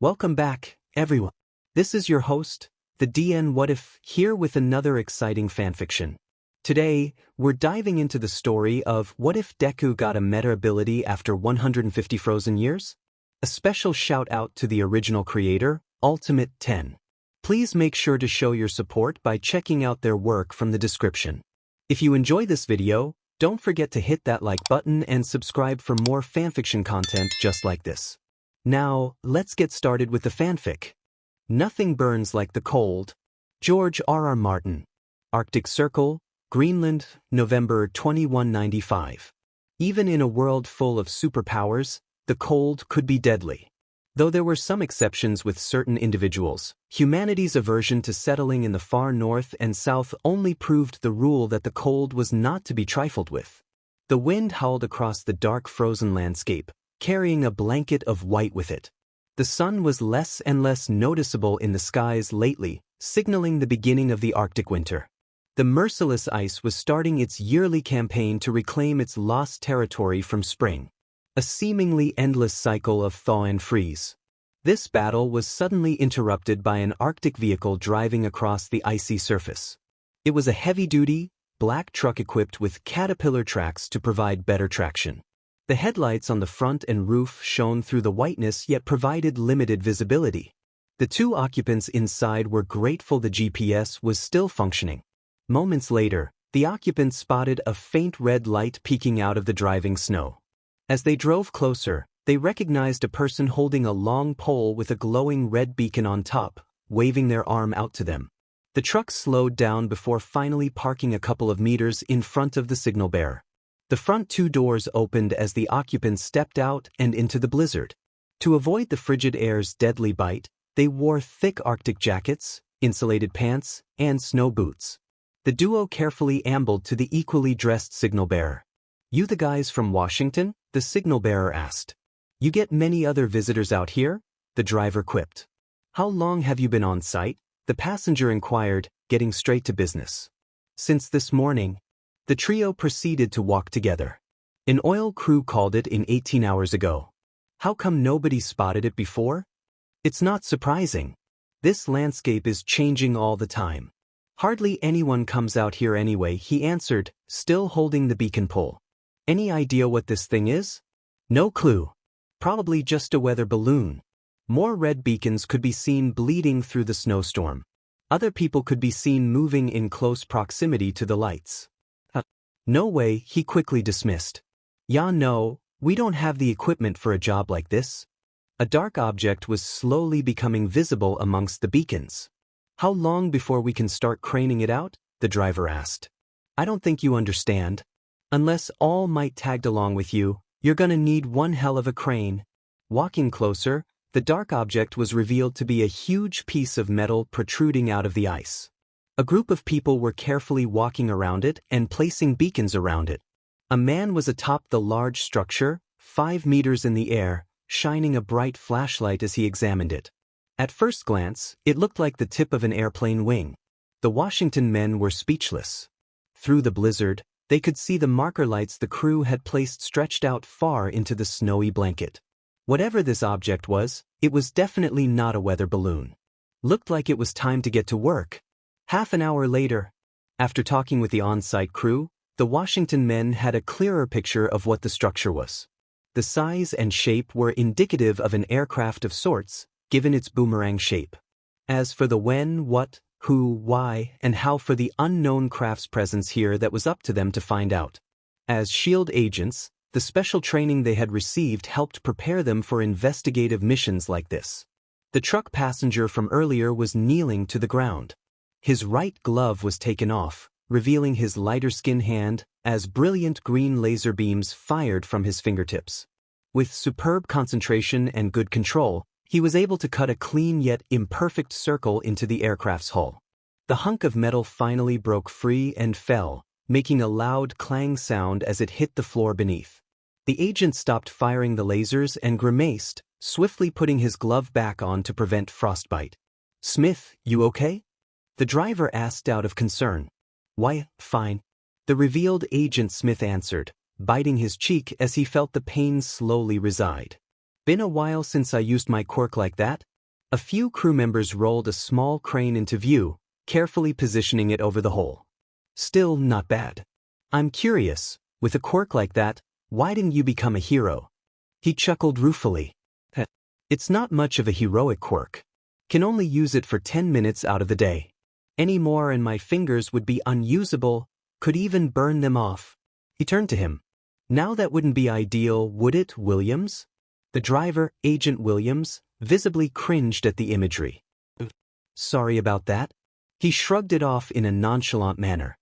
Welcome back, everyone. This is your host, the DN WhatIf, here with another exciting fanfiction. Today, we're diving into the story of what if Deku got a meta ability after 150 frozen years? A special shout out to the original creator, Ultimate 10. Please make sure to show your support by checking out their work from the description. If you enjoy this video, don't forget to hit that like button and subscribe for more fanfiction content just like this. Now, let's get started with the fanfic. Nothing burns like the cold. George R.R. Martin. Arctic Circle, Greenland, November 2195. Even in a world full of superpowers, the cold could be deadly. Though there were some exceptions with certain individuals, humanity's aversion to settling in the far north and south only proved the rule that the cold was not to be trifled with. The wind howled across the dark frozen landscape, carrying a blanket of white with it. The sun was less and less noticeable in the skies lately, signaling the beginning of the Arctic winter. The merciless ice was starting its yearly campaign to reclaim its lost territory from spring. A seemingly endless cycle of thaw and freeze. This battle was suddenly interrupted by an Arctic vehicle driving across the icy surface. It was a heavy-duty, black truck equipped with caterpillar tracks to provide better traction. The headlights on the front and roof shone through the whiteness yet provided limited visibility. The two occupants inside were grateful the GPS was still functioning. Moments later, the occupants spotted a faint red light peeking out of the driving snow. As they drove closer, they recognized a person holding a long pole with a glowing red beacon on top, waving their arm out to them. The truck slowed down before finally parking a couple of meters in front of the signal bearer. The front two doors opened as the occupants stepped out and into the blizzard. To avoid the frigid air's deadly bite, they wore thick Arctic jackets, insulated pants, and snow boots. The duo carefully ambled to the equally dressed signal bearer. "You the guys from Washington?" the signal bearer asked. "You get many other visitors out here?" the driver quipped. "How long have you been on site?" the passenger inquired, getting straight to business. "Since this morning." The trio proceeded to walk together. "An oil crew called it in 18 hours ago. How come nobody spotted it before?" "It's not surprising. This landscape is changing all the time. Hardly anyone comes out here anyway," he answered, still holding the beacon pole. "Any idea what this thing is?" "No clue. Probably just a weather balloon." More red beacons could be seen bleeding through the snowstorm. Other people could be seen moving in close proximity to the lights. "No way," he quickly dismissed. "Yeah, no, we don't have the equipment for a job like this." A dark object was slowly becoming visible amongst the beacons. "How long before we can start craning it out?" the driver asked. "I don't think you understand. Unless All Might tagged along with you, you're gonna need one hell of a crane." Walking closer, the dark object was revealed to be a huge piece of metal protruding out of the ice. A group of people were carefully walking around it and placing beacons around it. A man was atop the large structure, 5 meters in the air, shining a bright flashlight as he examined it. At first glance, it looked like the tip of an airplane wing. The Washington men were speechless. Through the blizzard, they could see the marker lights the crew had placed stretched out far into the snowy blanket. Whatever this object was, it was definitely not a weather balloon. Looked like it was time to get to work. Half an hour later, after talking with the on-site crew, the Washington men had a clearer picture of what the structure was. The size and shape were indicative of an aircraft of sorts, given its boomerang shape. As for the when, what, who, why, and how for the unknown craft's presence here, that was up to them to find out. As SHIELD agents, the special training they had received helped prepare them for investigative missions like this. The truck passenger from earlier was kneeling to the ground. His right glove was taken off, revealing his lighter-skinned hand, as brilliant green laser beams fired from his fingertips. With superb concentration and good control, he was able to cut a clean yet imperfect circle into the aircraft's hull. The hunk of metal finally broke free and fell, making a loud clang sound as it hit the floor beneath. The agent stopped firing the lasers and grimaced, swiftly putting his glove back on to prevent frostbite. "Smith, you okay?" the driver asked out of concern. "Why, fine," the revealed Agent Smith answered, biting his cheek as he felt the pain slowly reside. "Been a while since I used my quirk like that," A few crew members rolled a small crane into view, carefully positioning it over the hole. Still not bad. I'm curious, with a quirk like that, why didn't you become a hero? He chuckled ruefully. It's not much of a heroic quirk. Can only use it for 10 minutes out of the day. Any more and my fingers would be unusable, could even burn them off. He turned to him. Now that wouldn't be ideal, would it, Williams? The driver, Agent Williams, visibly cringed at the imagery. Sorry about that. He shrugged it off in a nonchalant manner.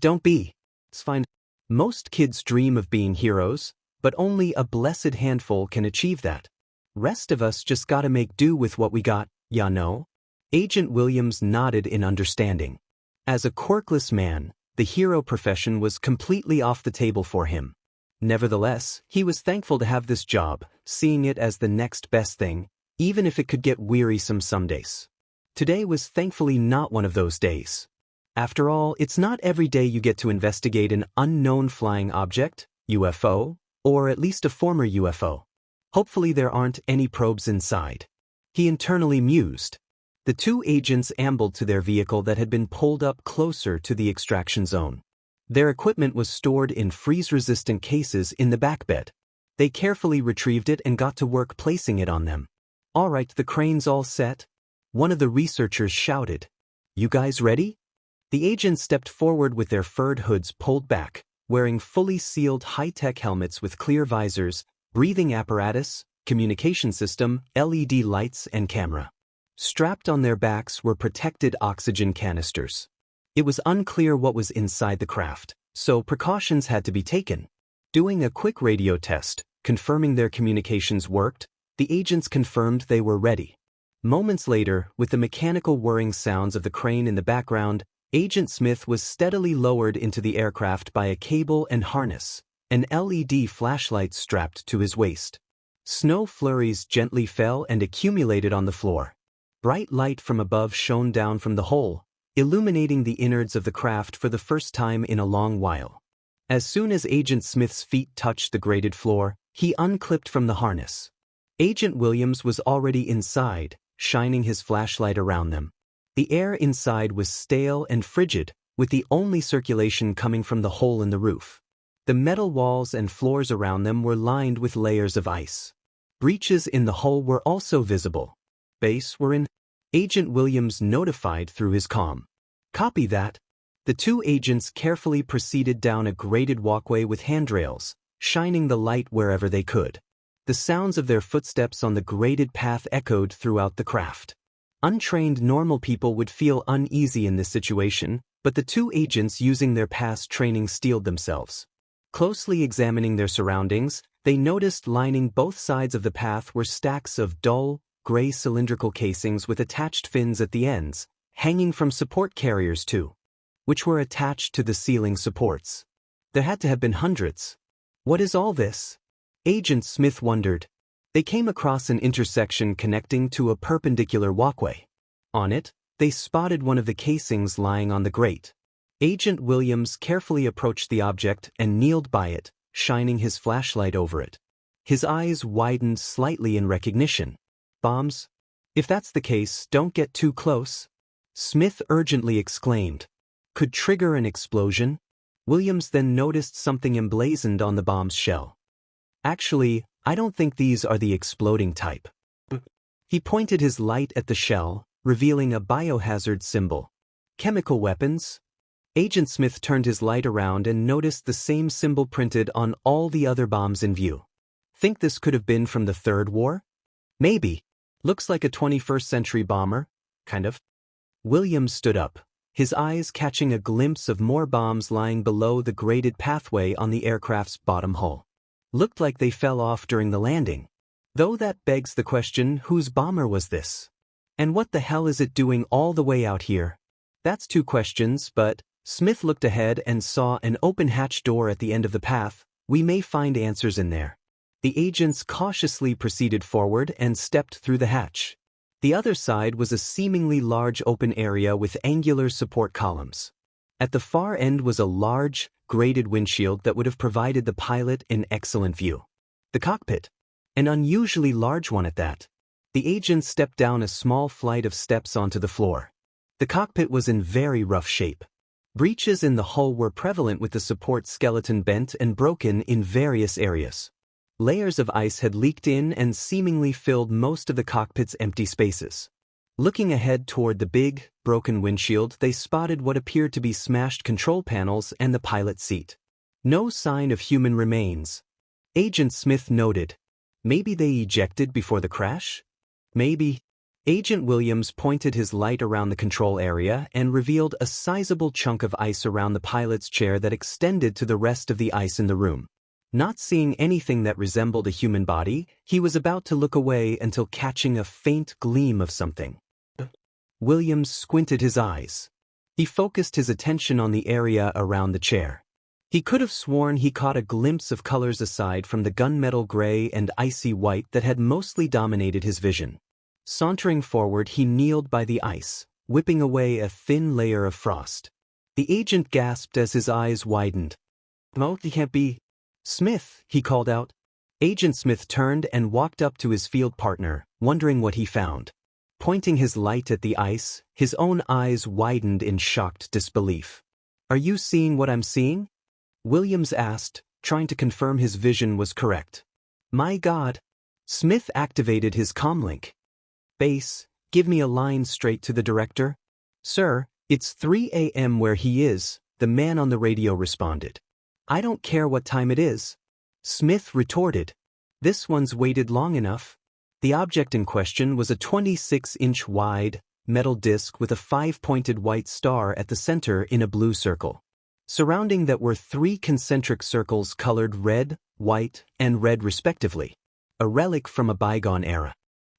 Don't be. It's fine. Most kids dream of being heroes, but only a blessed handful can achieve that. Rest of us just gotta make do with what we got, ya know? Agent Williams nodded in understanding. As a quirkless man, the hero profession was completely off the table for him. Nevertheless, he was thankful to have this job, seeing it as the next best thing, even if it could get wearisome some days. Today was thankfully not one of those days. After all, it's not every day you get to investigate an unknown flying object, UFO, or at least a former UFO. Hopefully there aren't any probes inside. He internally mused. The two agents ambled to their vehicle that had been pulled up closer to the extraction zone. Their equipment was stored in freeze-resistant cases in the back bed. They carefully retrieved it and got to work placing it on them. All right, the crane's all set. One of the researchers shouted. You guys ready? The agents stepped forward with their furred hoods pulled back, wearing fully sealed high-tech helmets with clear visors, breathing apparatus, communication system, LED lights, and camera. Strapped on their backs were protected oxygen canisters. It was unclear what was inside the craft, so precautions had to be taken. Doing a quick radio test, confirming their communications worked, the agents confirmed they were ready. Moments later, with the mechanical whirring sounds of the crane in the background, Agent Smith was steadily lowered into the aircraft by a cable and harness, an LED flashlight strapped to his waist. Snow flurries gently fell and accumulated on the floor. Bright light from above shone down from the hole, illuminating the innards of the craft for the first time in a long while. As soon as Agent Smith's feet touched the grated floor, he unclipped from the harness. Agent Williams was already inside, shining his flashlight around them. The air inside was stale and frigid, with the only circulation coming from the hole in the roof. The metal walls and floors around them were lined with layers of ice. Breaches in the hull were also visible. Base were in. Agent Williams notified through his comm. Copy that. The two agents carefully proceeded down a graded walkway with handrails, shining the light wherever they could. The sounds of their footsteps on the graded path echoed throughout the craft. Untrained normal people would feel uneasy in this situation, but the two agents using their past training steeled themselves. Closely examining their surroundings, they noticed lining both sides of the path were stacks of dull, gray cylindrical casings with attached fins at the ends, hanging from support carriers too, which were attached to the ceiling supports. There had to have been hundreds. What is all this? Agent Smith wondered. They came across an intersection connecting to a perpendicular walkway. On it, they spotted one of the casings lying on the grate. Agent Williams carefully approached the object and kneeled by it, shining his flashlight over it. His eyes widened slightly in recognition. Bombs? If that's the case, don't get too close. Smith urgently exclaimed. Could trigger an explosion? Williams then noticed something emblazoned on the bomb's shell. Actually, I don't think these are the exploding type. He pointed his light at the shell, revealing a biohazard symbol. Chemical weapons? Agent Smith turned his light around and noticed the same symbol printed on all the other bombs in view. Think this could have been from the Third War? Maybe. Looks like a 21st century bomber, kind of. Williams stood up, his eyes catching a glimpse of more bombs lying below the graded pathway on the aircraft's bottom hull. Looked like they fell off during the landing. Though that begs the question, whose bomber was this? And what the hell is it doing all the way out here? That's two questions, but Smith looked ahead and saw an open hatch door at the end of the path. We may find answers in there. The agents cautiously proceeded forward and stepped through the hatch. The other side was a seemingly large open area with angular support columns. At the far end was a large, graded windshield that would have provided the pilot an excellent view. The cockpit. An unusually large one at that. The agent stepped down a small flight of steps onto the floor. The cockpit was in very rough shape. Breaches in the hull were prevalent, with the support skeleton bent and broken in various areas. Layers of ice had leaked in and seemingly filled most of the cockpit's empty spaces. Looking ahead toward the big, broken windshield, they spotted what appeared to be smashed control panels and the pilot seat. No sign of human remains. Agent Smith noted. Maybe they ejected before the crash? Maybe. Agent Williams pointed his light around the control area and revealed a sizable chunk of ice around the pilot's chair that extended to the rest of the ice in the room. Not seeing anything that resembled a human body, he was about to look away until catching a faint gleam of something. Williams squinted his eyes. He focused his attention on the area around the chair. He could have sworn he caught a glimpse of colors aside from the gunmetal gray and icy white that had mostly dominated his vision. Sauntering forward, he kneeled by the ice, whipping away a thin layer of frost. The agent gasped as his eyes widened. "No, he can't be." "Smith," he called out. Agent Smith turned and walked up to his field partner, wondering what he found. Pointing his light at the ice, his own eyes widened in shocked disbelief. "Are you seeing what I'm seeing?" Williams asked, trying to confirm his vision was correct. "My God." Smith activated his comlink. "Base, give me a line straight to the director." "Sir, it's 3 a.m. where he is," the man on the radio responded. "I don't care what time it is," Smith retorted. "This one's waited long enough." The object in question was a 26-inch wide, metal disc with a 5-pointed white star at the center in a blue circle. Surrounding that were 3 concentric circles colored red, white, and red respectively. A relic from a bygone era.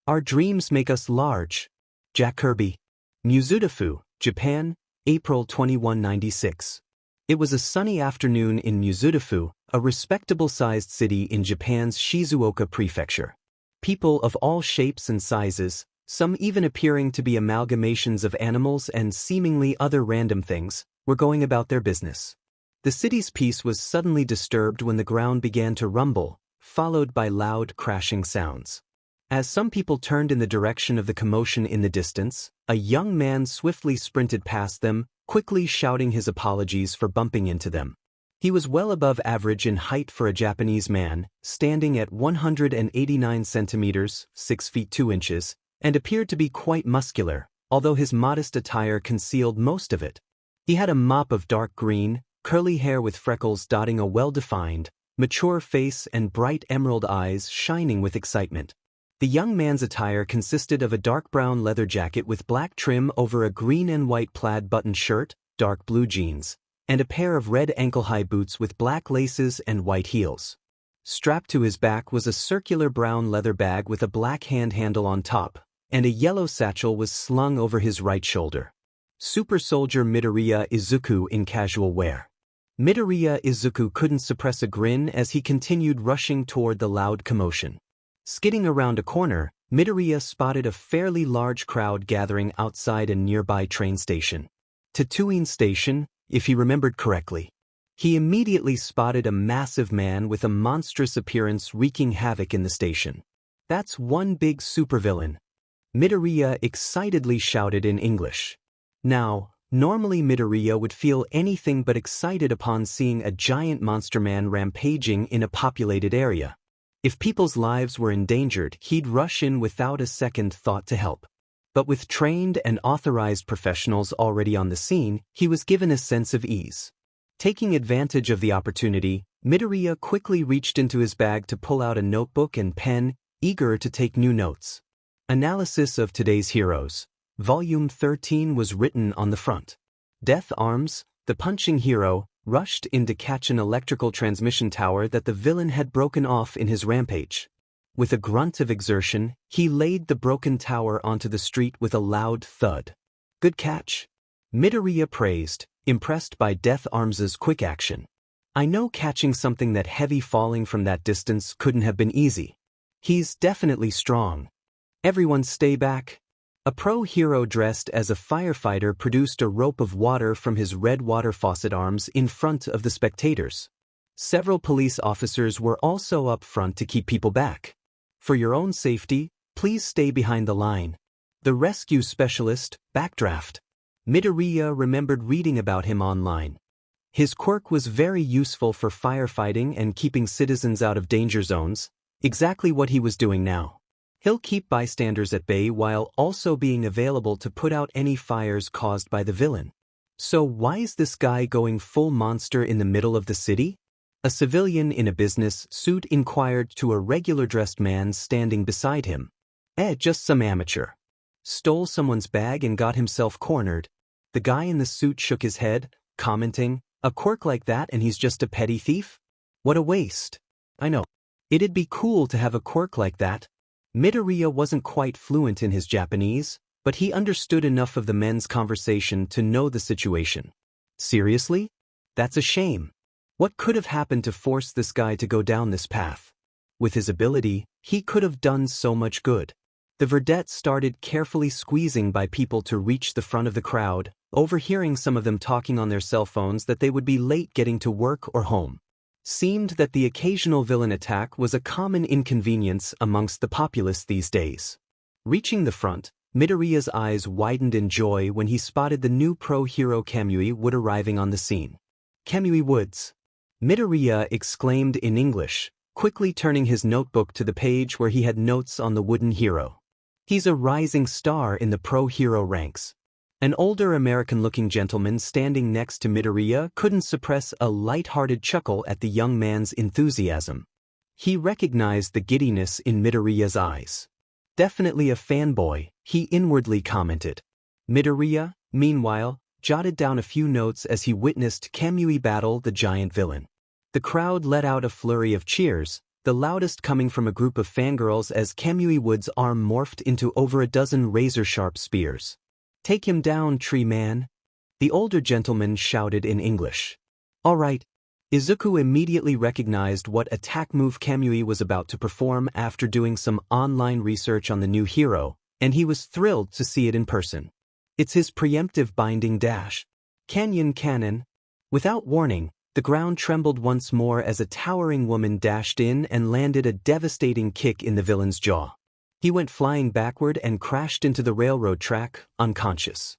"Our dreams make us large." Jack Kirby. Mizudafu, Japan, April 21, 1996. It was a sunny afternoon in Mizudafu, a respectable-sized city in Japan's Shizuoka prefecture. People of all shapes and sizes, some even appearing to be amalgamations of animals and seemingly other random things, were going about their business. The city's peace was suddenly disturbed when the ground began to rumble, followed by loud crashing sounds. As some people turned in the direction of the commotion in the distance, a young man swiftly sprinted past them, quickly shouting his apologies for bumping into them. He was well above average in height for a Japanese man, standing at 189 centimeters, 6 feet 2 inches, and appeared to be quite muscular, although his modest attire concealed most of it. He had a mop of dark green, curly hair with freckles dotting a well-defined, mature face and bright emerald eyes shining with excitement. The young man's attire consisted of a dark brown leather jacket with black trim over a green and white plaid buttoned shirt, dark blue jeans, and a pair of red ankle-high boots with black laces and white heels. Strapped to his back was a circular brown leather bag with a black hand handle on top, and a yellow satchel was slung over his right shoulder. Super Soldier Midoriya Izuku in casual wear. Midoriya Izuku couldn't suppress a grin as he continued rushing toward the loud commotion. Skidding around a corner, Midoriya spotted a fairly large crowd gathering outside a nearby train station. Tatooine Station, if he remembered correctly. He immediately spotted a massive man with a monstrous appearance wreaking havoc in the station. "That's one big supervillain," Midoriya excitedly shouted in English. Now, normally Midoriya would feel anything but excited upon seeing a giant monster man rampaging in a populated area. If people's lives were endangered, he'd rush in without a second thought to help. But with trained and authorized professionals already on the scene, he was given a sense of ease. Taking advantage of the opportunity, Midoriya quickly reached into his bag to pull out a notebook and pen, eager to take new notes. Analysis of today's heroes. Volume 13 was written on the front. Death Arms, the punching hero, rushed in to catch an electrical transmission tower that the villain had broken off in his rampage. With a grunt of exertion, he laid the broken tower onto the street with a loud thud. "Good catch," Midoriya praised, impressed by Death Arms's quick action. "I know catching something that heavy falling from that distance couldn't have been easy. He's definitely strong. Everyone stay back." A pro-hero dressed as a firefighter produced a rope of water from his red water faucet arms in front of the spectators. Several police officers were also up front to keep people back. "For your own safety, Please stay behind the line. The rescue specialist, Backdraft. Midoriya remembered reading about him online. His quirk was very useful for firefighting and keeping citizens out of danger zones, exactly what he was doing now. He'll keep bystanders at bay while also being available to put out any fires caused by the villain. So why is this guy going full monster in the middle of the city? A civilian in a business suit inquired to a regular dressed man standing beside him. Just some amateur. Stole someone's bag and got himself cornered. The guy in the suit shook his head, commenting, "A quirk like that and he's just a petty thief? What a waste." I know. It'd be cool to have a quirk like that. Midoriya wasn't quite fluent in his Japanese, but he understood enough of the men's conversation to know the situation. Seriously? That's a shame. What could have happened to force this guy to go down this path? With his ability, he could have done so much good. The verdette started carefully squeezing by people to reach the front of the crowd, overhearing some of them talking on their cell phones that they would be late getting to work or home. Seemed that the occasional villain attack was a common inconvenience amongst the populace these days. Reaching the front, Midoriya's eyes widened in joy when he spotted the new pro-hero Kamui Wood arriving on the scene. "Kamui Woods!" Midoriya exclaimed in English, quickly turning his notebook to the page where he had notes on the wooden hero. He's a rising star in the pro-hero ranks. An older American-looking gentleman standing next to Midoriya couldn't suppress a light-hearted chuckle at the young man's enthusiasm. He recognized the giddiness in Midoriya's eyes. "Definitely a fanboy," he inwardly commented. Midoriya, meanwhile, jotted down a few notes as he witnessed Kamui battle the giant villain. The crowd let out a flurry of cheers, the loudest coming from a group of fangirls as Kamui Wood's arm morphed into over a dozen razor-sharp spears. "Take him down, tree man," the older gentleman shouted in English. "All right." Izuku immediately recognized what attack move Kamui was about to perform after doing some online research on the new hero, and he was thrilled to see it in person. It's his preemptive binding dash. Canyon Cannon. Without warning, the ground trembled once more as a towering woman dashed in and landed a devastating kick in the villain's jaw. He went flying backward and crashed into the railroad track, unconscious.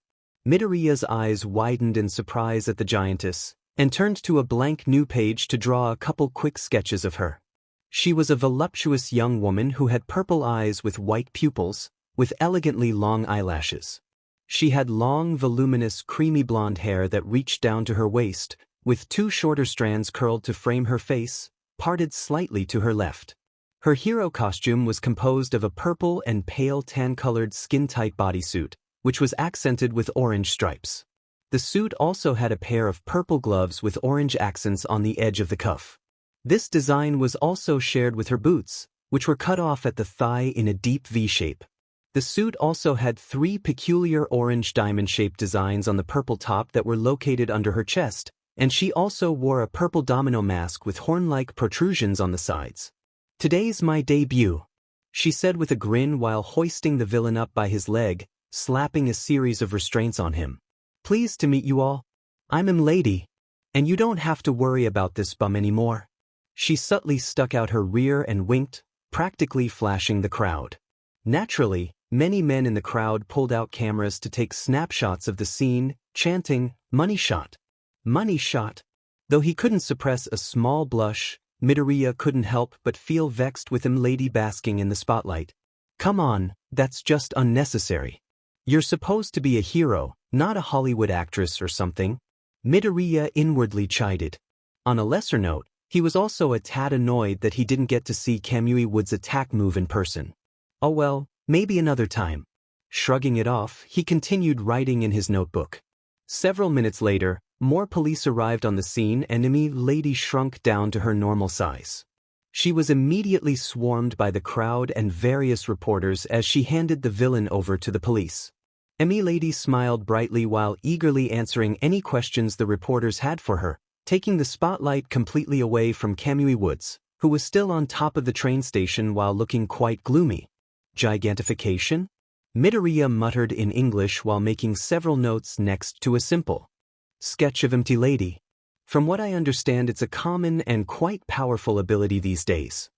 Midoriya's eyes widened in surprise at the giantess, and turned to a blank new page to draw a couple quick sketches of her. She was a voluptuous young woman who had purple eyes with white pupils, with elegantly long eyelashes. She had long, voluminous, creamy blonde hair that reached down to her waist, with two shorter strands curled to frame her face, parted slightly to her left. Her hero costume was composed of a purple and pale tan-colored skin-tight bodysuit, which was accented with orange stripes. The suit also had a pair of purple gloves with orange accents on the edge of the cuff. This design was also shared with her boots, which were cut off at the thigh in a deep V shape. The suit also had three peculiar orange diamond-shaped designs on the purple top that were located under her chest, and she also wore a purple domino mask with horn-like protrusions on the sides. "Today's my debut," she said with a grin while hoisting the villain up by his leg, slapping a series of restraints on him. "Pleased to meet you all. I'm Lady, and you don't have to worry about this bum anymore." She subtly stuck out her rear and winked, practically flashing the crowd. Naturally, many men in the crowd pulled out cameras to take snapshots of the scene, chanting, "Money shot! Money shot!" Though he couldn't suppress a small blush, Midoriya couldn't help but feel vexed with Lady basking in the spotlight. "Come on, that's just unnecessary. You're supposed to be a hero, not a Hollywood actress or something." Midoriya inwardly chided. On a lesser note, he was also a tad annoyed that he didn't get to see Kamui Wood's attack move in person. Oh well, maybe another time. Shrugging it off, he continued writing in his notebook. Several minutes later, more police arrived on the scene and Lady shrunk down to her normal size. She was immediately swarmed by the crowd and various reporters as she handed the villain over to the police. Lady smiled brightly while eagerly answering any questions the reporters had for her, taking the spotlight completely away from Kamui Woods, who was still on top of the train station while looking quite gloomy. "Gigantification?" Midoriya muttered in English while making several notes next to a simple sketch of Lady. From what I understand, it's a common and quite powerful ability these days.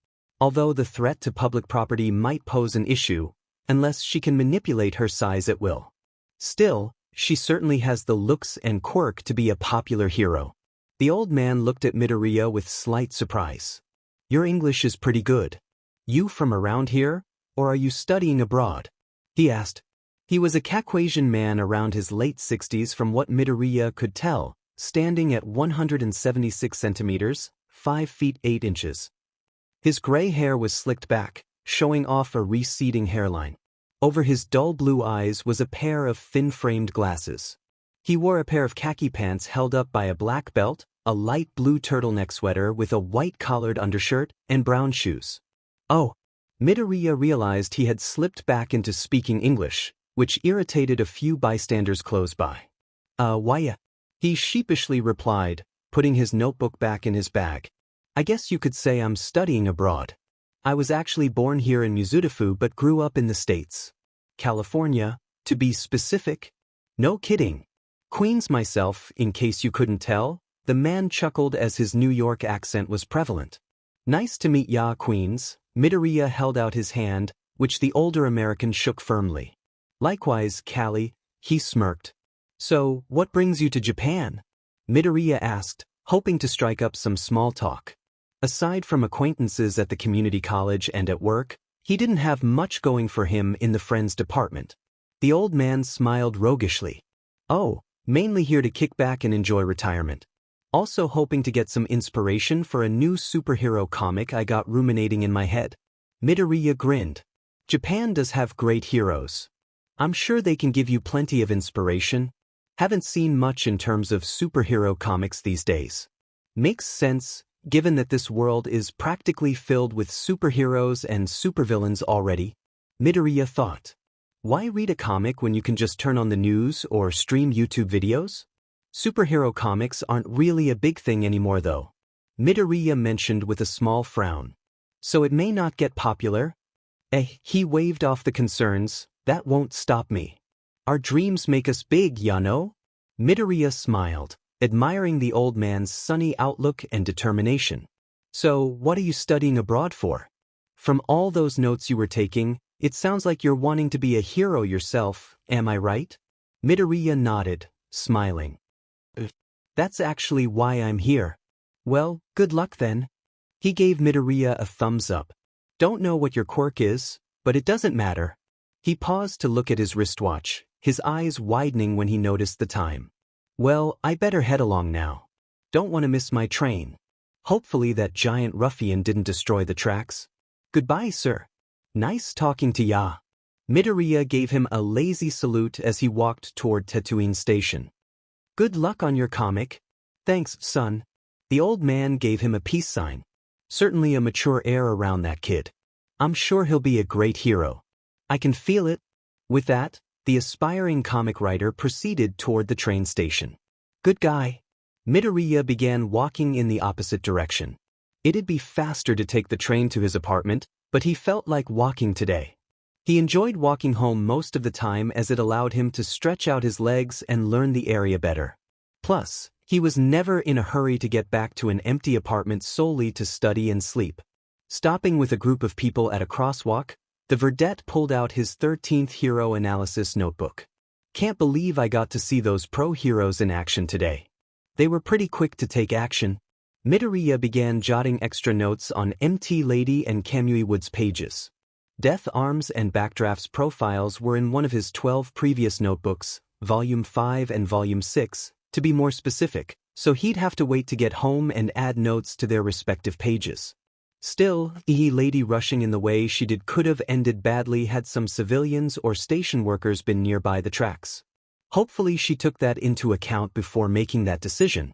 although the threat to public property might pose an issue, unless she can manipulate her size at will. Still, she certainly has the looks and quirk to be a popular hero. The old man looked at Midoriya with slight surprise. Your English is pretty good. You from around here, or are you studying abroad? He asked. He was a Caucasian man around his late 60s from what Midoriya could tell, standing at 176 centimeters, 5 feet 8 inches. His gray hair was slicked back, showing off a receding hairline. Over his dull blue eyes was a pair of thin-framed glasses. He wore a pair of khaki pants held up by a black belt, a light blue turtleneck sweater with a white collared undershirt, and brown shoes. Oh! Midoriya realized he had slipped back into speaking English, which irritated a few bystanders close by. Why? He sheepishly replied, putting his notebook back in his bag. I guess you could say I'm studying abroad. I was actually born here in Mizudafu but grew up in the States. California, to be specific. No kidding. Queens myself, in case you couldn't tell, the man chuckled as his New York accent was prevalent. Nice to meet ya, Queens. Midoriya held out his hand, which the older American shook firmly. Likewise, Callie, he smirked. So, what brings you to Japan? Midoriya asked, hoping to strike up some small talk. Aside from acquaintances at the community college and at work, he didn't have much going for him in the friends department. The old man smiled roguishly. Oh, mainly here to kick back and enjoy retirement. Also hoping to get some inspiration for a new superhero comic I got ruminating in my head. Midoriya grinned. Japan does have great heroes. I'm sure they can give you plenty of inspiration. Haven't seen much in terms of superhero comics these days. Makes sense, given that this world is practically filled with superheroes and supervillains already. Midoriya thought. Why read a comic when you can just turn on the news or stream YouTube videos? Superhero comics aren't really a big thing anymore though. Midoriya mentioned with a small frown. So it may not get popular? He waved off the concerns. That won't stop me. Our dreams make us big, ya know? Midoriya smiled, admiring the old man's sunny outlook and determination. So, what are you studying abroad for? From all those notes you were taking, it sounds like you're wanting to be a hero yourself, am I right? Midoriya nodded, smiling. That's actually why I'm here. Well, good luck then. He gave Midoriya a thumbs up. Don't know what your quirk is, but it doesn't matter. He paused to look at his wristwatch, his eyes widening when he noticed the time. Well, I better head along now. Don't want to miss my train. Hopefully that giant ruffian didn't destroy the tracks. Goodbye, sir. Nice talking to ya. Midoriya gave him a lazy salute as he walked toward Tatooine Station. Good luck on your comic. Thanks, son. The old man gave him a peace sign. Certainly a mature air around that kid. I'm sure he'll be a great hero. I can feel it. With that, the aspiring comic writer proceeded toward the train station. Good guy. Midoriya began walking in the opposite direction. It'd be faster to take the train to his apartment, but he felt like walking today. He enjoyed walking home most of the time as it allowed him to stretch out his legs and learn the area better. Plus, he was never in a hurry to get back to an empty apartment solely to study and sleep. Stopping with a group of people at a crosswalk, the vedette pulled out his 13th hero analysis notebook. Can't believe I got to see those pro heroes in action today. They were pretty quick to take action. Midoriya began jotting extra notes on MT Lady and Kamui Wood's pages. Death Arms and Backdraft's profiles were in one of his 12 previous notebooks, Volume 5 and Volume 6, to be more specific, so he'd have to wait to get home and add notes to their respective pages. Still, Lady rushing in the way she did could have ended badly had some civilians or station workers been nearby the tracks. Hopefully she took that into account before making that decision.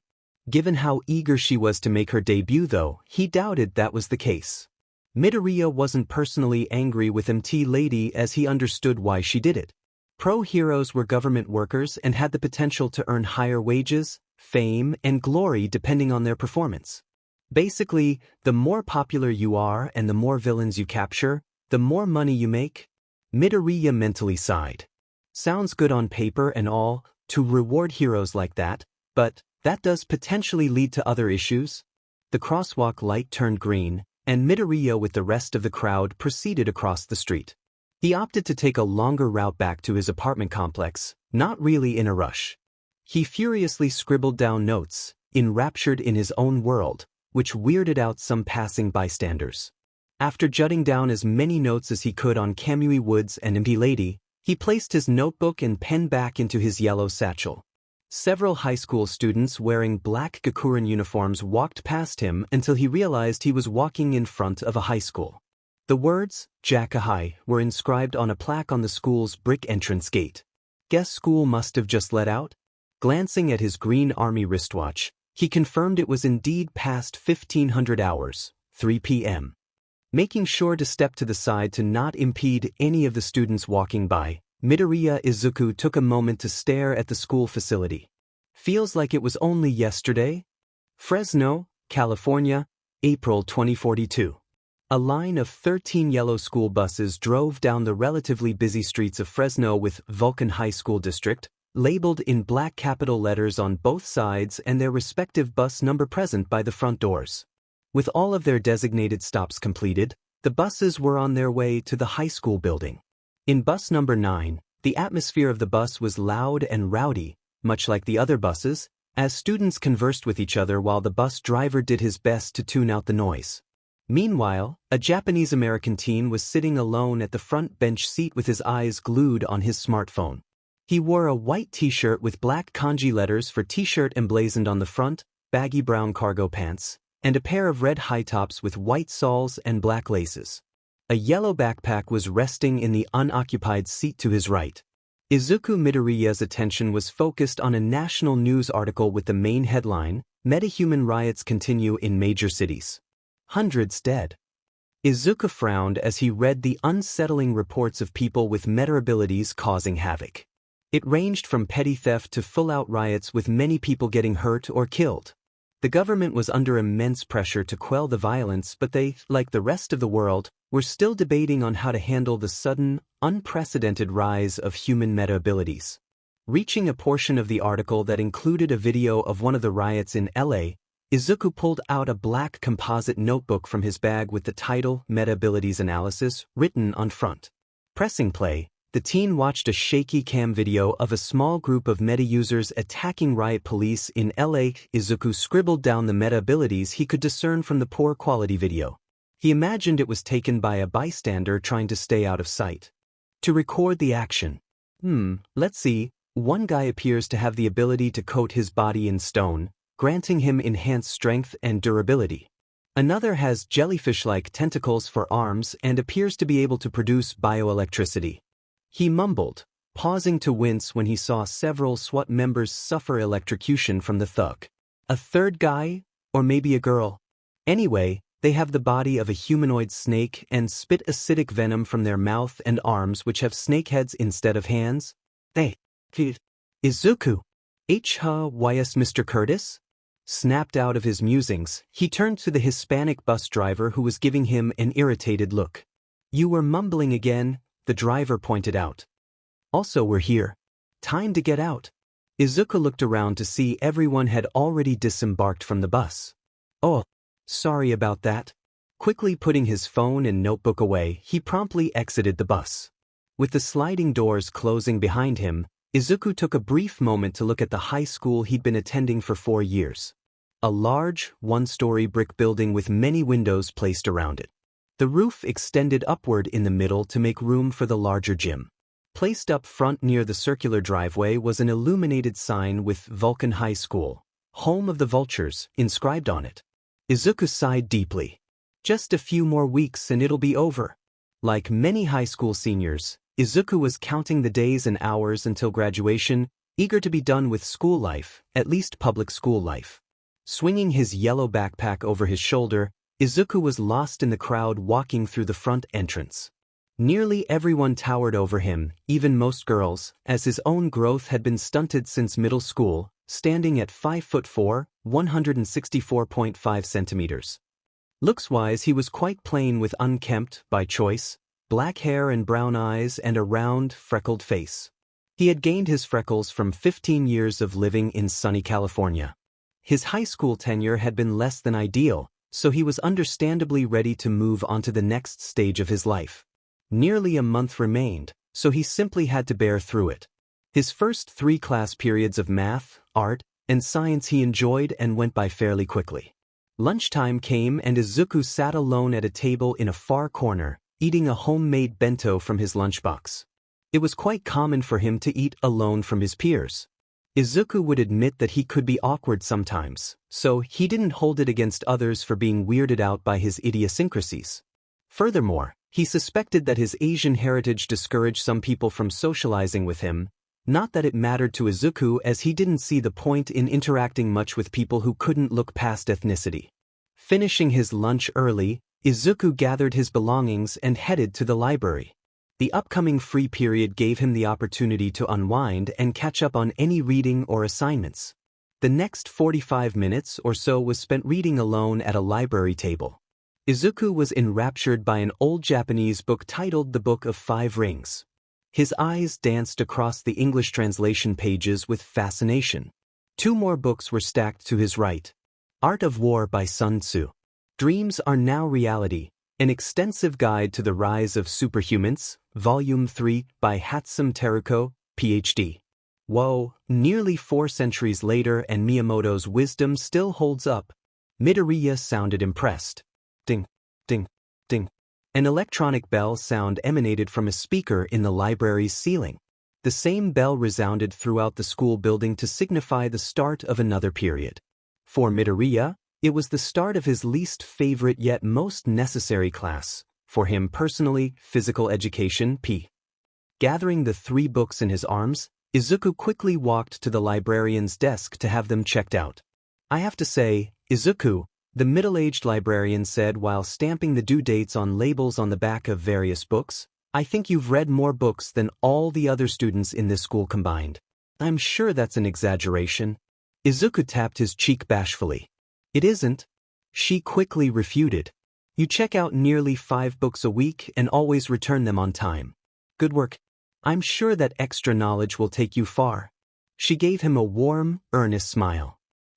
Given how eager she was to make her debut though, he doubted that was the case. Midoriya wasn't personally angry with MT Lady as he understood why she did it. Pro heroes were government workers and had the potential to earn higher wages, fame, and glory depending on their performance. Basically, the more popular you are and the more villains you capture, the more money you make. Midoriya mentally sighed. Sounds good on paper and all, to reward heroes like that, but that does potentially lead to other issues. The crosswalk light turned green, and Midoriya with the rest of the crowd proceeded across the street. He opted to take a longer route back to his apartment complex, not really in a rush. He furiously scribbled down notes, enraptured in his own world, which weirded out some passing bystanders. After jotting down as many notes as he could on Kamui Woods and MP Lady, he placed his notebook and pen back into his yellow satchel. Several high school students wearing black Gakurin uniforms walked past him until he realized he was walking in front of a high school. The words, Jakahai, were inscribed on a plaque on the school's brick entrance gate. Guess school must have just let out? Glancing at his green army wristwatch, he confirmed it was indeed past 1500 hours, 3 p.m. Making sure to step to the side to not impede any of the students walking by, Midoriya Izuku took a moment to stare at the school facility. Feels like it was only yesterday? Fresno, California, April 2042. A line of 13 yellow school buses drove down the relatively busy streets of Fresno with Vulcan High School District, labeled in black capital letters on both sides and their respective bus number present by the front doors. With all of their designated stops completed, the buses were on their way to the high school building. In bus number 9, the atmosphere of the bus was loud and rowdy, much like the other buses, as students conversed with each other while the bus driver did his best to tune out the noise. Meanwhile, a Japanese-American teen was sitting alone at the front bench seat with his eyes glued on his smartphone. He wore a white t-shirt with black kanji letters for t-shirt emblazoned on the front, baggy brown cargo pants, and a pair of red high tops with white soles and black laces. A yellow backpack was resting in the unoccupied seat to his right. Izuku Midoriya's attention was focused on a national news article with the main headline, Metahuman Riots Continue in Major Cities. Hundreds dead. Izuku frowned as he read the unsettling reports of people with meta abilities causing havoc. It ranged from petty theft to full-out riots with many people getting hurt or killed. The government was under immense pressure to quell the violence, but they, like the rest of the world, were still debating on how to handle the sudden, unprecedented rise of human meta abilities. Reaching a portion of the article that included a video of one of the riots in LA, Izuku pulled out a black composite notebook from his bag with the title Meta Abilities Analysis written on front. Pressing play, the teen watched a shaky cam video of a small group of meta users attacking riot police in LA. Izuku scribbled down the meta abilities he could discern from the poor quality video. He imagined it was taken by a bystander trying to stay out of sight. To record the action. Let's see, one guy appears to have the ability to coat his body in stone, granting him enhanced strength and durability. Another has jellyfish-like tentacles for arms and appears to be able to produce bioelectricity. He mumbled, pausing to wince when he saw several SWAT members suffer electrocution from the thug. A third guy? Or maybe a girl? Anyway, they have the body of a humanoid snake and spit acidic venom from their mouth and arms which have snake heads instead of hands. Izuku. Ys Mr. Curtis? Snapped out of his musings, he turned to the Hispanic bus driver who was giving him an irritated look. You were mumbling again, the driver pointed out. Also, we're here. Time to get out. Izuku looked around to see everyone had already disembarked from the bus. Oh, sorry about that. Quickly putting his phone and notebook away, he promptly exited the bus. With the sliding doors closing behind him, Izuku took a brief moment to look at the high school he'd been attending for 4 years. A large, one-story brick building with many windows placed around it. The roof extended upward in the middle to make room for the larger gym. Placed up front near the circular driveway was an illuminated sign with Vulcan High School, Home of the Vultures, inscribed on it. Izuku sighed deeply. Just a few more weeks and it'll be over. Like many high school seniors, Izuku was counting the days and hours until graduation, eager to be done with school life, at least public school life. Swinging his yellow backpack over his shoulder, Izuku was lost in the crowd walking through the front entrance. Nearly everyone towered over him, even most girls, as his own growth had been stunted since middle school, standing at 5'4", 164.5 centimeters. Looks-wise he was quite plain with unkempt, by choice, black hair and brown eyes and a round, freckled face. He had gained his freckles from 15 years of living in sunny California. His high school tenure had been less than ideal, so he was understandably ready to move on to the next stage of his life. Nearly a month remained, so he simply had to bear through it. His first 3 class periods of math, art, and science he enjoyed and went by fairly quickly. Lunchtime came and Izuku sat alone at a table in a far corner, eating a homemade bento from his lunchbox. It was quite common for him to eat alone from his peers. Izuku would admit that he could be awkward sometimes, so he didn't hold it against others for being weirded out by his idiosyncrasies. Furthermore, he suspected that his Asian heritage discouraged some people from socializing with him, not that it mattered to Izuku as he didn't see the point in interacting much with people who couldn't look past ethnicity. Finishing his lunch early, Izuku gathered his belongings and headed to the library. The upcoming free period gave him the opportunity to unwind and catch up on any reading or assignments. The next 45 minutes or so was spent reading alone at a library table. Izuku was enraptured by an old Japanese book titled The Book of Five Rings. His eyes danced across the English translation pages with fascination. 2 more books were stacked to his right. Art of War by Sun Tzu. Dreams Are Now Reality, An Extensive Guide to the Rise of Superhumans, Volume 3 by Hatsum Teruko, Ph.D. Whoa, nearly 4 centuries later and Miyamoto's wisdom still holds up. Midoriya sounded impressed. Ding, ding, ding. An electronic bell sound emanated from a speaker in the library's ceiling. The same bell resounded throughout the school building to signify the start of another period. For Midoriya, it was the start of his least favorite yet most necessary class. For him personally, physical education, P. Gathering the 3 books in his arms, Izuku quickly walked to the librarian's desk to have them checked out. I have to say, Izuku, the middle-aged librarian said while stamping the due dates on labels on the back of various books, I think you've read more books than all the other students in this school combined. I'm sure that's an exaggeration. Izuku tapped his cheek bashfully. It isn't. She quickly refuted. You check out nearly 5 books a week and always return them on time. Good work. I'm sure that extra knowledge will take you far. She gave him a warm, earnest smile.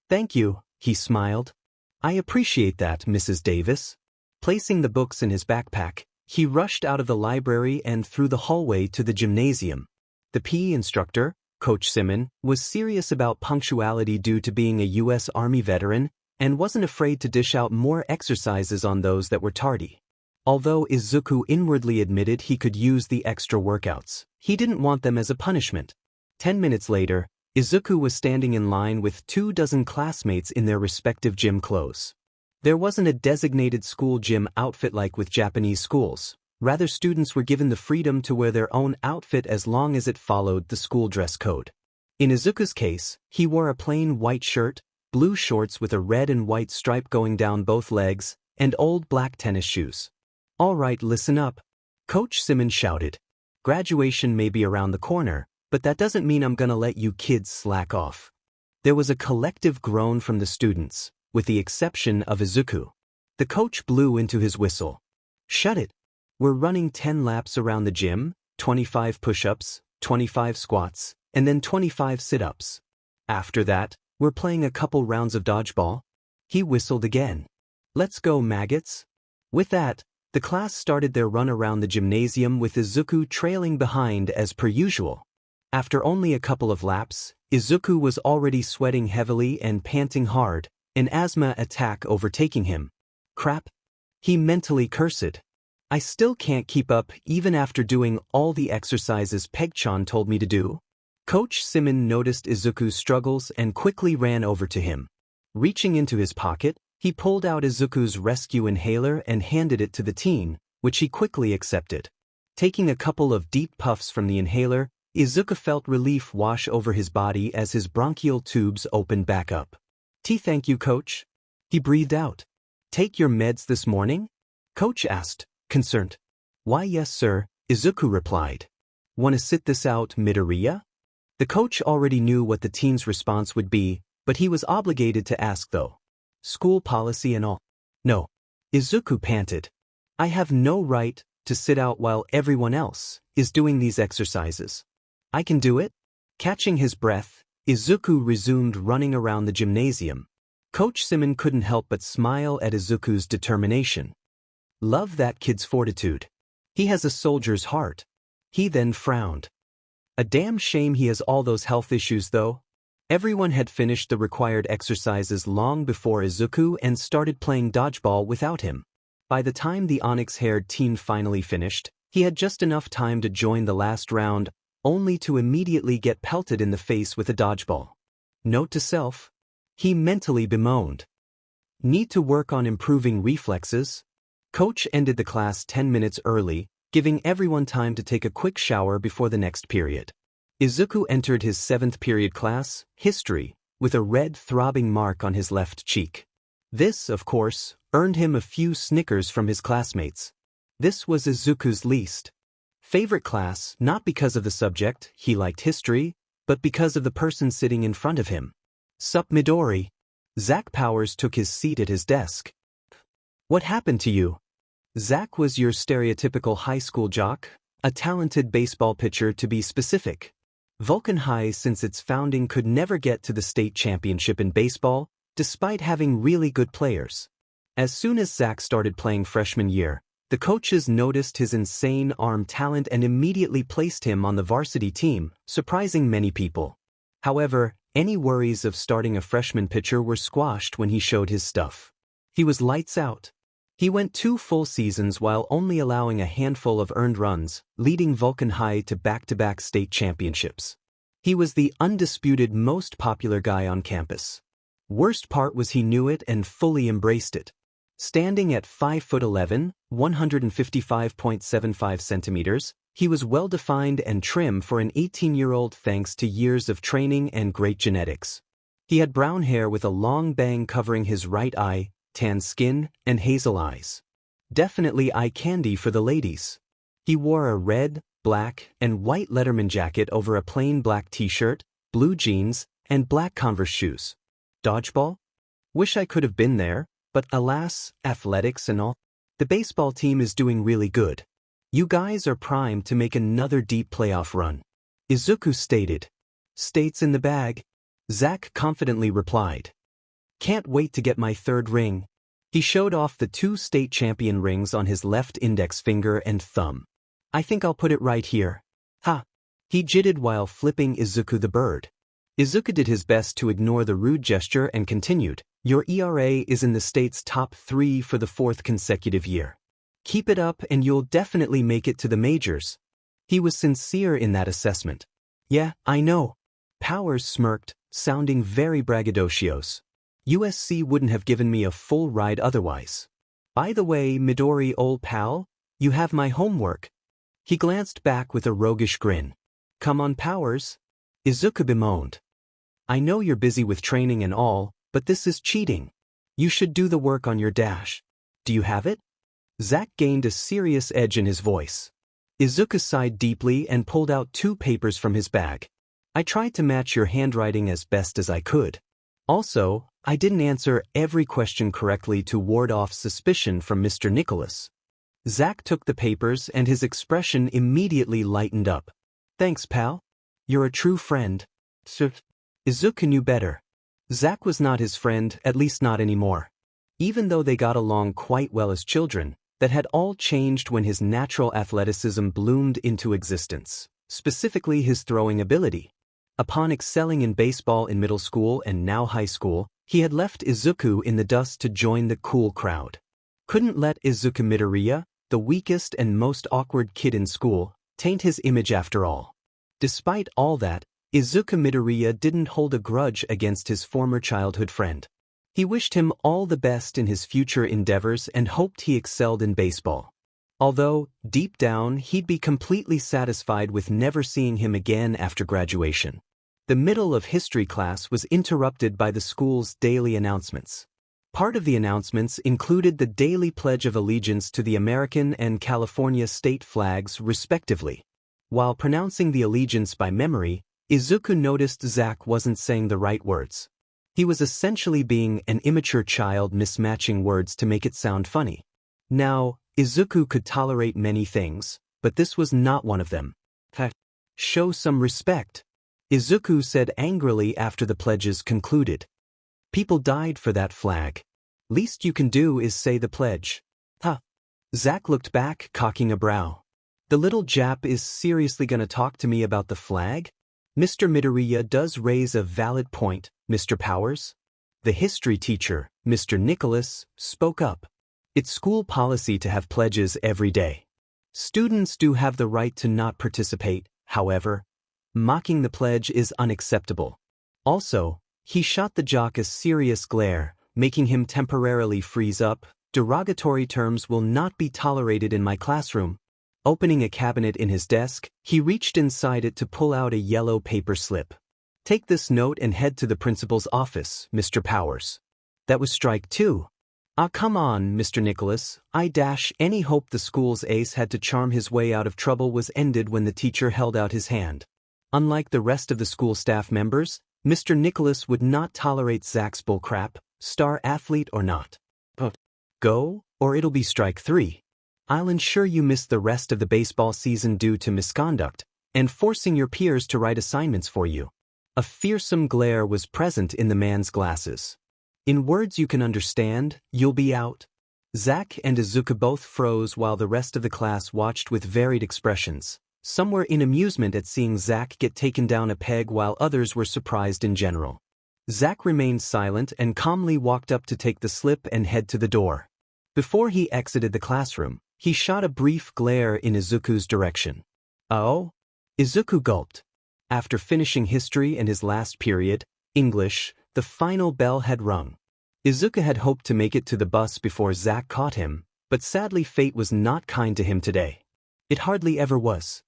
Thank you, he smiled. I appreciate that, Mrs. Davis. Placing the books in his backpack, he rushed out of the library and through the hallway to the gymnasium. The PE instructor, Coach Simon, was serious about punctuality due to being a U.S. Army veteran and wasn't afraid to dish out more exercises on those that were tardy. Although Izuku inwardly admitted he could use the extra workouts, he didn't want them as a punishment. 10 minutes later, Izuku was standing in line with 24 classmates in their respective gym clothes. There wasn't a designated school gym outfit like with Japanese schools. Rather, students were given the freedom to wear their own outfit as long as it followed the school dress code. In Izuku's case, he wore a plain white shirt, blue shorts with a red and white stripe going down both legs, and old black tennis shoes. All right, listen up. Coach Simon shouted. Graduation may be around the corner, but that doesn't mean I'm gonna let you kids slack off. There was a collective groan from the students, with the exception of Izuku. The coach blew into his whistle. Shut it. We're running 10 laps around the gym, 25 push-ups, 25 squats, and then 25 sit-ups. After that, we're playing a couple rounds of dodgeball. He whistled again. Let's go, maggots. With that, the class started their run around the gymnasium with Izuku trailing behind as per usual. After only a couple of laps, Izuku was already sweating heavily and panting hard, an asthma attack overtaking him. Crap. He mentally cursed. I still can't keep up even after doing all the exercises Peg-chan told me to do. Coach Simon noticed Izuku's struggles and quickly ran over to him. Reaching into his pocket, he pulled out Izuku's rescue inhaler and handed it to the teen, which he quickly accepted. Taking a couple of deep puffs from the inhaler, Izuku felt relief wash over his body as his bronchial tubes opened back up. Thank you, Coach. He breathed out. Take your meds this morning? Coach asked, concerned. Why, yes, sir, Izuku replied. Want to sit this out, Midoriya? The coach already knew what the teen's response would be, but he was obligated to ask though. School policy and all. No. Izuku panted. I have no right to sit out while everyone else is doing these exercises. I can do it. Catching his breath, Izuku resumed running around the gymnasium. Coach Simon couldn't help but smile at Izuku's determination. Love that kid's fortitude. He has a soldier's heart. He then frowned. A damn shame he has all those health issues though. Everyone had finished the required exercises long before Izuku and started playing dodgeball without him. By the time the onyx-haired teen finally finished, he had just enough time to join the last round, only to immediately get pelted in the face with a dodgeball. Note to self. He mentally bemoaned. Need to work on improving reflexes? Coach ended the class 10 minutes early, giving everyone time to take a quick shower before the next period. Izuku entered his 7th period class, History, with a red throbbing mark on his left cheek. This, of course, earned him a few snickers from his classmates. This was Izuku's least favorite class, not because of the subject, he liked history, but because of the person sitting in front of him. Sup Midori? Zach Powers took his seat at his desk. What happened to you? Zach was your stereotypical high school jock, a talented baseball pitcher to be specific. Vulcan High since its founding could never get to the state championship in baseball, despite having really good players. As soon as Zach started playing freshman year, the coaches noticed his insane arm talent and immediately placed him on the varsity team, surprising many people. However, any worries of starting a freshman pitcher were squashed when he showed his stuff. He was lights out. He went 2 full seasons while only allowing a handful of earned runs, leading Vulcan High to back-to-back state championships. He was the undisputed most popular guy on campus. Worst part was he knew it and fully embraced it. Standing at 5'11", 155.75 centimeters, he was well-defined and trim for an 18-year-old thanks to years of training and great genetics. He had brown hair with a long bang covering his right eye, tan skin, and hazel eyes. Definitely eye candy for the ladies. He wore a red, black, and white Letterman jacket over a plain black t-shirt, blue jeans, and black Converse shoes. Dodgeball? Wish I could have been there, but alas, athletics and all. The baseball team is doing really good. You guys are primed to make another deep playoff run. Izuku stated. States in the bag. Zach confidently replied. Can't wait to get my 3rd ring. He showed off the 2 state champion rings on his left index finger and thumb. I think I'll put it right here. Ha! He jitted while flipping Izuku the bird. Izuku did his best to ignore the rude gesture and continued, Your ERA is in the state's top 3 for the 4th consecutive year. Keep it up and you'll definitely make it to the majors. He was sincere in that assessment. Yeah, I know. Powers smirked, sounding very braggadocios. USC wouldn't have given me a full ride otherwise. By the way, Midori old pal, you have my homework. He glanced back with a roguish grin. Come on Powers. Izuku bemoaned. I know you're busy with training and all, but this is cheating. You should do the work on your dash. Do you have it? Zach gained a serious edge in his voice. Izuku sighed deeply and pulled out 2 papers from his bag. I tried to match your handwriting as best as I could. Also, I didn't answer every question correctly to ward off suspicion from Mr. Nicholas. Zach took the papers and his expression immediately lightened up. Thanks, pal. You're a true friend. Izuku knew better. Zach was not his friend, at least not anymore. Even though they got along quite well as children, that had all changed when his natural athleticism bloomed into existence, specifically his throwing ability. Upon excelling in baseball in middle school and now high school, he had left Izuku in the dust to join the cool crowd. Couldn't let Izuku Midoriya, the weakest and most awkward kid in school, taint his image after all. Despite all that, Izuku Midoriya didn't hold a grudge against his former childhood friend. He wished him all the best in his future endeavors and hoped he excelled in baseball. Although, deep down, he'd be completely satisfied with never seeing him again after graduation. The middle of history class was interrupted by the school's daily announcements. Part of the announcements included the daily Pledge of Allegiance to the American and California state flags, respectively. While pronouncing the allegiance by memory, Izuku noticed Zach wasn't saying the right words. He was essentially being an immature child mismatching words to make it sound funny. Now, Izuku could tolerate many things, but this was not one of them. Show some respect, Izuku said angrily after the pledges concluded. People died for that flag. Least you can do is say the pledge. Huh. Zack looked back, cocking a brow. The little Jap is seriously gonna talk to me about the flag? Mr. Midoriya does raise a valid point, Mr. Powers. The history teacher, Mr. Nicholas, spoke up. It's school policy to have pledges every day. Students do have the right to not participate, however. Mocking the pledge is unacceptable. Also, he shot the jock a serious glare, making him temporarily freeze up. Derogatory terms will not be tolerated in my classroom. Opening a cabinet in his desk, he reached inside it to pull out a yellow paper slip. Take this note and head to the principal's office, Mr. Powers. That was strike 2. Ah, come on, Mr. Nicholas. Any hope the school's ace had to charm his way out of trouble was ended when the teacher held out his hand. Unlike the rest of the school staff members, Mr. Nicholas would not tolerate Zack's bullcrap, star athlete or not. Go, or it'll be strike 3. I'll ensure you miss the rest of the baseball season due to misconduct, and forcing your peers to write assignments for you. A fearsome glare was present in the man's glasses. In words you can understand, you'll be out. Zack and Izuku both froze while the rest of the class watched with varied expressions. Some were in amusement at seeing Zack get taken down a peg while others were surprised in general. Zack remained silent and calmly walked up to take the slip and head to the door. Before he exited the classroom, he shot a brief glare in Izuku's direction. Oh? Izuku gulped. After finishing history and his last period, English, the final bell had rung. Izuku had hoped to make it to the bus before Zack caught him, but sadly fate was not kind to him today. It hardly ever was.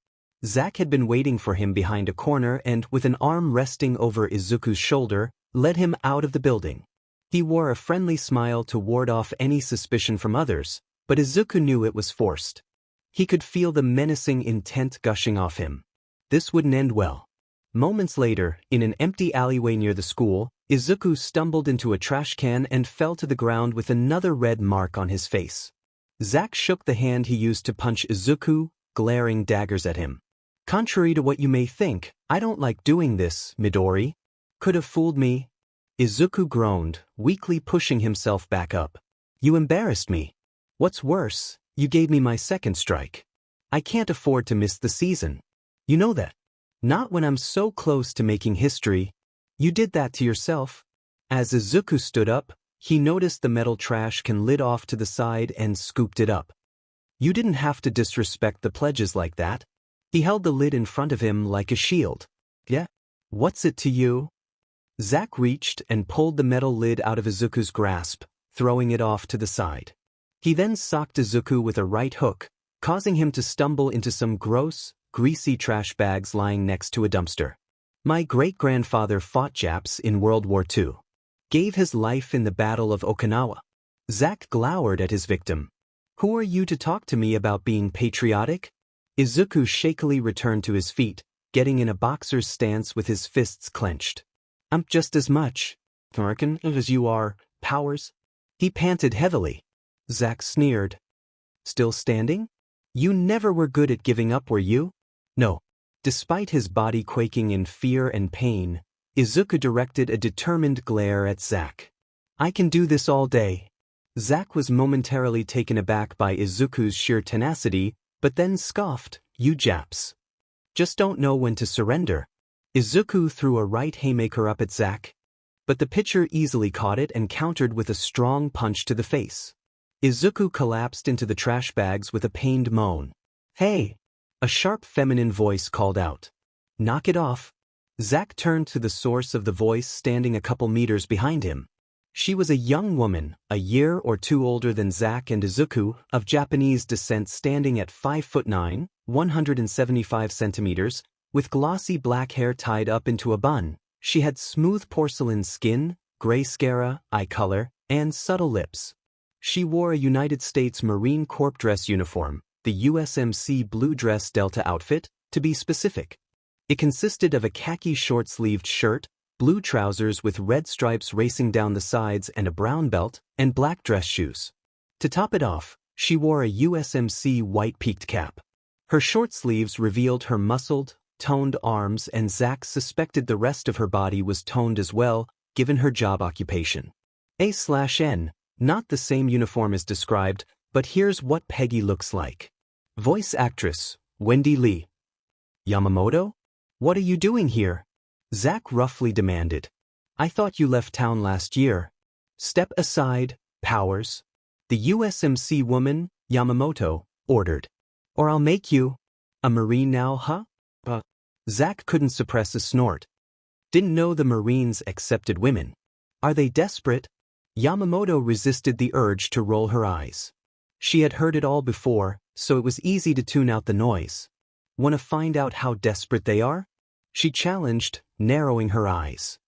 Zack had been waiting for him behind a corner and, with an arm resting over Izuku's shoulder, led him out of the building. He wore a friendly smile to ward off any suspicion from others, but Izuku knew it was forced. He could feel the menacing intent gushing off him. This wouldn't end well. Moments later, in an empty alleyway near the school, Izuku stumbled into a trash can and fell to the ground with another red mark on his face. Zack shook the hand he used to punch Izuku, glaring daggers at him. Contrary to what you may think, I don't like doing this, Midori. Could have fooled me. Izuku groaned, weakly pushing himself back up. You embarrassed me. What's worse, you gave me my second strike. I can't afford to miss the season. You know that. Not when I'm so close to making history. You did that to yourself. As Izuku stood up, he noticed the metal trash can lid off to the side and scooped it up. You didn't have to disrespect the pledges like that. He held the lid in front of him like a shield. Yeah? What's it to you? Zack reached and pulled the metal lid out of Izuku's grasp, throwing it off to the side. He then socked Izuku with a right hook, causing him to stumble into some gross, greasy trash bags lying next to a dumpster. My great-grandfather fought Japs in World War II. Gave his life in the Battle of Okinawa. Zack glowered at his victim. Who are you to talk to me about being patriotic? Izuku shakily returned to his feet, getting in a boxer's stance with his fists clenched. I'm just as much American as you are, Powers. He panted heavily. Zack sneered. Still standing? You never were good at giving up, were you? No. Despite his body quaking in fear and pain, Izuku directed a determined glare at Zack. I can do this all day. Zack was momentarily taken aback by Izuku's sheer tenacity, but then scoffed, You Japs just don't know when to surrender. Izuku threw a right haymaker up at Zack, but the pitcher easily caught it and countered with a strong punch to the face. Izuku collapsed into the trash bags with a pained moan. Hey! A sharp feminine voice called out. Knock it off. Zack turned to the source of the voice standing a couple meters behind him. She was a young woman, a year or two older than Zack and Izuku, of Japanese descent, standing at 5'9", 175 centimeters, with glossy black hair tied up into a bun. She had smooth porcelain skin, gray scara, eye color, and subtle lips. She wore a United States Marine Corps dress uniform, the USMC Blue Dress Delta outfit, to be specific. It consisted of a khaki short-sleeved shirt, blue trousers with red stripes racing down the sides and a brown belt, and black dress shoes. To top it off, she wore a USMC white peaked cap. Her short sleeves revealed her muscled, toned arms, and Zack suspected the rest of her body was toned as well, given her job occupation. A/N, not the same uniform as described, but here's what Peggy looks like. Voice actress, Wendy Lee. Yamamoto? What are you doing here? Zack roughly demanded. I thought you left town last year. Step aside, Powers. The USMC woman, Yamamoto, ordered. Or I'll make you a Marine now, huh? Zack couldn't suppress a snort. Didn't know the Marines accepted women. Are they desperate? Yamamoto resisted the urge to roll her eyes. She had heard it all before, so it was easy to tune out the noise. Want to find out how desperate they are? She challenged, narrowing her eyes.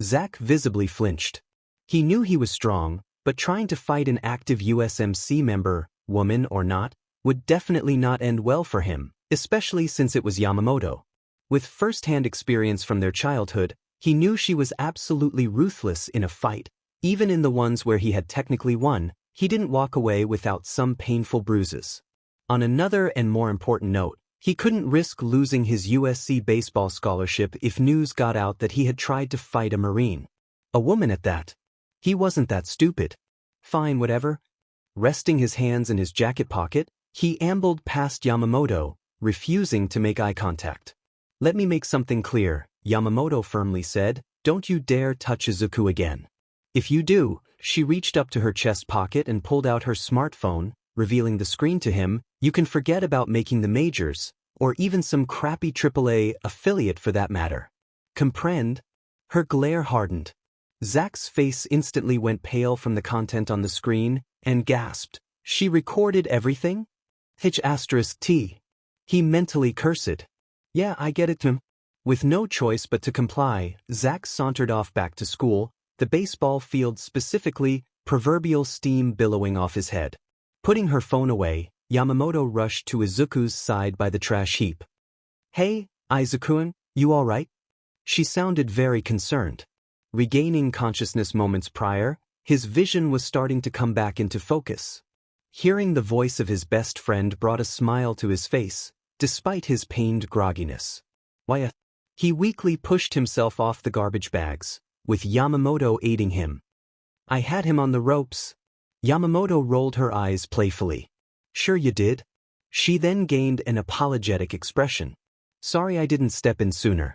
Zack visibly flinched. He knew he was strong, but trying to fight an active USMC member, woman or not, would definitely not end well for him, especially since it was Yamamoto. With first-hand experience from their childhood, he knew she was absolutely ruthless in a fight. Even in the ones where he had technically won, he didn't walk away without some painful bruises. On another and more important note, he couldn't risk losing his USC baseball scholarship if news got out that he had tried to fight a Marine. A woman at that. He wasn't that stupid. Fine, whatever. Resting his hands in his jacket pocket, he ambled past Yamamoto, refusing to make eye contact. Let me make something clear, Yamamoto firmly said. Don't you dare touch Izuku again. If you do, she reached up to her chest pocket and pulled out her smartphone, revealing the screen to him. You can forget about making the majors, or even some crappy AAA affiliate for that matter. Comprehend? Her glare hardened. Zack's face instantly went pale from the content on the screen, and gasped. She recorded everything? H*T. He mentally cursed. Yeah, I get it. With no choice but to comply, Zack sauntered off back to school, the baseball field specifically, proverbial steam billowing off his head. Putting her phone away, Yamamoto rushed to Izuku's side by the trash heap. Hey, Izuku-kun, you alright? She sounded very concerned. Regaining consciousness moments prior, his vision was starting to come back into focus. Hearing the voice of his best friend brought a smile to his face, despite his pained grogginess. Why? He weakly pushed himself off the garbage bags, with Yamamoto aiding him. I had him on the ropes. Yamamoto rolled her eyes playfully. Sure you did. She then gained an apologetic expression. Sorry I didn't step in sooner.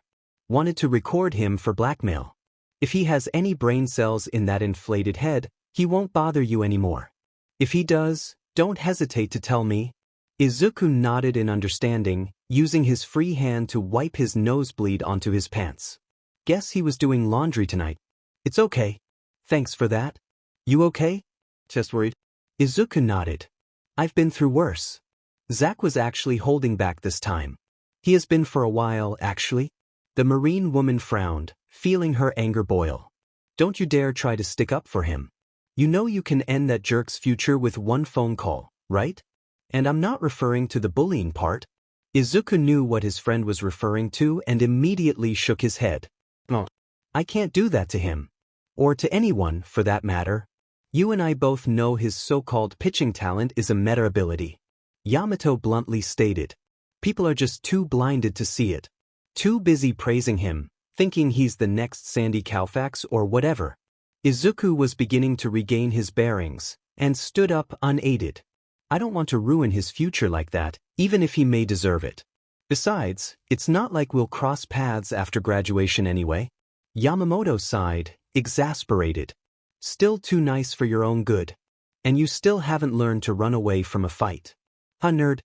Wanted to record him for blackmail. If he has any brain cells in that inflated head, he won't bother you anymore. If he does, don't hesitate to tell me. Izuku nodded in understanding, using his free hand to wipe his nosebleed onto his pants. Guess he was doing laundry tonight. It's okay. Thanks for that. You okay? Just worried. Izuku nodded. I've been through worse. Zack was actually holding back this time. He has been for a while, actually. The Marine woman frowned, feeling her anger boil. Don't you dare try to stick up for him. You know you can end that jerk's future with one phone call, right? And I'm not referring to the bullying part. Izuku knew what his friend was referring to and immediately shook his head. Oh, I can't do that to him. Or to anyone, for that matter. You and I both know his so-called pitching talent is a meta ability. Yamato bluntly stated. People are just too blinded to see it. Too busy praising him, thinking he's the next Sandy Koufax or whatever. Izuku was beginning to regain his bearings, and stood up unaided. I don't want to ruin his future like that, even if he may deserve it. Besides, it's not like we'll cross paths after graduation anyway. Yamamoto sighed, exasperated. Still too nice for your own good. And you still haven't learned to run away from a fight. Huh, nerd?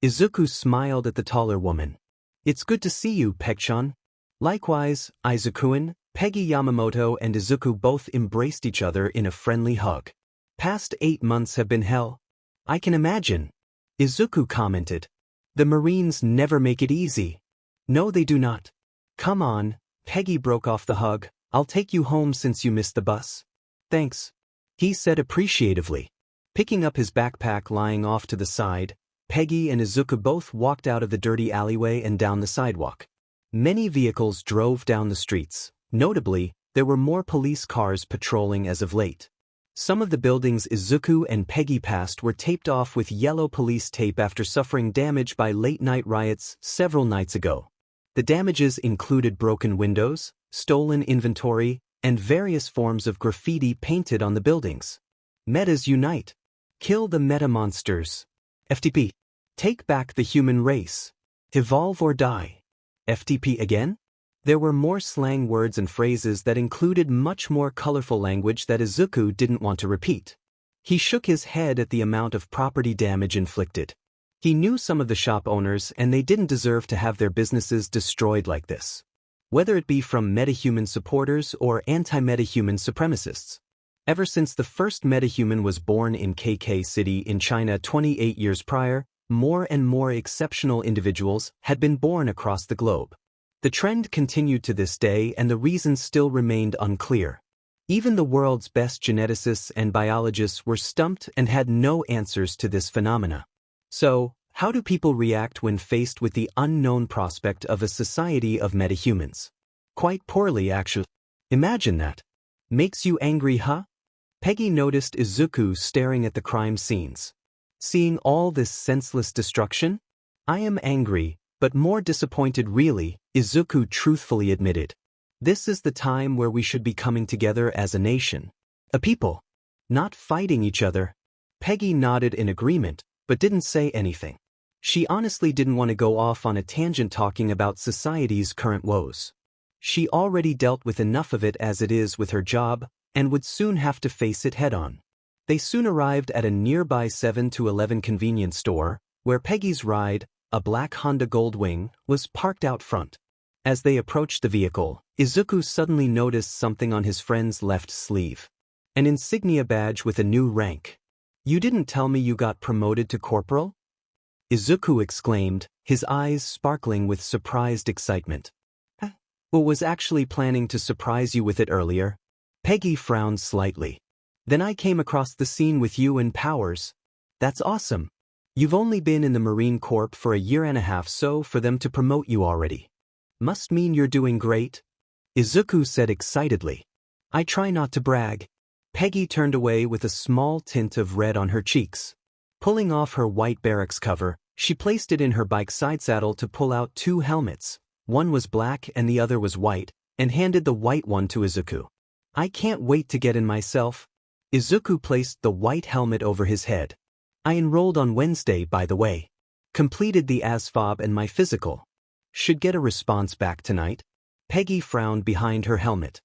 Izuku smiled at the taller woman. It's good to see you, Peg-chan. Likewise, Izuku-kun. Peggy Yamamoto and Izuku both embraced each other in a friendly hug. Past 8 months have been hell. I can imagine. Izuku commented. The Marines never make it easy. No, they do not. Come on, Peggy broke off the hug. I'll take you home since you missed the bus. Thanks. He said appreciatively. Picking up his backpack lying off to the side, Peggy and Izuku both walked out of the dirty alleyway and down the sidewalk. Many vehicles drove down the streets. Notably, there were more police cars patrolling as of late. Some of the buildings Izuku and Peggy passed were taped off with yellow police tape after suffering damage by late-night riots several nights ago. The damages included broken windows, stolen inventory, and various forms of graffiti painted on the buildings. Metas unite. Kill the meta monsters. FTP. Take back the human race. Evolve or die. FTP again? There were more slang words and phrases that included much more colorful language that Izuku didn't want to repeat. He shook his head at the amount of property damage inflicted. He knew some of the shop owners and they didn't deserve to have their businesses destroyed like this. Whether it be from metahuman supporters or anti-metahuman supremacists. Ever since the first metahuman was born in KK City in China 28 years prior, more and more exceptional individuals had been born across the globe. The trend continued to this day and the reasons still remained unclear. Even the world's best geneticists and biologists were stumped and had no answers to this phenomena. So, how do people react when faced with the unknown prospect of a society of metahumans? Quite poorly, actually. Imagine that. Makes you angry, huh? Peggy noticed Izuku staring at the crime scenes. Seeing all this senseless destruction? I am angry, but more disappointed really, Izuku truthfully admitted. This is the time where we should be coming together as a nation. A people. Not fighting each other. Peggy nodded in agreement, but didn't say anything. She honestly didn't want to go off on a tangent talking about society's current woes. She already dealt with enough of it as it is with her job, and would soon have to face it head-on. They soon arrived at a nearby 7-Eleven convenience store, where Peggy's ride, a black Honda Goldwing, was parked out front. As they approached the vehicle, Izuku suddenly noticed something on his friend's left sleeve. An insignia badge with a new rank. You didn't tell me you got promoted to corporal? Izuku exclaimed, his eyes sparkling with surprised excitement. Well, was actually planning to surprise you with it earlier. Peggy frowned slightly. Then I came across the scene with you and Powers. That's awesome. You've only been in the Marine Corps for a year and a half, so for them to promote you already. Must mean you're doing great. Izuku said excitedly. I try not to brag. Peggy turned away with a small tint of red on her cheeks. Pulling off her white barracks cover, she placed it in her bike side saddle to pull out 2 helmets. One was black and the other was white, and handed the white one to Izuku. I can't wait to get in myself. Izuku placed the white helmet over his head. I enrolled on Wednesday, by the way. Completed the ASFOB and my physical. Should get a response back tonight. Peggy frowned behind her helmet.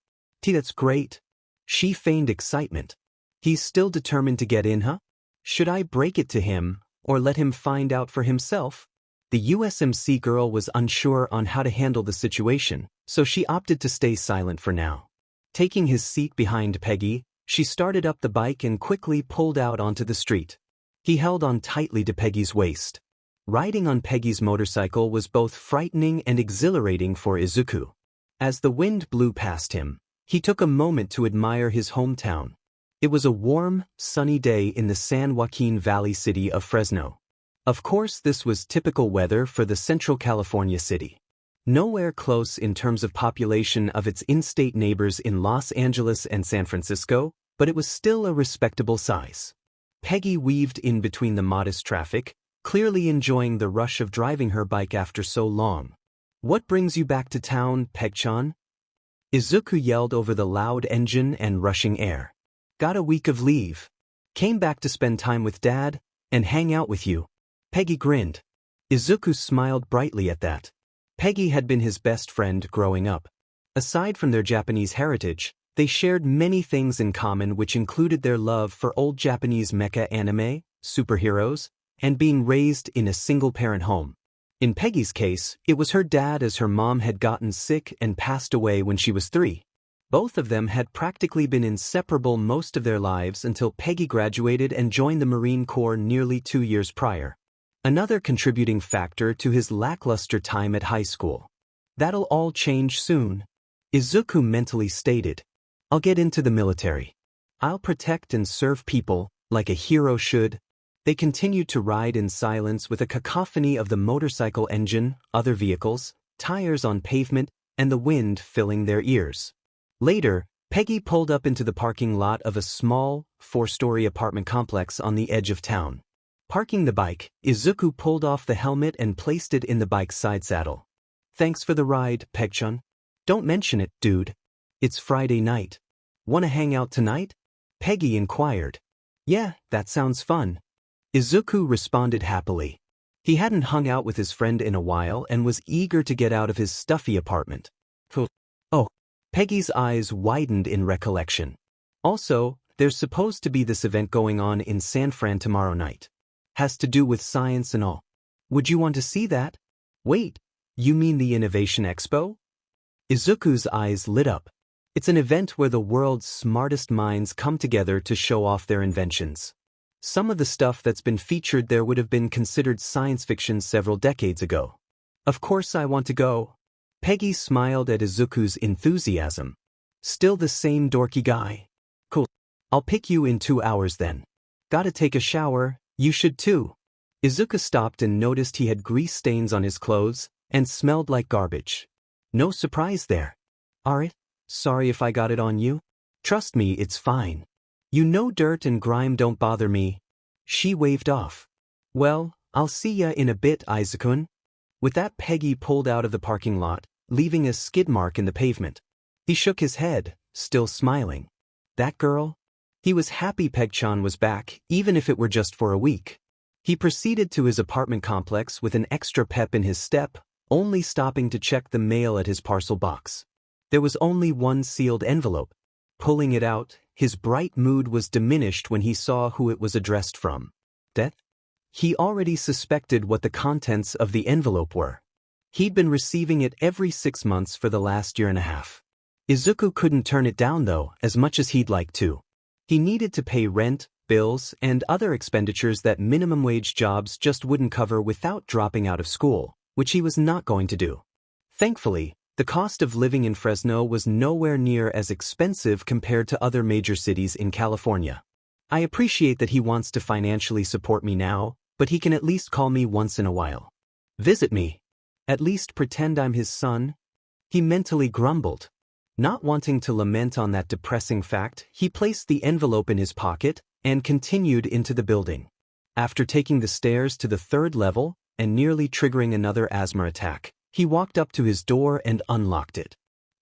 That's great. She feigned excitement. He's still determined to get in, huh? Should I break it to him, or let him find out for himself? The USMC girl was unsure on how to handle the situation, so she opted to stay silent for now. Taking his seat behind Peggy, she started up the bike and quickly pulled out onto the street. He held on tightly to Peggy's waist. Riding on Peggy's motorcycle was both frightening and exhilarating for Izuku. As the wind blew past him, he took a moment to admire his hometown. It was a warm, sunny day in the San Joaquin Valley city of Fresno. Of course, this was typical weather for the Central California city. Nowhere close in terms of population of its in-state neighbors in Los Angeles and San Francisco, but it was still a respectable size. Peggy weaved in between the modest traffic, clearly enjoying the rush of driving her bike after so long. What brings you back to town, Peg-chan? Izuku yelled over the loud engine and rushing air. Got a week of leave. Came back to spend time with Dad and hang out with you. Peggy grinned. Izuku smiled brightly at that. Peggy had been his best friend growing up. Aside from their Japanese heritage, they shared many things in common, which included their love for old Japanese mecha anime, superheroes, and being raised in a single-parent home. In Peggy's case, it was her dad, as her mom had gotten sick and passed away when she was 3. Both of them had practically been inseparable most of their lives until Peggy graduated and joined the Marine Corps nearly 2 years prior. Another contributing factor to his lackluster time at high school. That'll all change soon, Izuku mentally stated. I'll get into the military. I'll protect and serve people, like a hero should. They continued to ride in silence with a cacophony of the motorcycle engine, other vehicles, tires on pavement, and the wind filling their ears. Later, Peggy pulled up into the parking lot of a small, 4-story apartment complex on the edge of town. Parking the bike, Izuku pulled off the helmet and placed it in the bike's side saddle. Thanks for the ride, Peg-chan. Don't mention it, dude. It's Friday night. Wanna hang out tonight? Peggy inquired. Yeah, that sounds fun. Izuku responded happily. He hadn't hung out with his friend in a while and was eager to get out of his stuffy apartment. Oh, Peggy's eyes widened in recollection. Also, there's supposed to be this event going on in San Fran tomorrow night. Has to do with science and all. Would you want to see that? Wait, you mean the Innovation Expo? Izuku's eyes lit up. It's an event where the world's smartest minds come together to show off their inventions. Some of the stuff that's been featured there would have been considered science fiction several decades ago. Of course I want to go. Peggy smiled at Izuku's enthusiasm. Still the same dorky guy. Cool. I'll pick you in 2 hours then. Gotta take a shower, you should too. Izuku stopped and noticed he had grease stains on his clothes and smelled like garbage. No surprise there. Alright, sorry if I got it on you. Trust me, it's fine. You know dirt and grime don't bother me. She waved off. Well, I'll see ya in a bit, Izuku-kun. With that, Peggy pulled out of the parking lot, leaving a skid mark in the pavement. He shook his head, still smiling. That girl? He was happy Peg-chan was back, even if it were just for a week. He proceeded to his apartment complex with an extra pep in his step, only stopping to check the mail at his parcel box. There was only one sealed envelope. Pulling it out, his bright mood was diminished when he saw who it was addressed from. Death? He already suspected what the contents of the envelope were. He'd been receiving it every 6 months for the last year and a half. Izuku couldn't turn it down though, as much as he'd like to. He needed to pay rent, bills, and other expenditures that minimum wage jobs just wouldn't cover without dropping out of school, which he was not going to do. Thankfully, the cost of living in Fresno was nowhere near as expensive compared to other major cities in California. I appreciate that he wants to financially support me now, but he can at least call me once in a while. Visit me. At least pretend I'm his son. He mentally grumbled. Not wanting to lament on that depressing fact, he placed the envelope in his pocket and continued into the building. After taking the stairs to the 3rd level and nearly triggering another asthma attack, he walked up to his door and unlocked it.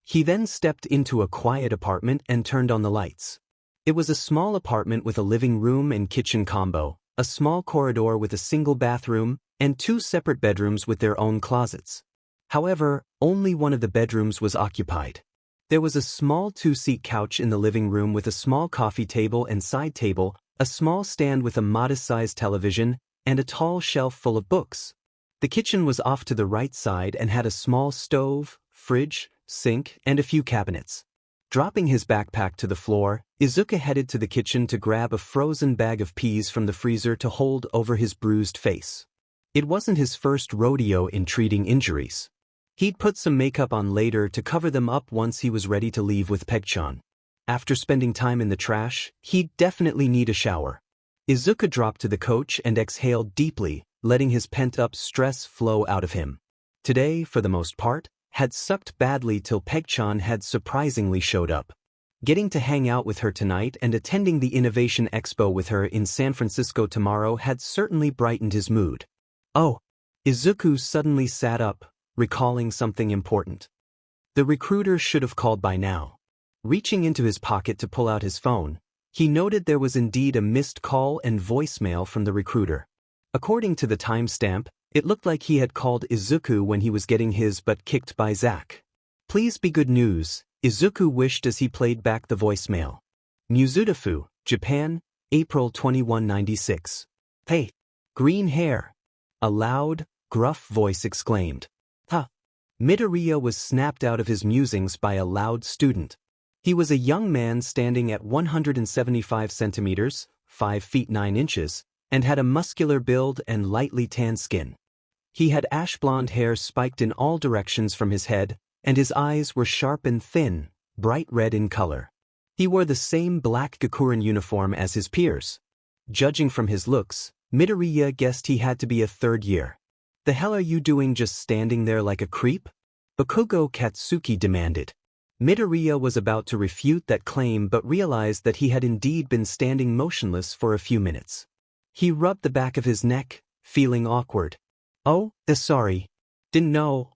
He then stepped into a quiet apartment and turned on the lights. It was a small apartment with a living room and kitchen combo, a small corridor with a single bathroom, and 2 separate bedrooms with their own closets. However, only one of the bedrooms was occupied. There was a small 2-seat couch in the living room with a small coffee table and side table, a small stand with a modest-sized television, and a tall shelf full of books. The kitchen was off to the right side and had a small stove, fridge, sink, and a few cabinets. Dropping his backpack to the floor, Izuku headed to the kitchen to grab a frozen bag of peas from the freezer to hold over his bruised face. It wasn't his first rodeo in treating injuries. He'd put some makeup on later to cover them up once he was ready to leave with Peg-chan. After spending time in the trash, he'd definitely need a shower. Izuku dropped to the couch and exhaled deeply, letting his pent-up stress flow out of him. Today, for the most part, had sucked badly till Peg-chan had surprisingly showed up. Getting to hang out with her tonight and attending the Innovation Expo with her in San Francisco tomorrow had certainly brightened his mood. Oh! Izuku suddenly sat up, recalling something important. The recruiter should have called by now. Reaching into his pocket to pull out his phone, he noted there was indeed a missed call and voicemail from the recruiter. According to the timestamp, it looked like he had called Izuku when he was getting his butt kicked by Zack. Please be good news, Izuku wished as he played back the voicemail. Muzutafu, Japan, April 2196. Hey! Green hair! A loud, gruff voice exclaimed. Ha! Midoriya was snapped out of his musings by a loud student. He was a young man standing at 175 centimeters, 5 feet 9 inches, and had a muscular build and lightly tanned skin. He had ash-blonde hair spiked in all directions from his head, and his eyes were sharp and thin, bright red in color. He wore the same black Gakurin uniform as his peers. Judging from his looks, Midoriya guessed he had to be a 3rd year. The hell are you doing just standing there like a creep? Bakugo Katsuki demanded. Midoriya was about to refute that claim but realized that he had indeed been standing motionless for a few minutes. He rubbed the back of his neck, feeling awkward. Oh, sorry. Didn't know,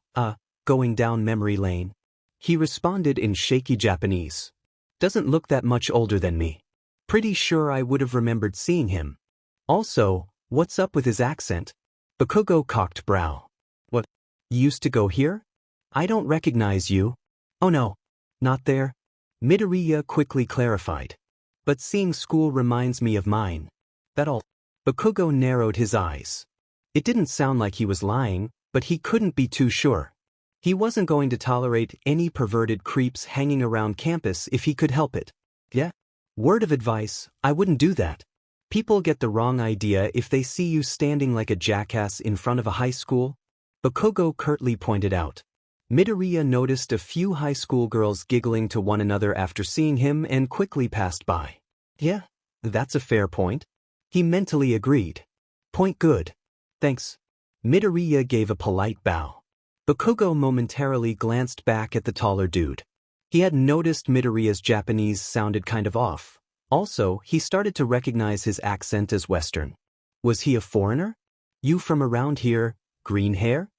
going down memory lane. He responded in shaky Japanese. Doesn't look that much older than me. Pretty sure I would have remembered seeing him. Also, what's up with his accent? Bakugo cocked brow. What? You used to go here? I don't recognize you. Oh no. Not there? Midoriya quickly clarified. But seeing school reminds me of mine. That all? Bakugo narrowed his eyes. It didn't sound like he was lying, but he couldn't be too sure. He wasn't going to tolerate any perverted creeps hanging around campus if he could help it. Yeah? Word of advice, I wouldn't do that. People get the wrong idea if they see you standing like a jackass in front of a high school. Bakugo curtly pointed out. Midoriya noticed a few high school girls giggling to one another after seeing him and quickly passed by. Yeah, that's a fair point. He mentally agreed. Point good. Thanks. Midoriya gave a polite bow. Bakugo momentarily glanced back at the taller dude. He had noticed Midoriya's Japanese sounded kind of off. Also, he started to recognize his accent as Western. Was he a foreigner? You from around here, green hair?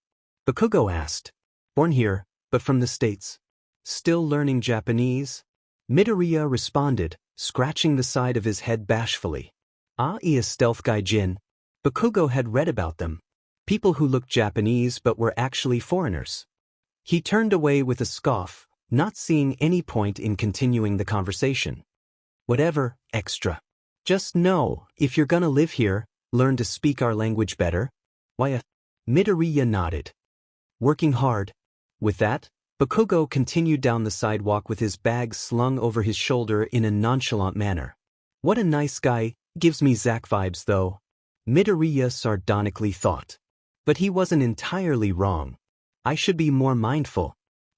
Bakugo asked. Born here, but from the States. Still learning Japanese? Midoriya responded, scratching the side of his head bashfully. A stealth gaijin. Bakugo had read about them. People who looked Japanese but were actually foreigners. He turned away with a scoff, not seeing any point in continuing the conversation. Whatever, extra. Just know, if you're gonna live here, learn to speak our language better. Why? Midoriya nodded. Working hard. With that, Bakugo continued down the sidewalk with his bag slung over his shoulder in a nonchalant manner. What a nice guy, gives me Zack vibes though. Midoriya sardonically thought. But he wasn't entirely wrong. I should be more mindful.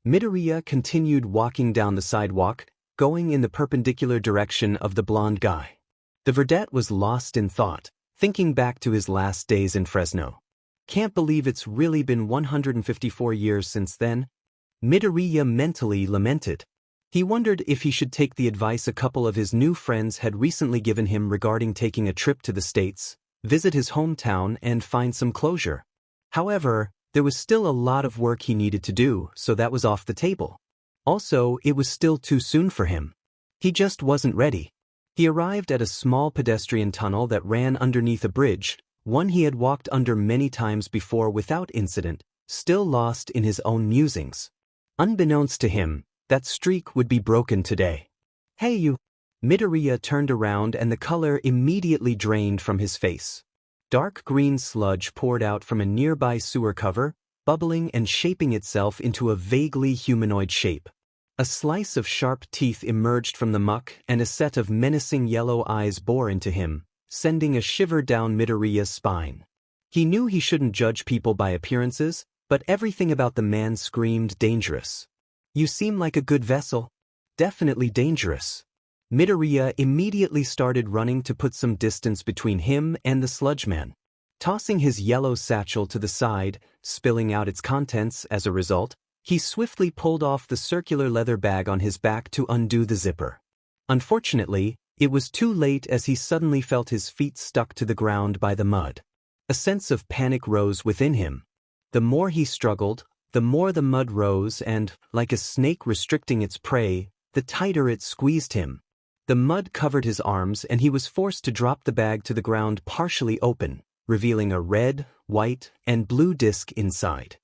Midoriya continued walking down the sidewalk, going in the perpendicular direction of the blonde guy. The verdette was lost in thought, thinking back to his last days in Fresno. Can't believe it's really been 154 years since then. Midoriya mentally lamented. He wondered if he should take the advice a couple of his new friends had recently given him regarding taking a trip to the States, visit his hometown and find some closure. However, there was still a lot of work he needed to do, so that was off the table. Also, it was still too soon for him. He just wasn't ready. He arrived at a small pedestrian tunnel that ran underneath a bridge, one he had walked under many times before without incident, still lost in his own musings. Unbeknownst to him, that streak would be broken today. Hey you! Midoriya turned around and the color immediately drained from his face. Dark green sludge poured out from a nearby sewer cover, bubbling and shaping itself into a vaguely humanoid shape. A slice of sharp teeth emerged from the muck and a set of menacing yellow eyes bore into him, sending a shiver down Midoriya's spine. He knew he shouldn't judge people by appearances, but everything about the man screamed dangerous. You seem like a good vessel. Definitely dangerous. Midoriya immediately started running to put some distance between him and the sludge man. Tossing his yellow satchel to the side, spilling out its contents as a result, he swiftly pulled off the circular leather bag on his back to undo the zipper. Unfortunately, it was too late as he suddenly felt his feet stuck to the ground by the mud. A sense of panic rose within him. The more he struggled, the more the mud rose and, like a snake restricting its prey, the tighter it squeezed him. The mud covered his arms and he was forced to drop the bag to the ground partially open, revealing a red, white, and blue disc inside.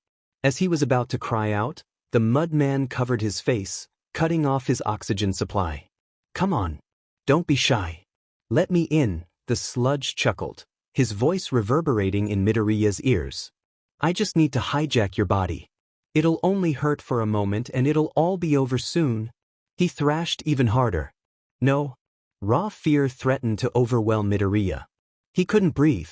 As he was about to cry out, the mud man covered his face, cutting off his oxygen supply. Come on. Don't be shy. Let me in, the sludge chuckled, his voice reverberating in Midoriya's ears. I just need to hijack your body. It'll only hurt for a moment and it'll all be over soon. He thrashed even harder. No. Raw fear threatened to overwhelm Midoriya. He couldn't breathe.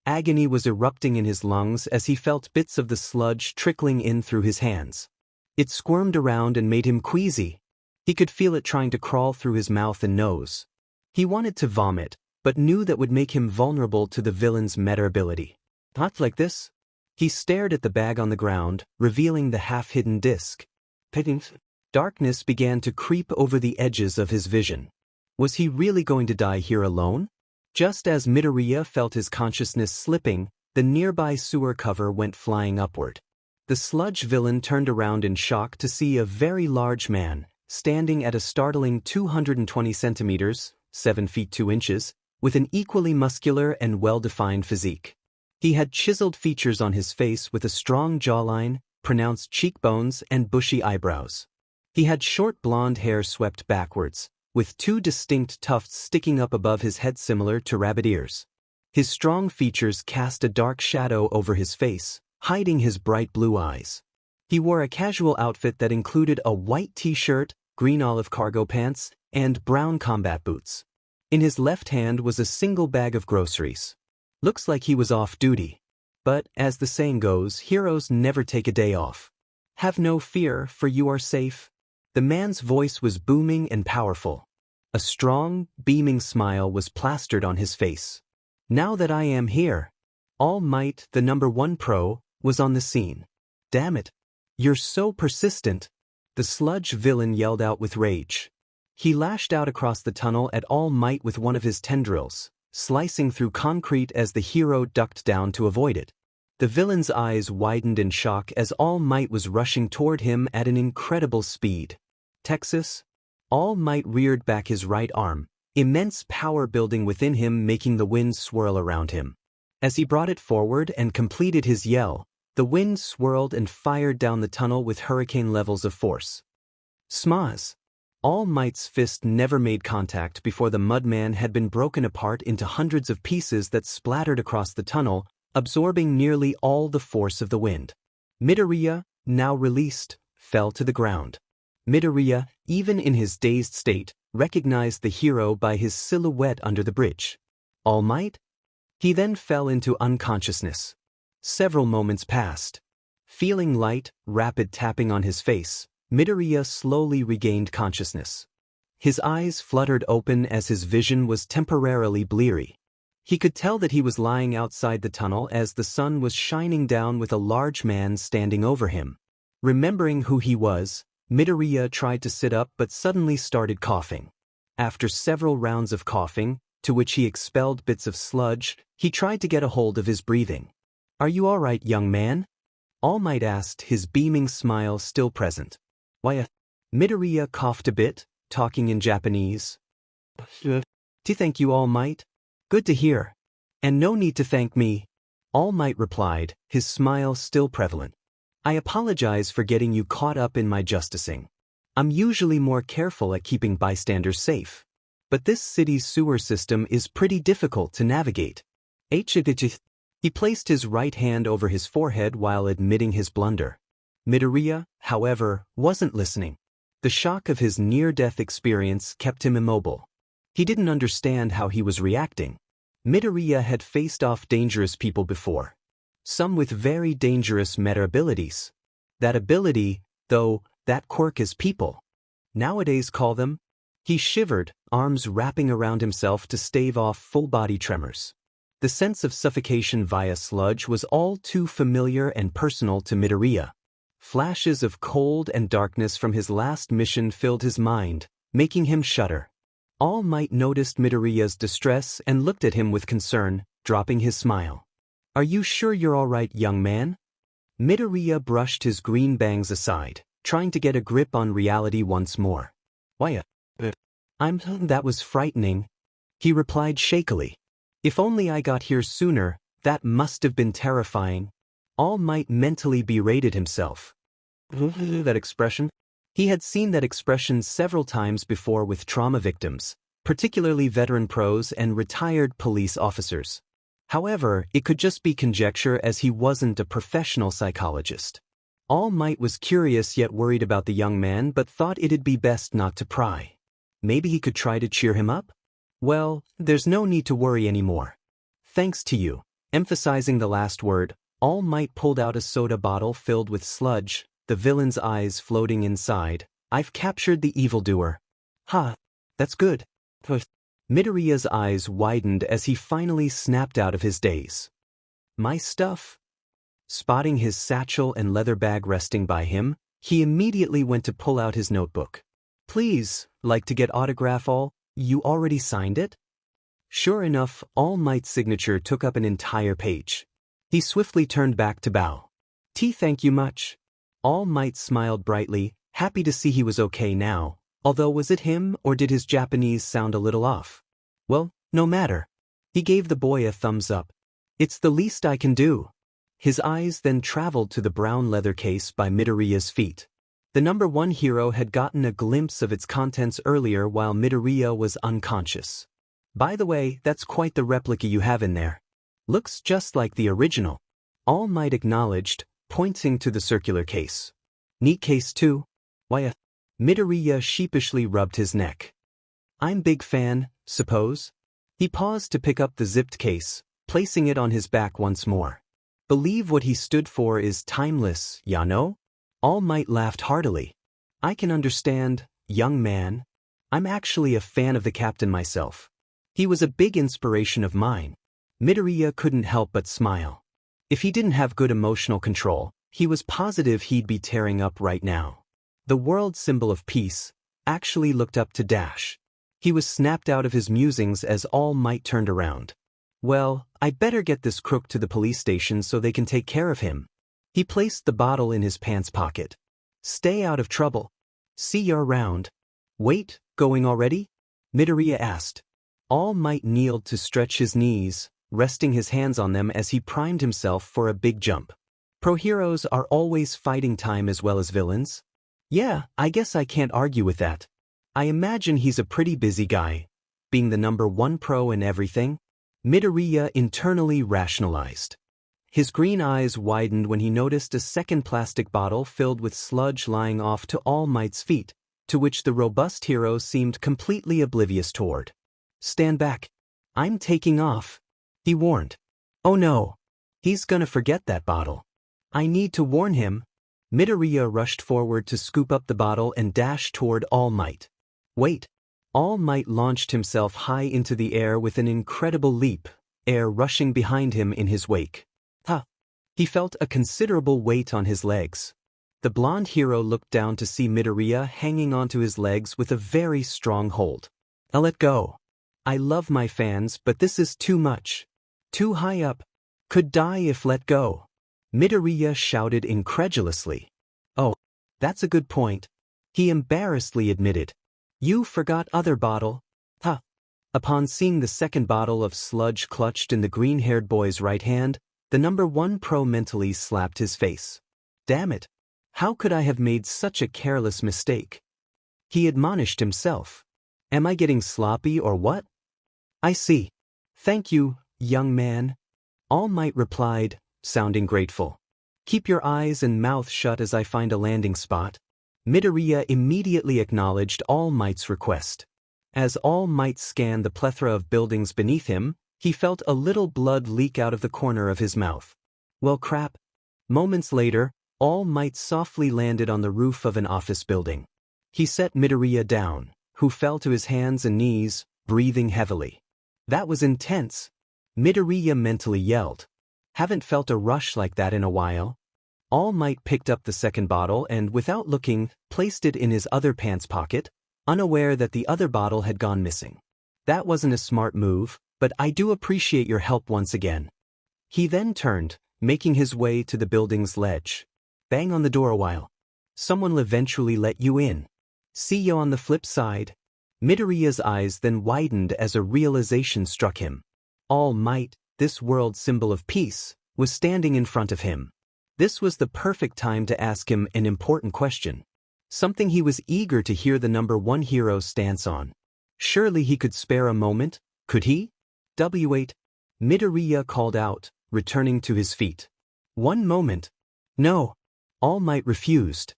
Agony was erupting in his lungs as he felt bits of the sludge trickling in through his hands. It squirmed around and made him queasy. He could feel it trying to crawl through his mouth and nose. He wanted to vomit, but knew that would make him vulnerable to the villain's meta ability. Not like this. He stared at the bag on the ground, revealing the half-hidden disc. Darkness began to creep over the edges of his vision. Was he really going to die here alone? Just as Midoriya felt his consciousness slipping, the nearby sewer cover went flying upward. The sludge villain turned around in shock to see a very large man, standing at a startling 220 centimeters, 7 feet 2 inches, with an equally muscular and well-defined physique. He had chiseled features on his face with a strong jawline, pronounced cheekbones, and bushy eyebrows. He had short blonde hair swept backwards, with 2 distinct tufts sticking up above his head similar to rabbit ears. His strong features cast a dark shadow over his face, hiding his bright blue eyes. He wore a casual outfit that included a white t-shirt, green olive cargo pants, and brown combat boots. In his left hand was a single bag of groceries. Looks like he was off duty. But, as the saying goes, heroes never take a day off. Have no fear, for you are safe. The man's voice was booming and powerful. A strong, beaming smile was plastered on his face. Now that I am here, All Might, the #1 pro, was on the scene. Damn it. You're so persistent. The sludge villain yelled out with rage. He lashed out across the tunnel at All Might with one of his tendrils, slicing through concrete as the hero ducked down to avoid it. The villain's eyes widened in shock as All Might was rushing toward him at an incredible speed. Texas? All Might reared back his right arm, immense power building within him, making the wind swirl around him. As he brought it forward and completed his yell, the wind swirled and fired down the tunnel with hurricane levels of force. Smaz! All Might's fist never made contact before the Mudman had been broken apart into hundreds of pieces that splattered across the tunnel, absorbing nearly all the force of the wind. Midoriya, now released, fell to the ground. Midoriya, even in his dazed state, recognized the hero by his silhouette under the bridge. All Might? He then fell into unconsciousness. Several moments passed. Feeling light, rapid tapping on his face, Midoriya slowly regained consciousness. His eyes fluttered open as his vision was temporarily bleary. He could tell that he was lying outside the tunnel as the sun was shining down with a large man standing over him. Remembering who he was, Midoriya tried to sit up but suddenly started coughing. After several rounds of coughing, to which he expelled bits of sludge, he tried to get a hold of his breathing. Are you all right, young man? All Might asked, his beaming smile still present. Why, Midoriya coughed a bit, talking in Japanese. To thank you, All Might. Good to hear. And no need to thank me. All Might replied, his smile still prevalent. I apologize for getting you caught up in my justicing. I'm usually more careful at keeping bystanders safe. But this city's sewer system is pretty difficult to navigate. He placed his right hand over his forehead while admitting his blunder. Midoriya, however, wasn't listening. The shock of his near-death experience kept him immobile. He didn't understand how he was reacting. Midoriya had faced off dangerous people before. Some with very dangerous meta abilities. That ability, though, that quirk is people. Nowadays call them. He shivered, arms wrapping around himself to stave off full-body tremors. The sense of suffocation via sludge was all too familiar and personal to Midoriya. Flashes of cold and darkness from his last mission filled his mind, making him shudder. All Might noticed Midoriya's distress and looked at him with concern, dropping his smile. Are you sure you're all right, young man? Midoriya brushed his green bangs aside, trying to get a grip on reality once more. Why, that was frightening, he replied shakily. If only I got here sooner, that must have been terrifying. All Might mentally berated himself. That expression? He had seen that expression several times before with trauma victims, particularly veteran pros and retired police officers. However, it could just be conjecture as he wasn't a professional psychologist. All Might was curious yet worried about the young man but thought it'd be best not to pry. Maybe he could try to cheer him up? Well, there's no need to worry anymore. Thanks to you. Emphasizing the last word, All Might pulled out a soda bottle filled with sludge, the villain's eyes floating inside. I've captured the evildoer. Ha, that's good. Midoriya's eyes widened as he finally snapped out of his daze. My stuff? Spotting his satchel and leather bag resting by him, he immediately went to pull out his notebook. Please, like to get autograph all? You already signed it? Sure enough, All Might's signature took up an entire page. He swiftly turned back to bow. Thank you much. All Might smiled brightly, happy to see he was okay now, although was it him or did his Japanese sound a little off? Well, no matter. He gave the boy a thumbs up. It's the least I can do. His eyes then traveled to the brown leather case by Midoriya's feet. The number 1 hero had gotten a glimpse of its contents earlier while Midoriya was unconscious. By the way, that's quite the replica you have in there. Looks just like the original. All Might acknowledged, pointing to the circular case. Neat case too. Why, Midoriya sheepishly rubbed his neck. I'm big fan, suppose? He paused to pick up the zipped case, placing it on his back once more. Believe what he stood for is timeless, ya know? All Might laughed heartily. I can understand, young man. I'm actually a fan of the captain myself. He was a big inspiration of mine. Midoriya couldn't help but smile. If he didn't have good emotional control, he was positive he'd be tearing up right now. The world symbol of peace actually looked up to Dash. He was snapped out of his musings as All Might turned around. Well, I better get this crook to the police station so they can take care of him. He placed the bottle in his pants pocket. Stay out of trouble. See you around. Wait, going already? Midoriya asked. All Might kneeled to stretch his knees, resting his hands on them as he primed himself for a big jump. Pro heroes are always fighting time as well as villains. Yeah, I guess I can't argue with that. I imagine he's a pretty busy guy, being the number 1 pro and everything. Midoriya internally rationalized. His green eyes widened when he noticed a second plastic bottle filled with sludge lying off to All Might's feet, to which the robust hero seemed completely oblivious toward. Stand back. I'm taking off, he warned. Oh no. He's gonna forget that bottle. I need to warn him. Midoriya rushed forward to scoop up the bottle and dash toward All Might. Wait. All Might launched himself high into the air with an incredible leap, air rushing behind him in his wake. Ha! He felt a considerable weight on his legs. The blonde hero looked down to see Midoriya hanging onto his legs with a very strong hold. I'll let go. I love my fans, but this is too much. Too high up. Could die if let go. Midoriya shouted incredulously. Oh, that's a good point. He embarrassedly admitted. You forgot other bottle. Ha! Upon seeing the second bottle of sludge clutched in the green-haired boy's right hand, the number 1 pro mentally slapped his face. Damn it. How could I have made such a careless mistake? He admonished himself. Am I getting sloppy or what? I see. Thank you, young man. All Might replied, sounding grateful. Keep your eyes and mouth shut as I find a landing spot. Midoriya immediately acknowledged All Might's request. As All Might scanned the plethora of buildings beneath him, he felt a little blood leak out of the corner of his mouth. Well crap. Moments later, All Might softly landed on the roof of an office building. He set Midoriya down, who fell to his hands and knees, breathing heavily. That was intense. Midoriya mentally yelled. Haven't felt a rush like that in a while. All Might picked up the second bottle and, without looking, placed it in his other pants pocket, unaware that the other bottle had gone missing. That wasn't a smart move, but I do appreciate your help once again. He then turned, making his way to the building's ledge. Bang on the door a while. Someone will eventually let you in. See you on the flip side. Midoriya's eyes then widened as a realization struck him. All Might, this world symbol of peace, was standing in front of him. This was the perfect time to ask him an important question. Something he was eager to hear the number 1 hero's stance on. Surely he could spare a moment, could he? Wait. Midoriya called out, returning to his feet. One moment. No. All Might refused.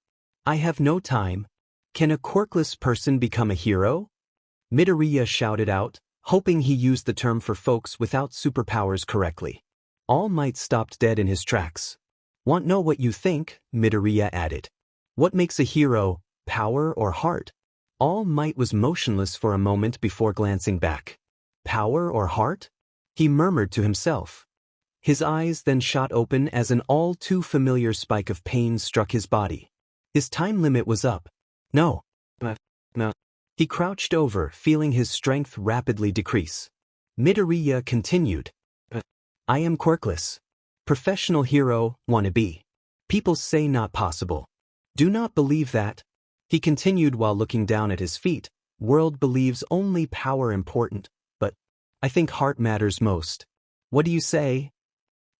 I have no time. Can a quirkless person become a hero? Midoriya shouted out, hoping he used the term for folks without superpowers correctly. All Might stopped dead in his tracks. Want know what you think? Midoriya added. What makes a hero, power or heart? All Might was motionless for a moment before glancing back. Power or heart? He murmured to himself. His eyes then shot open as an all too familiar spike of pain struck his body. His time limit was up. No. He crouched over, feeling his strength rapidly decrease. Midoriya continued. I am quirkless. Professional hero, wannabe. People say not possible. Do not believe that. He continued while looking down at his feet. World believes only power important, but I think heart matters most. What do you say?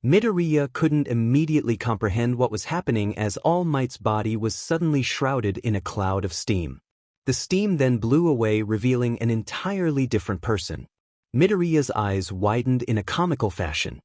Midoriya couldn't immediately comprehend what was happening as All Might's body was suddenly shrouded in a cloud of steam. The steam then blew away, revealing an entirely different person. Midoriya's eyes widened in a comical fashion.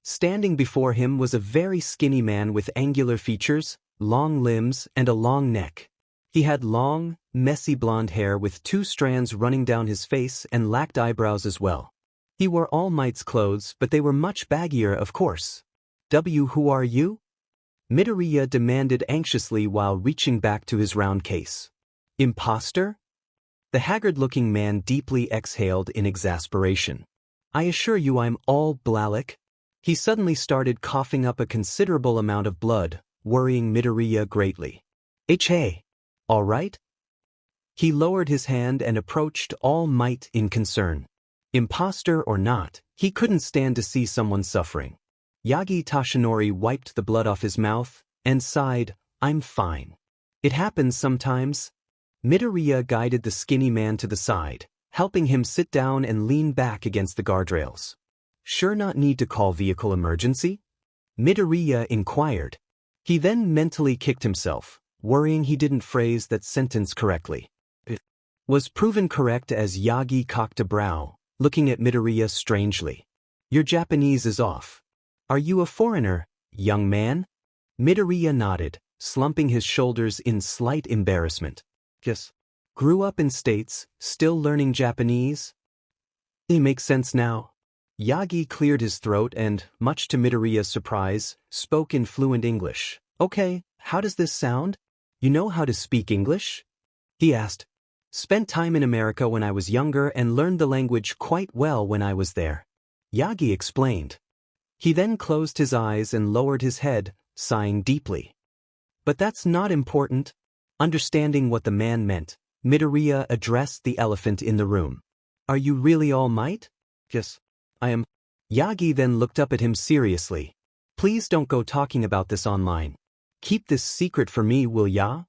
Standing before him was a very skinny man with angular features, long limbs, and a long neck. He had long, messy blonde hair with 2 strands running down his face and lacked eyebrows as well. He wore All Might's clothes, but they were much baggier, of course. Who are you? Midoriya demanded anxiously while reaching back to his round case. Imposter? The haggard-looking man deeply exhaled in exasperation. I assure you I'm all Blalik. He suddenly started coughing up a considerable amount of blood, worrying Midoriya greatly. Hey. All right? He lowered his hand and approached All Might in concern. Imposter or not, he couldn't stand to see someone suffering. Yagi Toshinori wiped the blood off his mouth and sighed, I'm fine. It happens sometimes. Midoriya guided the skinny man to the side, helping him sit down and lean back against the guardrails. Sure not need to call vehicle emergency? Midoriya inquired. He then mentally kicked himself, worrying he didn't phrase that sentence correctly. It was proven correct as Yagi cocked a brow, looking at Midoriya strangely. Your Japanese is off. Are you a foreigner, young man? Midoriya nodded, slumping his shoulders in slight embarrassment. Yes. Grew up in States, still learning Japanese? It makes sense now. Yagi cleared his throat and, much to Midoriya's surprise, spoke in fluent English. Okay, how does this sound? You know how to speak English? He asked. Spent time in America when I was younger and learned the language quite well when I was there. Yagi explained. He then closed his eyes and lowered his head, sighing deeply. But that's not important. Understanding what the man meant, Midoriya addressed the elephant in the room. Are you really All Might? Yes, I am. Yagi then looked up at him seriously. Please don't go talking about this online. Keep this secret for me, will ya?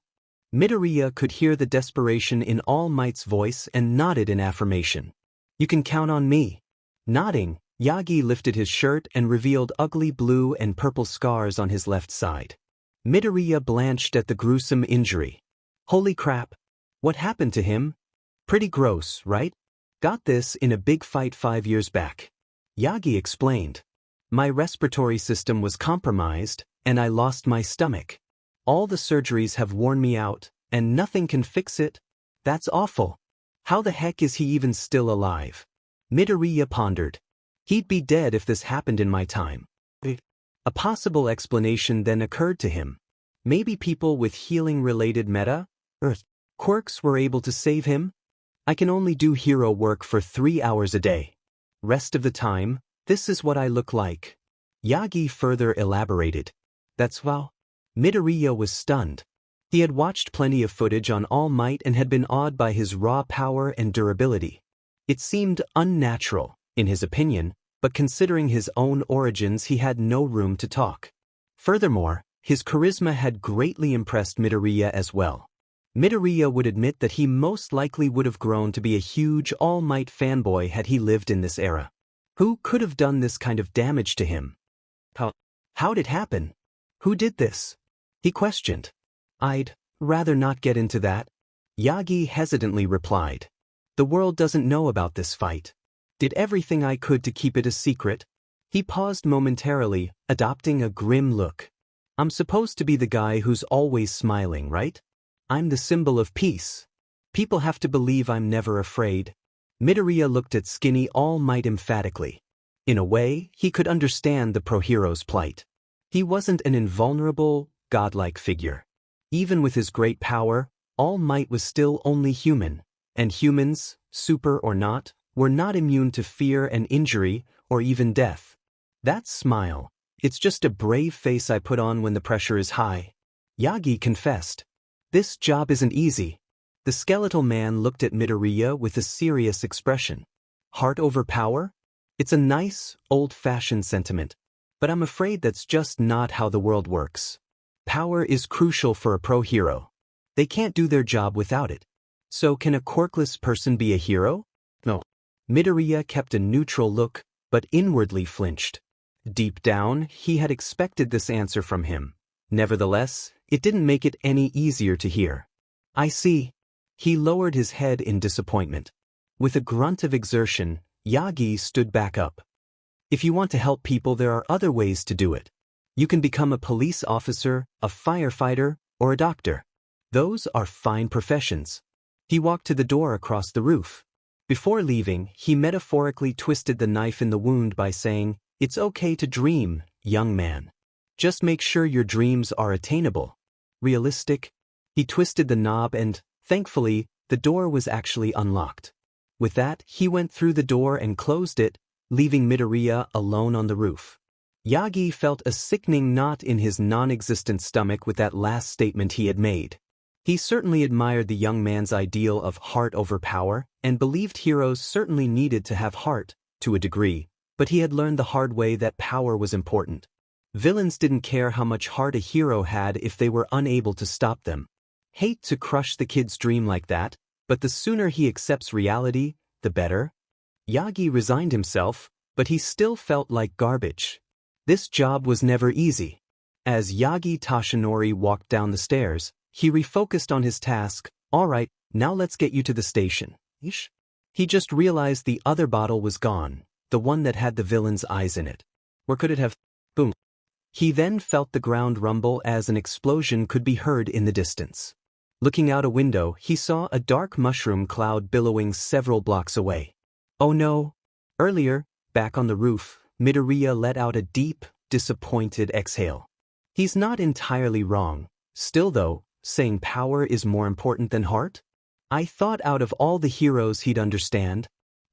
Midoriya could hear the desperation in All Might's voice and nodded in affirmation. You can count on me. Nodding, Yagi lifted his shirt and revealed ugly blue and purple scars on his left side. Midoriya blanched at the gruesome injury. Holy crap! What happened to him? Pretty gross, right? Got this in a big fight 5 years back. Yagi explained. My respiratory system was compromised, and I lost my stomach. All the surgeries have worn me out, and nothing can fix it. That's awful. How the heck is he even still alive? Midoriya pondered. He'd be dead if this happened in my time. A possible explanation then occurred to him. Maybe people with healing-related quirks were able to save him? I can only do hero work for 3 hours a day. Rest of the time, this is what I look like. Yagi further elaborated. That's wow. Midoriya was stunned. He had watched plenty of footage on All Might and had been awed by his raw power and durability. It seemed unnatural, in his opinion, but considering his own origins he had no room to talk. Furthermore, his charisma had greatly impressed Midoriya as well. Midoriya would admit that he most likely would have grown to be a huge All Might fanboy had he lived in this era. Who could have done this kind of damage to him? How'd it happen? Who did this? He questioned. I'd rather not get into that. Yagi hesitantly replied. The world doesn't know about this fight. Did everything I could to keep it a secret. He paused momentarily, adopting a grim look. I'm supposed to be the guy who's always smiling, right? I'm the symbol of peace. People have to believe I'm never afraid. Midoriya looked at skinny All Might emphatically. In a way, he could understand the pro-hero's plight. He wasn't an invulnerable, godlike figure. Even with his great power, All Might was still only human, and humans, super or not, were not immune to fear and injury, or even death. That smile, it's just a brave face I put on when the pressure is high. Yagi confessed. This job isn't easy. The skeletal man looked at Midoriya with a serious expression. Heart over power? It's a nice, old-fashioned sentiment. But I'm afraid that's just not how the world works. Power is crucial for a pro hero. They can't do their job without it. So can a quirkless person be a hero? No. Midoriya kept a neutral look, but inwardly flinched. Deep down, he had expected this answer from him. Nevertheless, it didn't make it any easier to hear. I see. He lowered his head in disappointment. With a grunt of exertion, Yagi stood back up. If you want to help people, there are other ways to do it. You can become a police officer, a firefighter, or a doctor. Those are fine professions. He walked to the door across the roof. Before leaving, he metaphorically twisted the knife in the wound by saying, "It's okay to dream, young man. Just make sure your dreams are attainable. Realistic." He twisted the knob and, thankfully, the door was actually unlocked. With that, he went through the door and closed it, leaving Midoriya alone on the roof. Yagi felt a sickening knot in his non-existent stomach with that last statement he had made. He certainly admired the young man's ideal of heart over power, and believed heroes certainly needed to have heart, to a degree, but he had learned the hard way that power was important. Villains didn't care how much heart a hero had if they were unable to stop them. Hate to crush the kid's dream like that, but the sooner he accepts reality, the better. Yagi resigned himself, but he still felt like garbage. This job was never easy. As Yagi Tashinori walked down the stairs, he refocused on his task. "All right, now let's get you to the station." Ish. He just realized the other bottle was gone, the one that had the villain's eyes in it. Where could it have? Boom. He then felt the ground rumble as an explosion could be heard in the distance. Looking out a window, he saw a dark mushroom cloud billowing several blocks away. Oh no! Earlier, back on the roof, Midoriya let out a deep, disappointed exhale. He's not entirely wrong. Still though, saying power is more important than heart? I thought out of all the heroes he'd understand.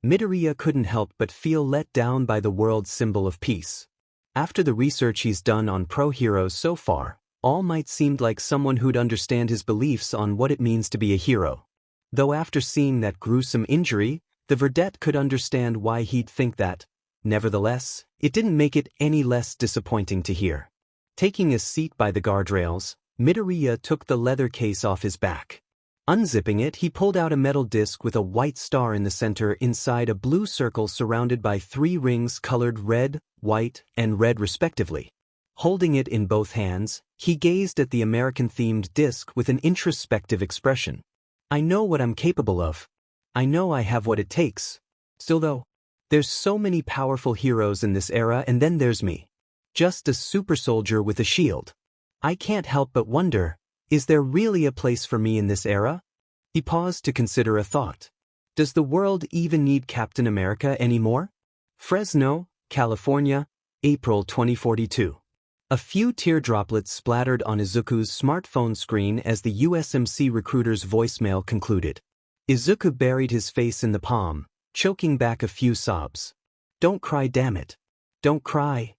Midoriya couldn't help but feel let down by the world's symbol of peace. After the research he's done on pro heroes so far, All Might seemed like someone who'd understand his beliefs on what it means to be a hero. Though after seeing that gruesome injury, the Verdette could understand why he'd think that. Nevertheless, it didn't make it any less disappointing to hear. Taking a seat by the guardrails, Midoriya took the leather case off his back. Unzipping it, he pulled out a metal disc with a white star in the center inside a blue circle surrounded by 3 rings colored red, white, and red respectively. Holding it in both hands, he gazed at the American-themed disc with an introspective expression. I know what I'm capable of. I know I have what it takes. Still though, there's so many powerful heroes in this era, and then there's me. Just a super soldier with a shield. I can't help but wonder, is there really a place for me in this era? He paused to consider a thought. Does the world even need Captain America anymore? Fresno, California, April 2042. A few teardroplets splattered on Izuku's smartphone screen as the USMC recruiter's voicemail concluded. Izuku buried his face in the palm, choking back a few sobs. Don't cry, damn it. Don't cry.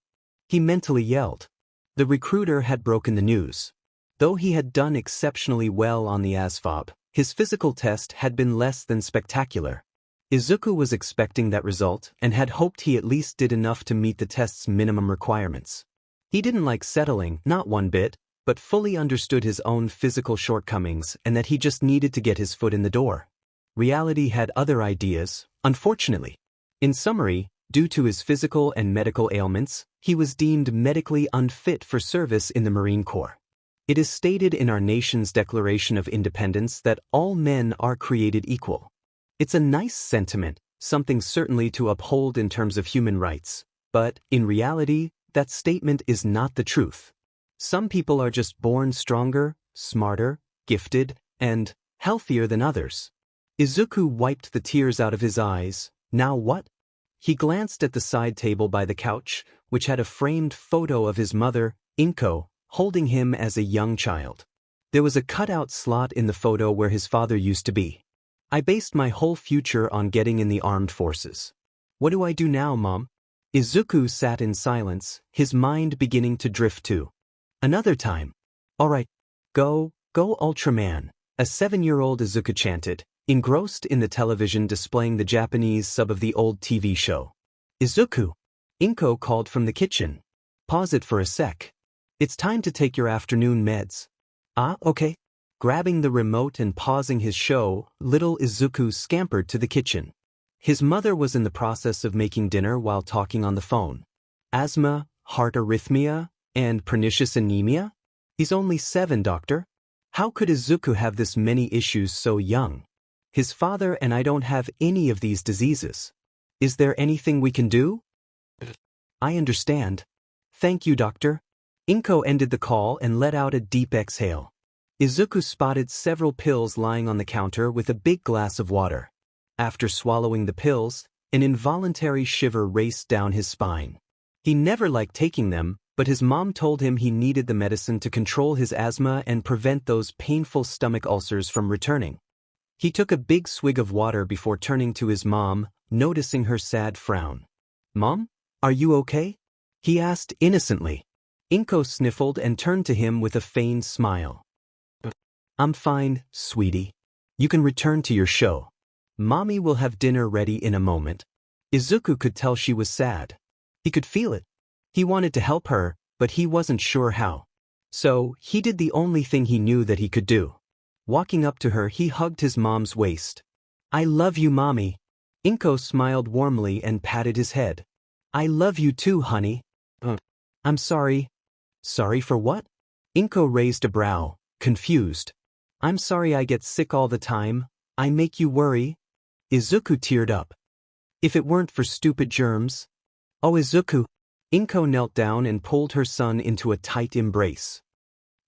He mentally yelled. The recruiter had broken the news. Though he had done exceptionally well on the ASVAB, his physical test had been less than spectacular. Izuku was expecting that result and had hoped he at least did enough to meet the test's minimum requirements. He didn't like settling, not one bit, but fully understood his own physical shortcomings and that he just needed to get his foot in the door. Reality had other ideas, unfortunately. In summary, due to his physical and medical ailments, he was deemed medically unfit for service in the Marine Corps. It is stated in our nation's Declaration of Independence that all men are created equal. It's a nice sentiment, something certainly to uphold in terms of human rights, but, in reality, that statement is not the truth. Some people are just born stronger, smarter, gifted, and healthier than others. Izuku wiped the tears out of his eyes. Now what? He glanced at the side table by the couch, which had a framed photo of his mother, Inko, holding him as a young child. There was a cutout slot in the photo where his father used to be. I based my whole future on getting in the armed forces. What do I do now, Mom? Izuku sat in silence, his mind beginning to drift too. Another time. All right. Go Ultraman, a 7-year-old Izuku chanted, engrossed in the television displaying the Japanese sub of the old TV show. Izuku! Inko called from the kitchen. Pause it for a sec. It's time to take your afternoon meds. Ah, okay. Grabbing the remote and pausing his show, little Izuku scampered to the kitchen. His mother was in the process of making dinner while talking on the phone. Asthma, heart arrhythmia, and pernicious anemia? He's only 7, doctor. How could Izuku have this many issues so young? His father and I don't have any of these diseases. Is there anything we can do? I understand. Thank you, doctor. Inko ended the call and let out a deep exhale. Izuku spotted several pills lying on the counter with a big glass of water. After swallowing the pills, an involuntary shiver raced down his spine. He never liked taking them, but his mom told him he needed the medicine to control his asthma and prevent those painful stomach ulcers from returning. He took a big swig of water before turning to his mom, noticing her sad frown. "Mom, are you okay?" he asked innocently. Inko sniffled and turned to him with a feigned smile. "I'm fine, sweetie. You can return to your show. Mommy will have dinner ready in a moment." Izuku could tell she was sad. He could feel it. He wanted to help her, but he wasn't sure how. So, he did the only thing he knew that he could do. Walking up to her, he hugged his mom's waist. "I love you, Mommy." Inko smiled warmly and patted his head. "I love you too, honey." "I'm sorry." "Sorry for what?" Inko raised a brow, confused. "I'm sorry I get sick all the time. I make you worry." Izuku teared up. "If it weren't for stupid germs." "Oh, Izuku." Inko knelt down and pulled her son into a tight embrace.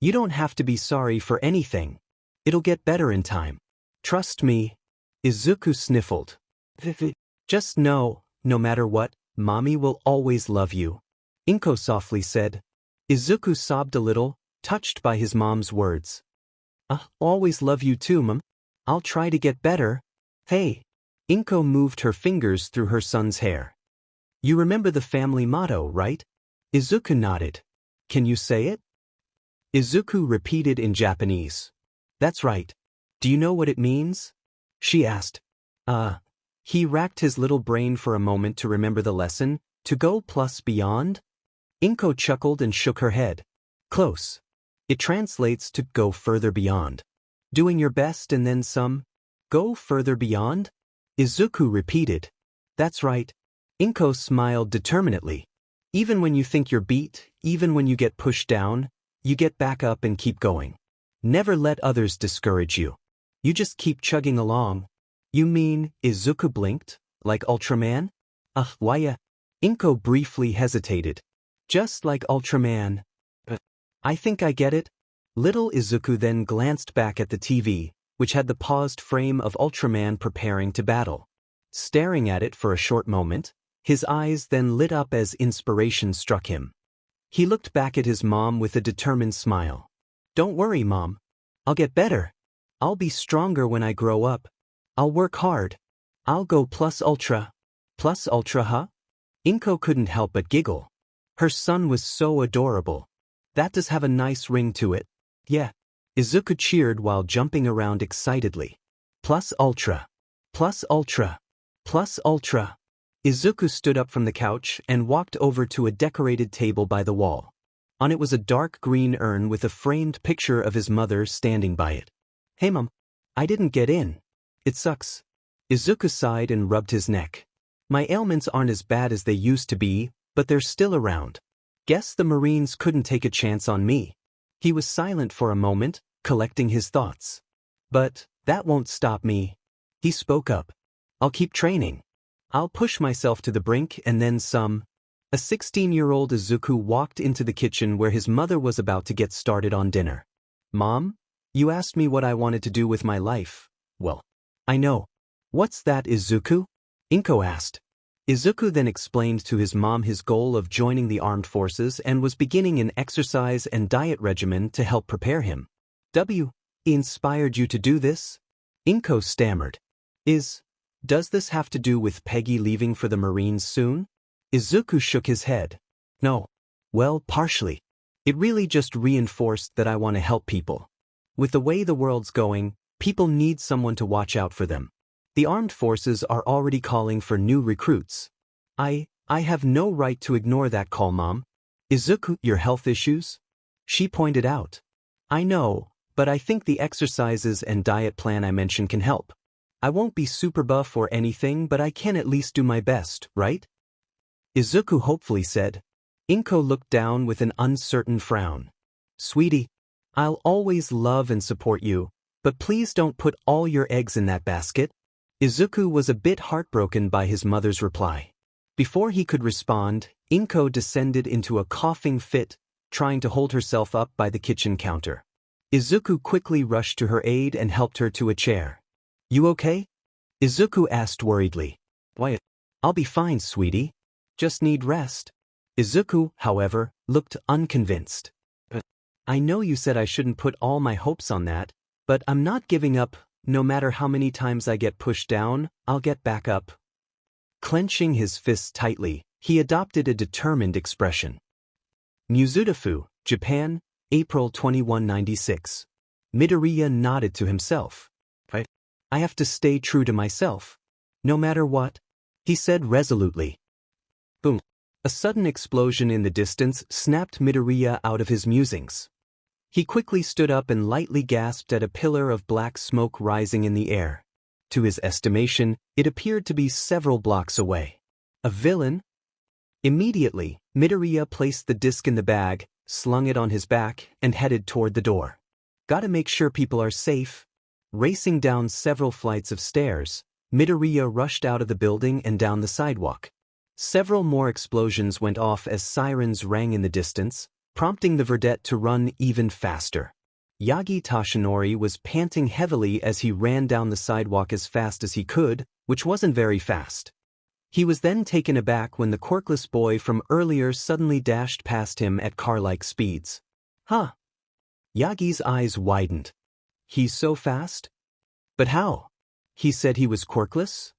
"You don't have to be sorry for anything. It'll get better in time. Trust me." Izuku sniffled. "Just know, no matter what, Mommy will always love you," Inko softly said. Izuku sobbed a little, touched by his mom's words. Always love you too, Mom. I'll try to get better." "Hey." Inko moved her fingers through her son's hair. "You remember the family motto, right?" Izuku nodded. "Can you say it?" Izuku repeated in Japanese. "That's right. Do you know what it means?" she asked. He racked his little brain for a moment to remember the lesson, to go plus beyond. Inko chuckled and shook her head. "Close. It translates to go further beyond. Doing your best and then some. Go further beyond?" Izuku repeated. "That's right." Inko smiled determinedly. "Even when you think you're beat, even when you get pushed down, you get back up and keep going. Never let others discourage you. You just keep chugging along." "You mean," Izuku blinked, "like Ultraman?" Why? Inko briefly hesitated. "Just like Ultraman." "I think I get it." Little Izuku then glanced back at the TV, which had the paused frame of Ultraman preparing to battle. Staring at it for a short moment, his eyes then lit up as inspiration struck him. He looked back at his mom with a determined smile. "Don't worry, Mom. I'll get better. I'll be stronger when I grow up. I'll work hard. I'll go plus ultra." "Plus ultra, huh?" Inko couldn't help but giggle. Her son was so adorable. "That does have a nice ring to it." "Yeah." Izuku cheered while jumping around excitedly. "Plus ultra. Plus ultra. Plus ultra." Izuku stood up from the couch and walked over to a decorated table by the wall. On it was a dark green urn with a framed picture of his mother standing by it. "Hey, Mom. I didn't get in. It sucks." Izuku sighed and rubbed his neck. "My ailments aren't as bad as they used to be, but they're still around. Guess the Marines couldn't take a chance on me." He was silent for a moment, collecting his thoughts. "But that won't stop me." He spoke up. "I'll keep training. I'll push myself to the brink and then some." A 16-year-old Izuku walked into the kitchen where his mother was about to get started on dinner. "Mom, you asked me what I wanted to do with my life. Well, I know." "What's that, Izuku?" Inko asked. Izuku then explained to his mom his goal of joining the armed forces and was beginning an exercise and diet regimen to help prepare him. "W. inspired you to do this?" Inko stammered. Does this have to do with Peggy leaving for the Marines soon?" Izuku shook his head. "No. Well, partially. It really just reinforced that I want to help people. With the way the world's going, people need someone to watch out for them. The armed forces are already calling for new recruits. I have no right to ignore that call, Mom." Izuku, your health issues? She pointed out. I know, but I think the exercises and diet plan I mentioned can help. I won't be super buff or anything, but I can at least do my best, right? Izuku hopefully said. Inko looked down with an uncertain frown. Sweetie, I'll always love and support you, but please don't put all your eggs in that basket. Izuku was a bit heartbroken by his mother's reply. Before he could respond, Inko descended into a coughing fit, trying to hold herself up by the kitchen counter. Izuku quickly rushed to her aid and helped her to a chair. You okay? Izuku asked worriedly. Why, I'll be fine, sweetie. Just need rest. Izuku, however, looked unconvinced. I know you said I shouldn't put all my hopes on that, but I'm not giving up. No matter how many times I get pushed down, I'll get back up. Clenching his fists tightly, he adopted a determined expression. Muzutafu, Japan, April 2196. Midoriya nodded to himself. I have to stay true to myself. No matter what, he said resolutely. Boom. A sudden explosion in the distance snapped Midoriya out of his musings. He quickly stood up and lightly gasped at a pillar of black smoke rising in the air. To his estimation, it appeared to be several blocks away. A villain? Immediately, Midoriya placed the disc in the bag, slung it on his back, and headed toward the door. Gotta make sure people are safe. Racing down several flights of stairs, Midoriya rushed out of the building and down the sidewalk. Several more explosions went off as sirens rang in the distance, prompting the verdette to run even faster. Yagi Tashinori was panting heavily as he ran down the sidewalk as fast as he could, which wasn't very fast. He was then taken aback when the quirkless boy from earlier suddenly dashed past him at car-like speeds. Huh? Yagi's eyes widened. He's so fast? But how? He said he was quirkless?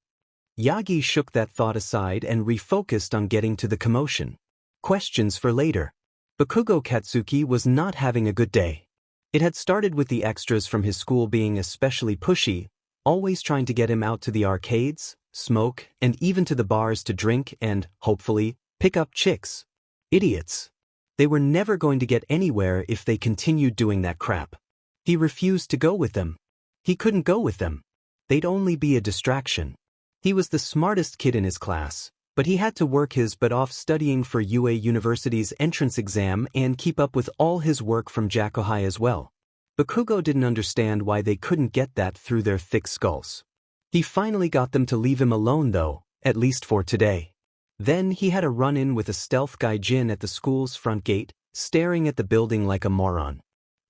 Yagi shook that thought aside and refocused on getting to the commotion. Questions for later. Bakugo Katsuki was not having a good day. It had started with the extras from his school being especially pushy, always trying to get him out to the arcades, smoke, and even to the bars to drink and, hopefully, pick up chicks. Idiots. They were never going to get anywhere if they continued doing that crap. He refused to go with them. He couldn't go with them. They'd only be a distraction. He was the smartest kid in his class, but he had to work his butt off studying for UA University's entrance exam and keep up with all his work from Jakuhai as well. Bakugo didn't understand why they couldn't get that through their thick skulls. He finally got them to leave him alone though, at least for today. Then he had a run-in with a stealth gaijin at the school's front gate, staring at the building like a moron.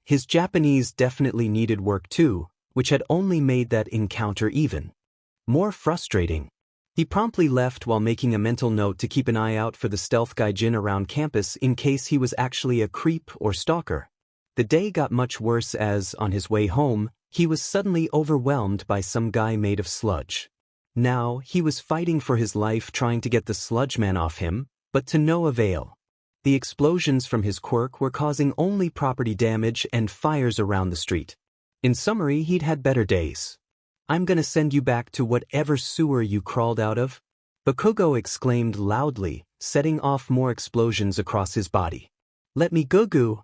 His Japanese definitely needed work too, which had only made that encounter even more frustrating. He promptly left while making a mental note to keep an eye out for the stealth gaijin around campus in case he was actually a creep or stalker. The day got much worse as, on his way home, he was suddenly overwhelmed by some guy made of sludge. Now, he was fighting for his life trying to get the sludge man off him, but to no avail. The explosions from his quirk were causing only property damage and fires around the street. In summary, he'd had better days. I'm gonna send you back to whatever sewer you crawled out of, Bakugo exclaimed loudly, setting off more explosions across his body. Let me go.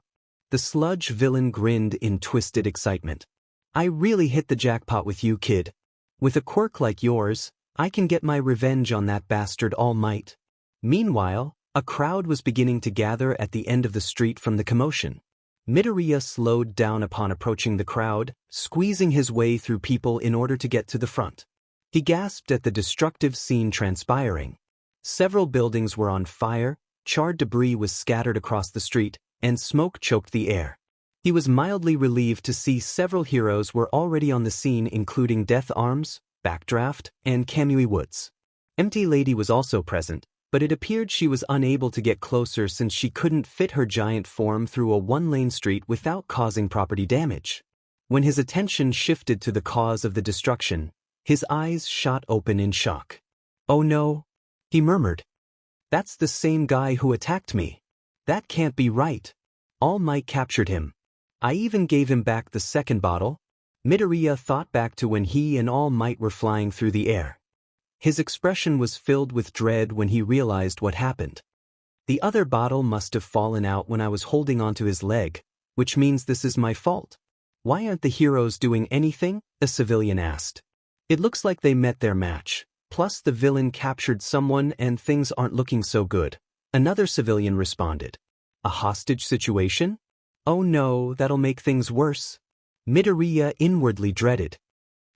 The sludge villain grinned in twisted excitement. I really hit the jackpot with you, kid. With a quirk like yours, I can get my revenge on that bastard All Might. Meanwhile, a crowd was beginning to gather at the end of the street from the commotion. Midoriya slowed down upon approaching the crowd, squeezing his way through people in order to get to the front. He gasped at the destructive scene transpiring. Several buildings were on fire, charred debris was scattered across the street, and smoke choked the air. He was mildly relieved to see several heroes were already on the scene, including Death Arms, Backdraft, and Kamui Woods. Empty Lady was also present, but it appeared she was unable to get closer since she couldn't fit her giant form through a one-lane street without causing property damage. When his attention shifted to the cause of the destruction, his eyes shot open in shock. Oh no, he murmured. That's the same guy who attacked me. That can't be right. All Might captured him. I even gave him back the second bottle. Midoriya thought back to when he and All Might were flying through the air. His expression was filled with dread when he realized what happened. The other bottle must have fallen out when I was holding onto his leg, which means this is my fault. Why aren't the heroes doing anything? A civilian asked. It looks like they met their match. Plus the villain captured someone and things aren't looking so good. Another civilian responded. A hostage situation? Oh no, that'll make things worse. Midoriya inwardly dreaded.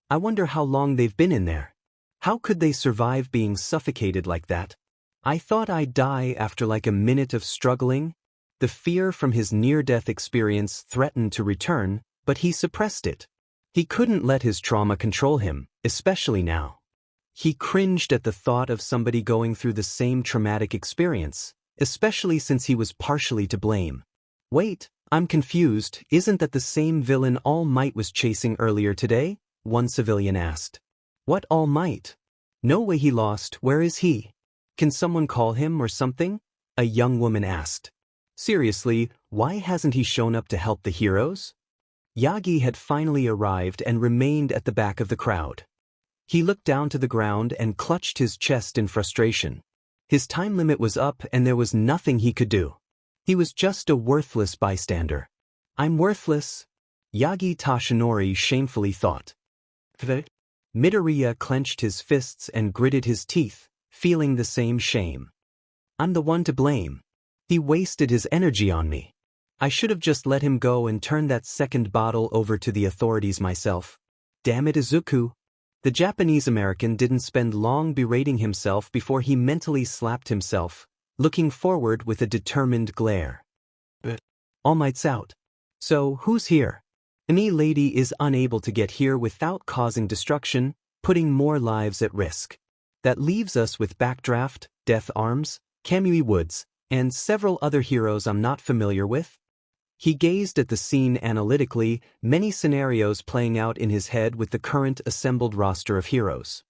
I wonder how long they've been in there. How could they survive being suffocated like that? I thought I'd die after like a minute of struggling. The fear from his near-death experience threatened to return, but he suppressed it. He couldn't let his trauma control him, especially now. He cringed at the thought of somebody going through the same traumatic experience, especially since he was partially to blame. Wait, I'm confused, isn't that the same villain All Might was chasing earlier today? One civilian asked. What All Might? No way he lost, where is he? Can someone call him or something? A young woman asked. Seriously, why hasn't he shown up to help the heroes? Yagi had finally arrived and remained at the back of the crowd. He looked down to the ground and clutched his chest in frustration. His time limit was up and there was nothing he could do. He was just a worthless bystander. I'm worthless, Yagi Tashinori shamefully thought. Midoriya clenched his fists and gritted his teeth, feeling the same shame. I'm the one to blame. He wasted his energy on me. I should have just let him go and turned that second bottle over to the authorities myself. Damn it, Izuku. The Japanese-American didn't spend long berating himself before he mentally slapped himself, looking forward with a determined glare. All Might's out. So, who's here? Any lady is unable to get here without causing destruction, putting more lives at risk. That leaves us with Backdraft, Death Arms, Kamui Woods, and several other heroes I'm not familiar with. He gazed at the scene analytically, many scenarios playing out in his head with the current assembled roster of heroes.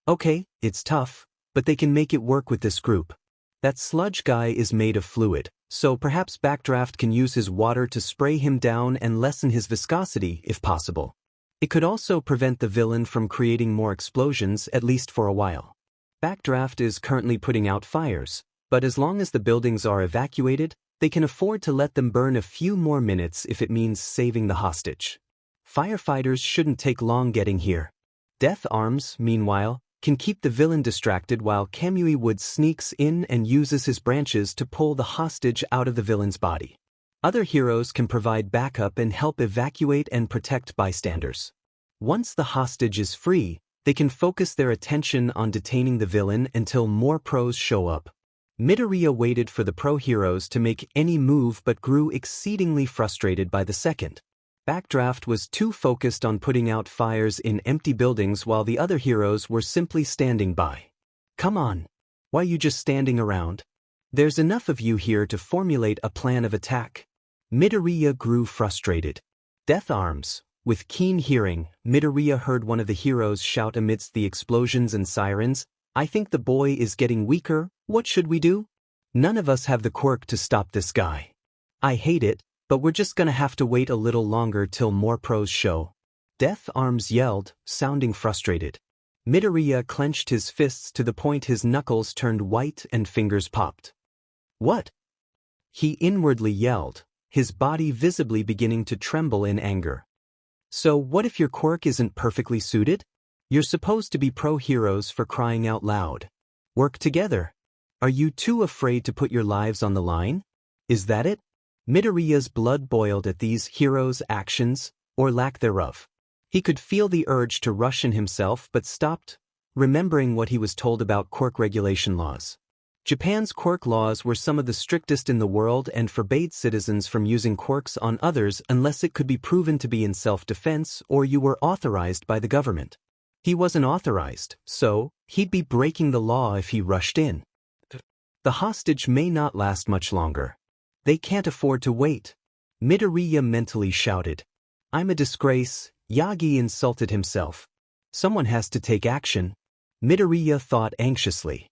Okay, it's tough, but they can make it work with this group. That sludge guy is made of fluid, so perhaps Backdraft can use his water to spray him down and lessen his viscosity if possible. It could also prevent the villain from creating more explosions, at least for a while. Backdraft is currently putting out fires, but as long as the buildings are evacuated, they can afford to let them burn a few more minutes if it means saving the hostage. Firefighters shouldn't take long getting here. Death Arms, meanwhile, can keep the villain distracted while Kamui Woods sneaks in and uses his branches to pull the hostage out of the villain's body. Other heroes can provide backup and help evacuate and protect bystanders. Once the hostage is free, they can focus their attention on detaining the villain until more pros show up. Midoriya waited for the pro heroes to make any move but grew exceedingly frustrated by the second. Backdraft was too focused on putting out fires in empty buildings while the other heroes were simply standing by. Come on. Why are you just standing around? There's enough of you here to formulate a plan of attack. Midoriya grew frustrated. Death Arms. With keen hearing, Midoriya heard one of the heroes shout amidst the explosions and sirens, I think the boy is getting weaker, what should we do? None of us have the quirk to stop this guy. I hate it, but we're just gonna have to wait a little longer till more pros show. Death Arms yelled, sounding frustrated. Midoriya clenched his fists to the point his knuckles turned white and fingers popped. What? He inwardly yelled, his body visibly beginning to tremble in anger. So what if your quirk isn't perfectly suited? You're supposed to be pro heroes for crying out loud. Work together. Are you too afraid to put your lives on the line? Is that it? Midoriya's blood boiled at these heroes' actions, or lack thereof. He could feel the urge to rush in himself but stopped, remembering what he was told about quirk regulation laws. Japan's quirk laws were some of the strictest in the world and forbade citizens from using quirks on others unless it could be proven to be in self-defense or you were authorized by the government. He wasn't authorized, so he'd be breaking the law if he rushed in. The hostage may not last much longer. They can't afford to wait. Midoriya mentally shouted. I'm a disgrace, Yagi insulted himself. Someone has to take action. Midoriya thought anxiously.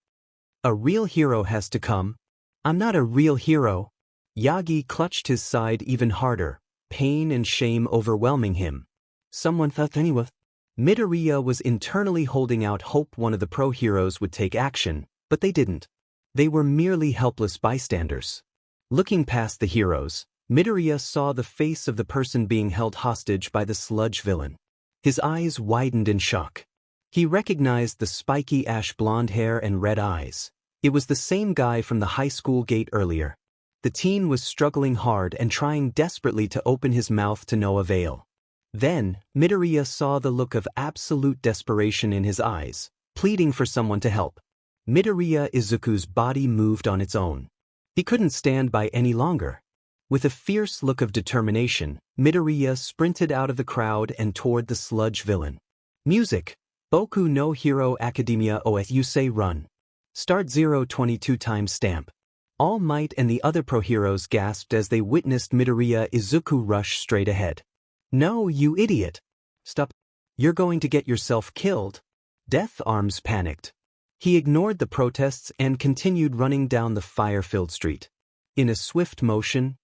A real hero has to come. I'm not a real hero. Yagi clutched his side even harder, pain and shame overwhelming him. Someone thought anyway. Midoriya was internally holding out hope one of the pro heroes would take action, but they didn't. They were merely helpless bystanders. Looking past the heroes, Midoriya saw the face of the person being held hostage by the sludge villain. His eyes widened in shock. He recognized the spiky ash blonde hair and red eyes. It was the same guy from the high school gate earlier. The teen was struggling hard and trying desperately to open his mouth to no avail. Then, Midoriya saw the look of absolute desperation in his eyes, pleading for someone to help. Midoriya Izuku's body moved on its own. He couldn't stand by any longer. With a fierce look of determination, Midoriya sprinted out of the crowd and toward the sludge villain. Music. Boku no Hero Academia Ousei Run. Start 022 timestamp. All Might and the other pro-heroes gasped as they witnessed Midoriya Izuku rush straight ahead. No, you idiot! Stop. You're going to get yourself killed. Death Arms panicked. He ignored the protests and continued running down the fire-filled street. In a swift motion,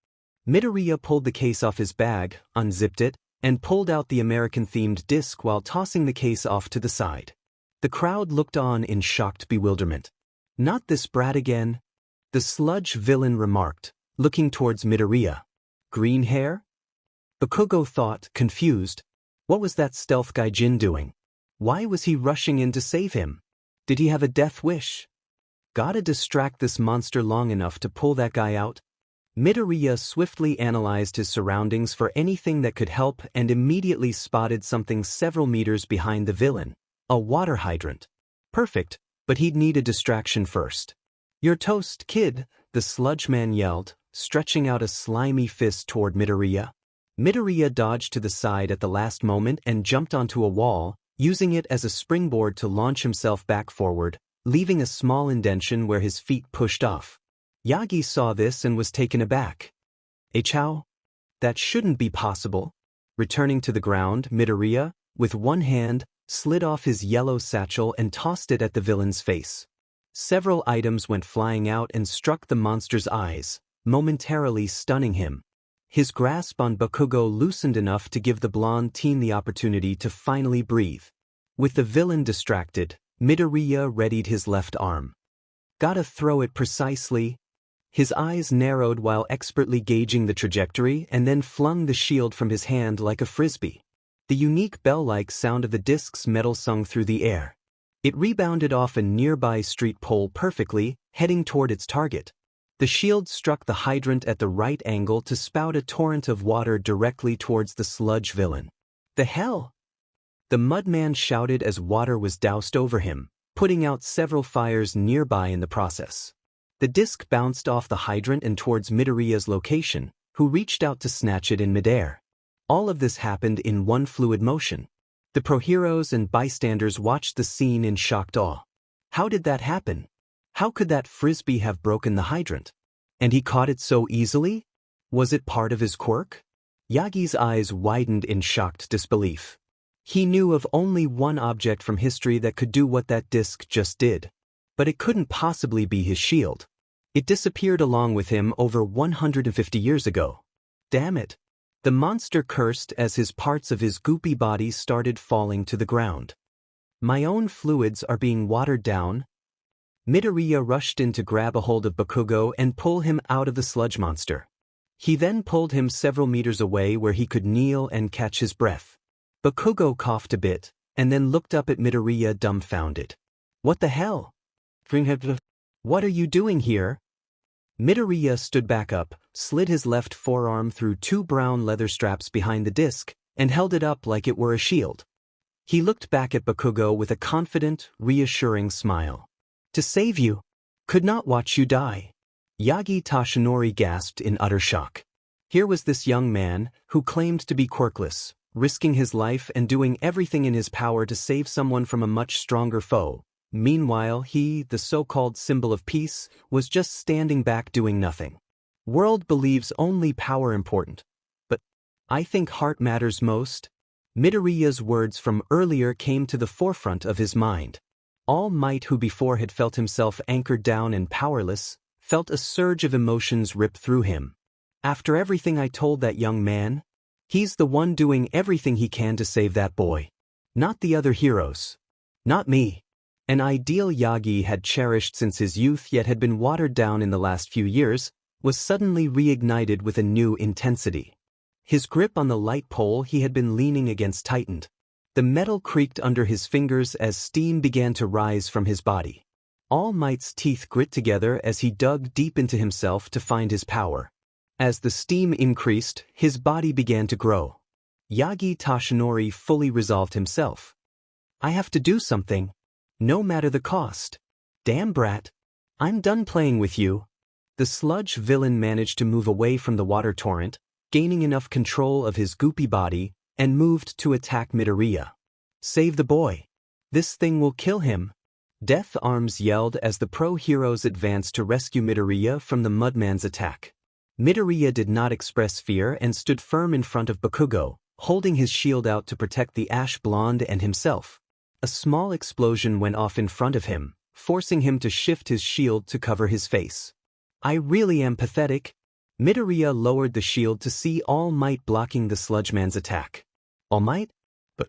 Midoriya pulled the case off his bag, unzipped it, and pulled out the American-themed disc while tossing the case off to the side. The crowd looked on in shocked bewilderment. Not this brat again? The sludge villain remarked, looking towards Midoriya. Green hair? Bakugo thought, confused. What was that stealth gaijin doing? Why was he rushing in to save him? Did he have a death wish? Gotta distract this monster long enough to pull that guy out? Midoriya swiftly analyzed his surroundings for anything that could help and immediately spotted something several meters behind the villain. A water hydrant. Perfect, but he'd need a distraction first. You're toast, kid, the sludge man yelled, stretching out a slimy fist toward Midoriya. Midoriya dodged to the side at the last moment and jumped onto a wall, using it as a springboard to launch himself back forward, leaving a small indention where his feet pushed off. Yagi saw this and was taken aback. Chow? That shouldn't be possible. Returning to the ground, Midoriya, with one hand, slid off his yellow satchel and tossed it at the villain's face. Several items went flying out and struck the monster's eyes, momentarily stunning him. His grasp on Bakugo loosened enough to give the blonde teen the opportunity to finally breathe. With the villain distracted, Midoriya readied his left arm. Gotta throw it precisely. His eyes narrowed while expertly gauging the trajectory and then flung the shield from his hand like a frisbee. The unique bell-like sound of the disc's metal sung through the air. It rebounded off a nearby street pole perfectly, heading toward its target. The shield struck the hydrant at the right angle to spout a torrent of water directly towards the sludge villain. The hell? The mudman shouted as water was doused over him, putting out several fires nearby in the process. The disc bounced off the hydrant and towards Midoriya's location, who reached out to snatch it in midair. All of this happened in one fluid motion. The pro-heroes and bystanders watched the scene in shocked awe. How did that happen? How could that frisbee have broken the hydrant? And he caught it so easily? Was it part of his quirk? Yagi's eyes widened in shocked disbelief. He knew of only one object from history that could do what that disc just did. But it couldn't possibly be his shield. It disappeared along with him over 150 years ago. Damn it. The monster cursed as his parts of his goopy body started falling to the ground. My own fluids are being watered down. Midoriya rushed in to grab a hold of Bakugo and pull him out of the sludge monster. He then pulled him several meters away where he could kneel and catch his breath. Bakugo coughed a bit, and then looked up at Midoriya dumbfounded. What the hell? What are you doing here? Midoriya stood back up, slid his left forearm through two brown leather straps behind the disc, and held it up like it were a shield. He looked back at Bakugo with a confident, reassuring smile. To save you. Could not watch you die. Yagi Tashinori gasped in utter shock. Here was this young man, who claimed to be quirkless, risking his life and doing everything in his power to save someone from a much stronger foe. Meanwhile, he, the so-called symbol of peace, was just standing back doing nothing. World believes only power important. But I think heart matters most. Midoriya's words from earlier came to the forefront of his mind. All Might, who before had felt himself anchored down and powerless, felt a surge of emotions rip through him. After everything I told that young man, he's the one doing everything he can to save that boy. Not the other heroes. Not me. An ideal Yagi had cherished since his youth yet had been watered down in the last few years, was suddenly reignited with a new intensity. His grip on the light pole he had been leaning against tightened. The metal creaked under his fingers as steam began to rise from his body. All Might's teeth grit together as he dug deep into himself to find his power. As the steam increased, his body began to grow. Yagi Tashinori fully resolved himself. I have to do something. No matter the cost. Damn brat. I'm done playing with you. The sludge villain managed to move away from the water torrent, gaining enough control of his goopy body, and moved to attack Midoriya. Save the boy. This thing will kill him. Death Arms yelled as the pro-heroes advanced to rescue Midoriya from the Mudman's attack. Midoriya did not express fear and stood firm in front of Bakugo, holding his shield out to protect the Ash Blonde and himself. A small explosion went off in front of him, forcing him to shift his shield to cover his face. I really am pathetic. Midoriya lowered the shield to see All Might blocking the Sludgeman's attack. All Might? But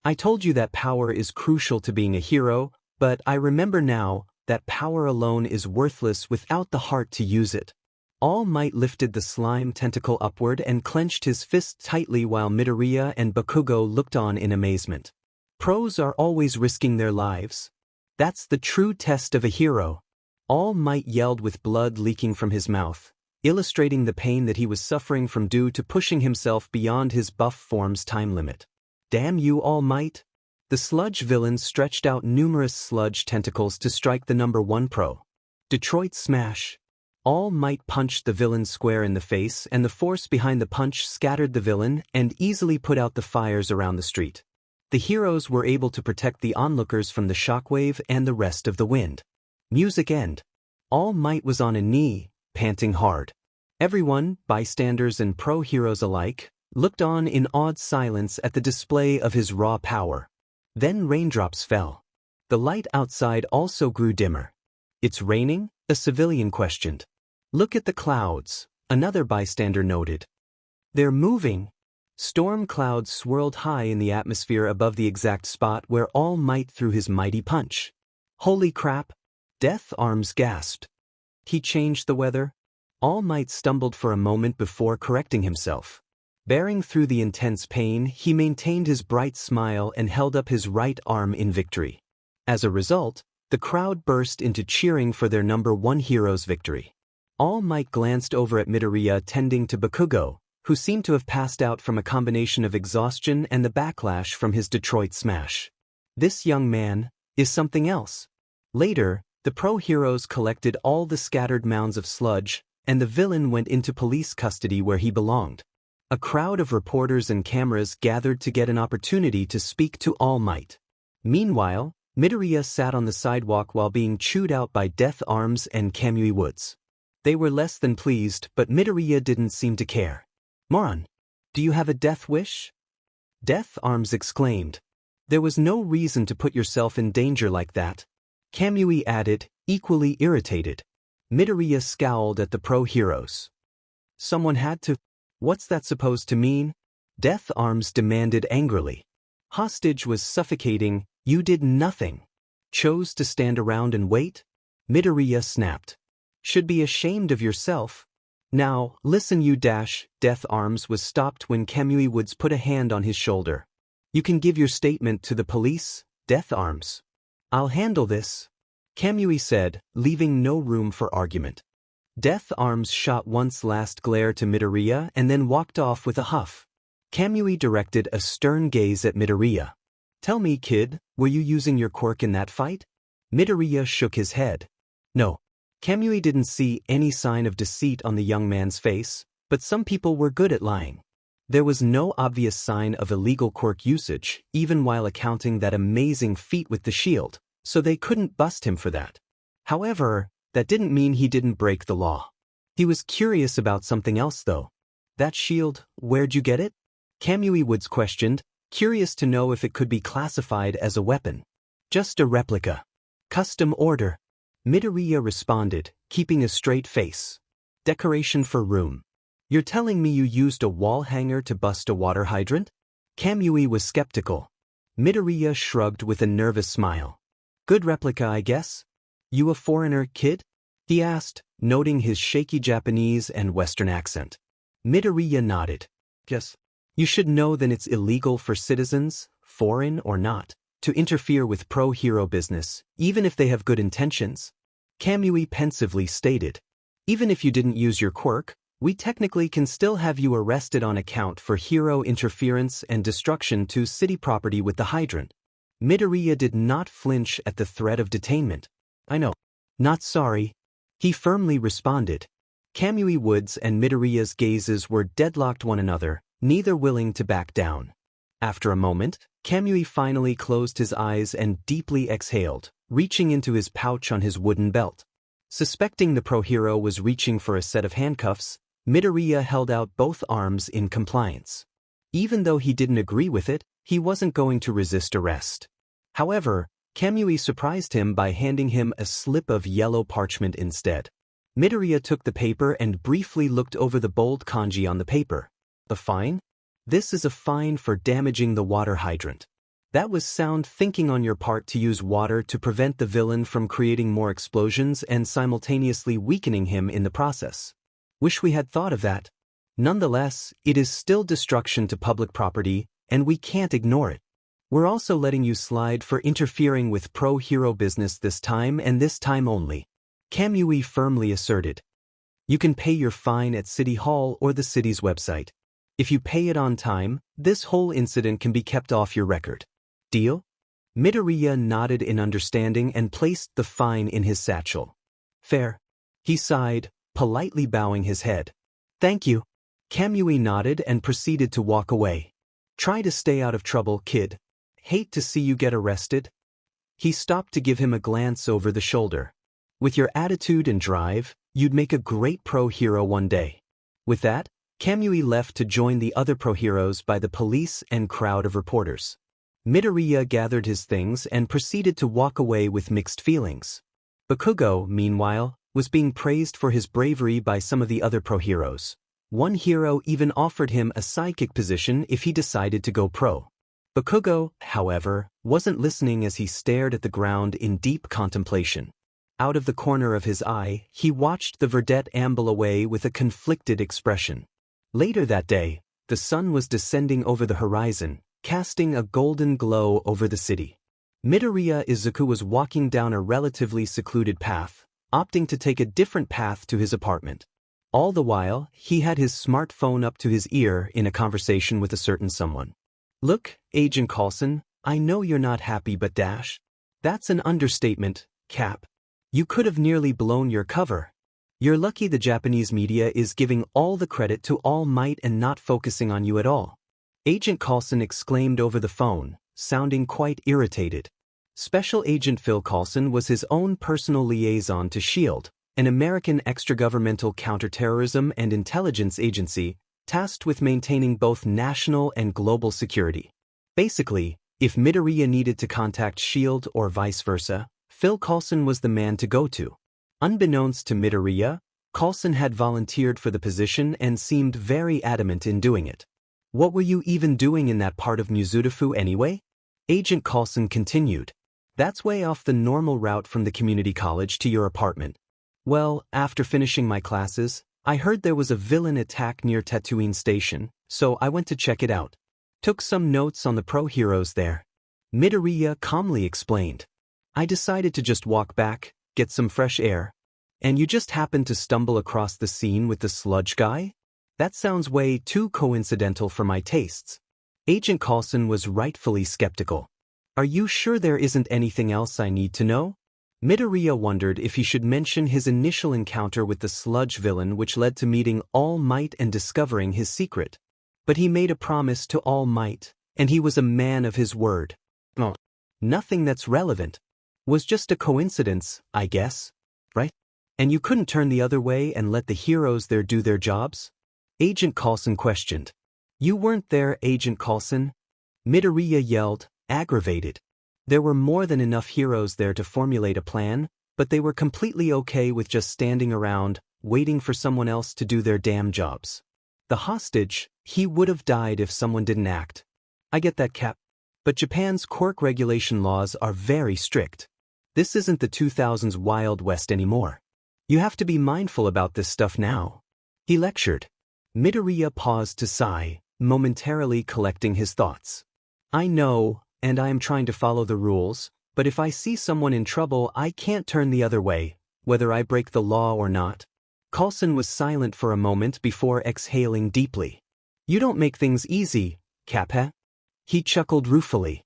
I told you that power is crucial to being a hero, but I remember now that power alone is worthless without the heart to use it. All Might lifted the slime tentacle upward and clenched his fist tightly while Midoriya and Bakugo looked on in amazement. Pros are always risking their lives. That's the true test of a hero. All Might yelled with blood leaking from his mouth, illustrating the pain that he was suffering from due to pushing himself beyond his buff form's time limit. Damn you, All Might! The sludge villain stretched out numerous sludge tentacles to strike the number 1 pro. Detroit Smash. All Might punched the villain square in the face, and the force behind the punch scattered the villain and easily put out the fires around the street. The heroes were able to protect the onlookers from the shockwave and the rest of the wind. Music end. All Might was on a knee, panting hard. Everyone, bystanders and pro-heroes alike, looked on in awed silence at the display of his raw power. Then raindrops fell. The light outside also grew dimmer. It's raining? A civilian questioned. Look at the clouds, another bystander noted. They're moving. Storm clouds swirled high in the atmosphere above the exact spot where All Might threw his mighty punch. Holy crap! Death Arms gasped. He changed the weather? All Might stumbled for a moment before correcting himself. Bearing through the intense pain, he maintained his bright smile and held up his right arm in victory. As a result, the crowd burst into cheering for their number 1 hero's victory. All Might glanced over at Midoriya tending to Bakugo, who seemed to have passed out from a combination of exhaustion and the backlash from his Detroit Smash. This young man is something else. Later, the pro-heroes collected all the scattered mounds of sludge, and the villain went into police custody where he belonged. A crowd of reporters and cameras gathered to get an opportunity to speak to All Might. Meanwhile, Midoriya sat on the sidewalk while being chewed out by Death Arms and Kamui Woods. They were less than pleased, but Midoriya didn't seem to care. Moron, do you have a death wish? Death Arms exclaimed. There was no reason to put yourself in danger like that. Kamui added, equally irritated. Midoriya scowled at the pro-heroes. Someone had to. What's that supposed to mean? Death Arms demanded angrily. Hostage was suffocating, you did nothing. Chose to stand around and wait? Midoriya snapped. Should be ashamed of yourself. Now, listen you dash. Death Arms was stopped when Kamui Woods put a hand on his shoulder. You can give your statement to the police, Death Arms. I'll handle this, Kamui said, leaving no room for argument. Death Arms shot one last glare to Midoriya and then walked off with a huff. Kamui directed a stern gaze at Midoriya. Tell me, kid, were you using your quirk in that fight? Midoriya shook his head. No. Kamui didn't see any sign of deceit on the young man's face, but some people were good at lying. There was no obvious sign of illegal quirk usage, even while accounting that amazing feat with the shield, so they couldn't bust him for that. However, that didn't mean he didn't break the law. He was curious about something else though. That shield, where'd you get it? Kamui Woods questioned, curious to know if it could be classified as a weapon. Just a replica. Custom order. Midoriya responded, keeping a straight face. Decoration for room. You're telling me you used a wall hanger to bust a water hydrant? Kamui was skeptical. Midoriya shrugged with a nervous smile. Good replica, I guess? You a foreigner, kid? He asked, noting his shaky Japanese and Western accent. Midoriya nodded. Yes. You should know that it's illegal for citizens, foreign or not, to interfere with pro-hero business, even if they have good intentions. Kamui pensively stated. Even if you didn't use your quirk, we technically can still have you arrested on account for hero interference and destruction to city property with the hydrant. Midoriya did not flinch at the threat of detainment. I know. Not sorry. He firmly responded. Kamui Woods and Midoriya's gazes were deadlocked one another, neither willing to back down. After a moment, Kamui finally closed his eyes and deeply exhaled, reaching into his pouch on his wooden belt. Suspecting the pro-hero was reaching for a set of handcuffs, Midoriya held out both arms in compliance. Even though he didn't agree with it, he wasn't going to resist arrest. However, Kamui surprised him by handing him a slip of yellow parchment instead. Midoriya took the paper and briefly looked over the bold kanji on the paper. The fine? This is a fine for damaging the water hydrant. That was sound thinking on your part to use water to prevent the villain from creating more explosions and simultaneously weakening him in the process. Wish we had thought of that. Nonetheless, it is still destruction to public property, and we can't ignore it. We're also letting you slide for interfering with pro-hero business this time and this time only. Kamui firmly asserted. You can pay your fine at City Hall or the city's website. If you pay it on time, this whole incident can be kept off your record. Deal? Midoriya nodded in understanding and placed the fine in his satchel. Fair. He sighed, politely bowing his head. Thank you. Kamui nodded and proceeded to walk away. Try to stay out of trouble, kid. Hate to see you get arrested. He stopped to give him a glance over the shoulder. With your attitude and drive, you'd make a great pro-hero one day. With that, Kamui left to join the other pro-heroes by the police and crowd of reporters. Midoriya gathered his things and proceeded to walk away with mixed feelings. Bakugo, meanwhile, was being praised for his bravery by some of the other pro-heroes. One hero even offered him a sidekick position if he decided to go pro. Bakugo, however, wasn't listening as he stared at the ground in deep contemplation. Out of the corner of his eye, he watched the verdette amble away with a conflicted expression. Later that day, the sun was descending over the horizon, casting a golden glow over the city. Midoriya Izuku was walking down a relatively secluded path, opting to take a different path to his apartment. All the while, he had his smartphone up to his ear in a conversation with a certain someone. Look, Agent Coulson, I know you're not happy but dash. That's an understatement, Cap. You could have nearly blown your cover. You're lucky the Japanese media is giving all the credit to All Might and not focusing on you at all. Agent Coulson exclaimed over the phone, sounding quite irritated. Special Agent Phil Coulson was his own personal liaison to S.H.I.E.L.D., an American extragovernmental counterterrorism and intelligence agency tasked with maintaining both national and global security. Basically, if Midoriya needed to contact S.H.I.E.L.D. or vice versa, Phil Coulson was the man to go to. Unbeknownst to Midoriya, Coulson had volunteered for the position and seemed very adamant in doing it. What were you even doing in that part of Mizutofu anyway? Agent Coulson continued. That's way off the normal route from the community college to your apartment. Well, after finishing my classes, I heard there was a villain attack near Tatooine Station, so I went to check it out. Took some notes on the pro-heroes there. Midoriya calmly explained. I decided to just walk back, get some fresh air. And you just happened to stumble across the scene with the sludge guy? That sounds way too coincidental for my tastes. Agent Coulson was rightfully skeptical. Are you sure there isn't anything else I need to know? Midoriya wondered if he should mention his initial encounter with the sludge villain which led to meeting All Might and discovering his secret. But he made a promise to All Might, and he was a man of his word. Oh, nothing that's relevant. Was just a coincidence, I guess. Right? And you couldn't turn the other way and let the heroes there do their jobs? Agent Coulson questioned. You weren't there, Agent Coulson? Midoriya yelled, aggravated. There were more than enough heroes there to formulate a plan, but they were completely okay with just standing around, waiting for someone else to do their damn jobs. The hostage, he would have died if someone didn't act. I get that, Cap. But Japan's quirk regulation laws are very strict. This isn't the 2000s Wild West anymore. You have to be mindful about this stuff now. He lectured. Midoriya paused to sigh, momentarily collecting his thoughts. I know, and I am trying to follow the rules, but if I see someone in trouble I can't turn the other way, whether I break the law or not. Coulson was silent for a moment before exhaling deeply. You don't make things easy, Kappa. He chuckled ruefully.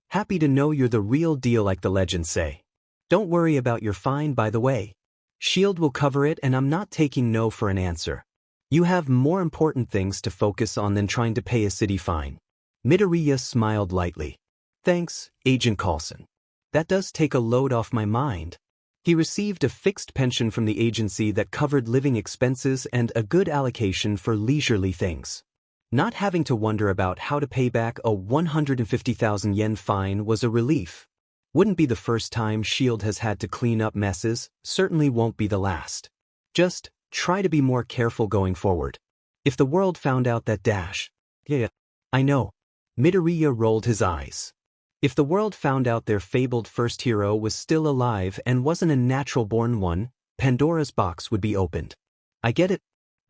Happy to know you're the real deal like the legends say. Don't worry about your fine by the way. Shield will cover it and I'm not taking no for an answer. You have more important things to focus on than trying to pay a city fine. Midoriya smiled lightly. Thanks, Agent Coulson. That does take a load off my mind. He received a fixed pension from the agency that covered living expenses and a good allocation for leisurely things. Not having to wonder about how to pay back a 150,000 yen fine was a relief. Wouldn't be the first time Shield has had to clean up messes, certainly won't be the last. Just try to be more careful going forward. If the world found out that Yeah, I know. Midoriya rolled his eyes. If the world found out their fabled first hero was still alive and wasn't a natural-born one, Pandora's box would be opened. I get it.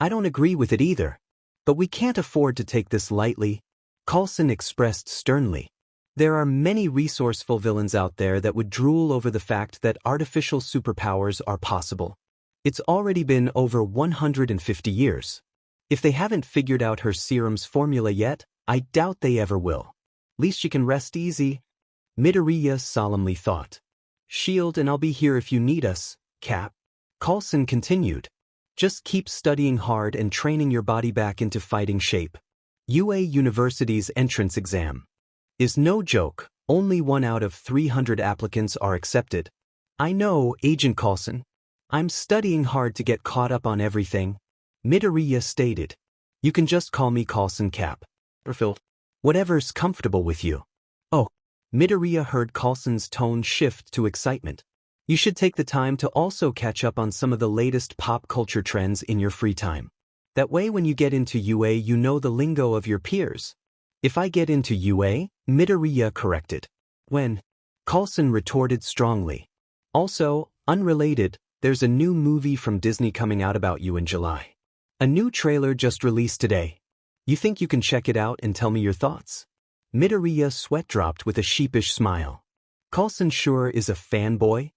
I don't agree with it either. But we can't afford to take this lightly, Coulson expressed sternly. There are many resourceful villains out there that would drool over the fact that artificial superpowers are possible. It's already been over 150 years. If they haven't figured out her serum's formula yet, I doubt they ever will. Least you can rest easy, Midoriya solemnly thought. Shield and I'll be here if you need us, Cap. Coulson continued. Just keep studying hard and training your body back into fighting shape. UA University's entrance exam is no joke, only 1 out of 300 applicants are accepted. I know, Agent Coulson. I'm studying hard to get caught up on everything, Midoriya stated. You can just call me Coulson Cap. Whatever's comfortable with you. Oh, Midoriya heard Coulson's tone shift to excitement. You should take the time to also catch up on some of the latest pop culture trends in your free time. That way when you get into UA you know the lingo of your peers. If I get into UA, Midoriya corrected. When? Coulson retorted strongly. Also, unrelated, there's a new movie from Disney coming out about you in July. A new trailer just released today. You think you can check it out and tell me your thoughts? Midoriya sweat dropped with a sheepish smile. Coulson sure is a fanboy?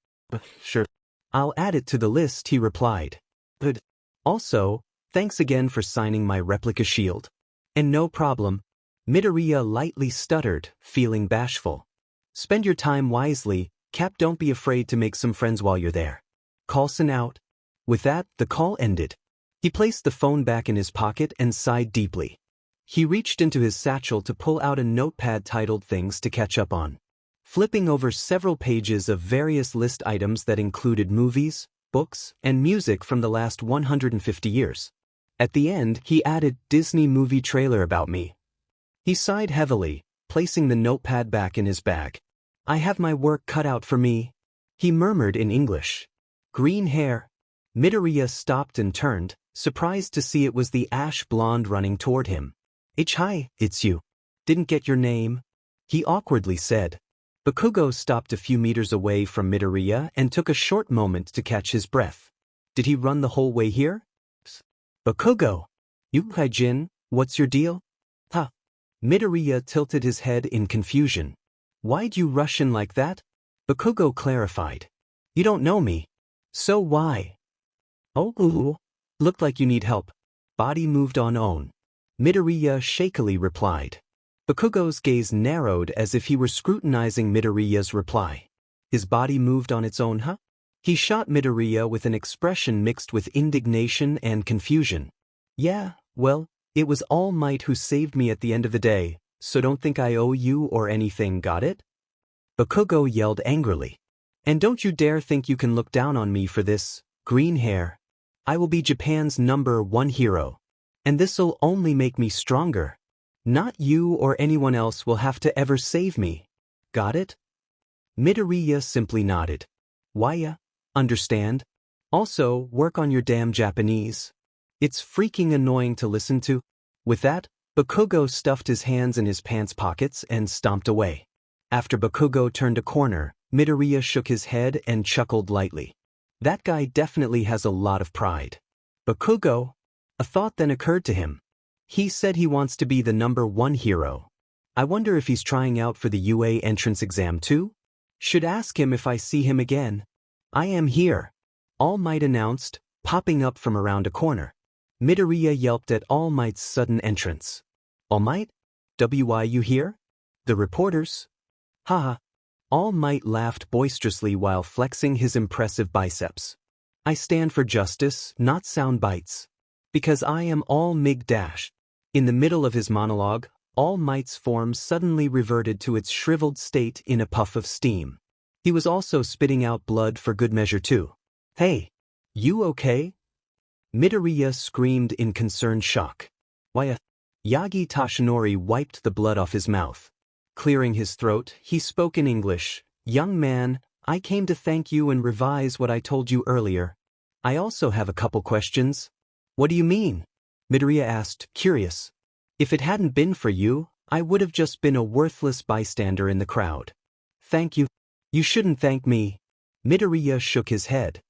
Sure. I'll add it to the list, he replied. Good. Also, thanks again for signing my replica shield. And no problem. Midoriya lightly stuttered, feeling bashful. Spend your time wisely, Cap. Don't be afraid to make some friends while you're there. Coulson out. With that, the call ended. He placed the phone back in his pocket and sighed deeply. He reached into his satchel to pull out a notepad titled Things to Catch Up On. Flipping over several pages of various list items that included movies, books, and music from the last 150 years. At the end, he added Disney movie trailer about me. He sighed heavily, placing the notepad back in his bag. I have my work cut out for me, he murmured in English. Green hair. Midoriya stopped and turned, surprised to see it was the ash blonde running toward him. Hi, it's you. Didn't get your name, he awkwardly said. Bakugo stopped a few meters away from Midoriya and took a short moment to catch his breath. Did he run the whole way here? Bakugo. Jin, what's your deal? Huh. Midoriya tilted his head in confusion. Why'd you rush in like that? Bakugo clarified. You don't know me. So why? Oh, looked like you need help. Body moved on own. Midoriya shakily replied. Bakugo's gaze narrowed as if he were scrutinizing Midoriya's reply. His body moved on its own, huh? He shot Midoriya with an expression mixed with indignation and confusion. Yeah, well, it was All Might who saved me at the end of the day, so don't think I owe you or anything, got it? Bakugo yelled angrily. And don't you dare think you can look down on me for this, green hair. I will be Japan's #1 hero. And this'll only make me stronger. Not you or anyone else will have to ever save me. Got it? Midoriya simply nodded. Why, understand? Also, work on your damn Japanese. It's freaking annoying to listen to. With that, Bakugo stuffed his hands in his pants pockets and stomped away. After Bakugo turned a corner, Midoriya shook his head and chuckled lightly. That guy definitely has a lot of pride. Bakugo? A thought then occurred to him. He said he wants to be the #1 hero. I wonder if he's trying out for the UA entrance exam too? Should ask him if I see him again. I am here, All Might announced, popping up from around a corner. Midoriya yelped at All Might's sudden entrance. All Might? Why you here? The reporters? Haha. All Might laughed boisterously while flexing his impressive biceps. I stand for justice, not sound bites. Because I am All Mig Dash. In the middle of his monologue, All Might's form suddenly reverted to its shriveled state in a puff of steam. He was also spitting out blood for good measure too. Hey, you okay? Midoriya screamed in concerned shock. Why? Yagi Toshinori wiped the blood off his mouth. Clearing his throat, he spoke in English. Young man, I came to thank you and revise what I told you earlier. I also have a couple questions. What do you mean? Midoriya asked, curious. If it hadn't been for you, I would have just been a worthless bystander in the crowd. Thank you. You shouldn't thank me. Midoriya shook his head.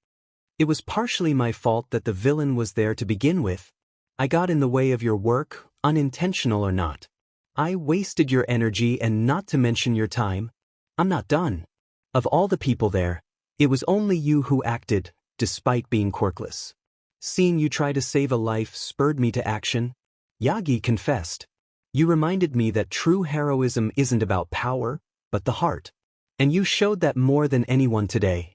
It was partially my fault that the villain was there to begin with. I got in the way of your work, unintentional or not. I wasted your energy and not to mention your time. I'm not done. Of all the people there, it was only you who acted, despite being quirkless. Seeing you try to save a life spurred me to action. Yagi confessed. You reminded me that true heroism isn't about power, but the heart. And you showed that more than anyone today.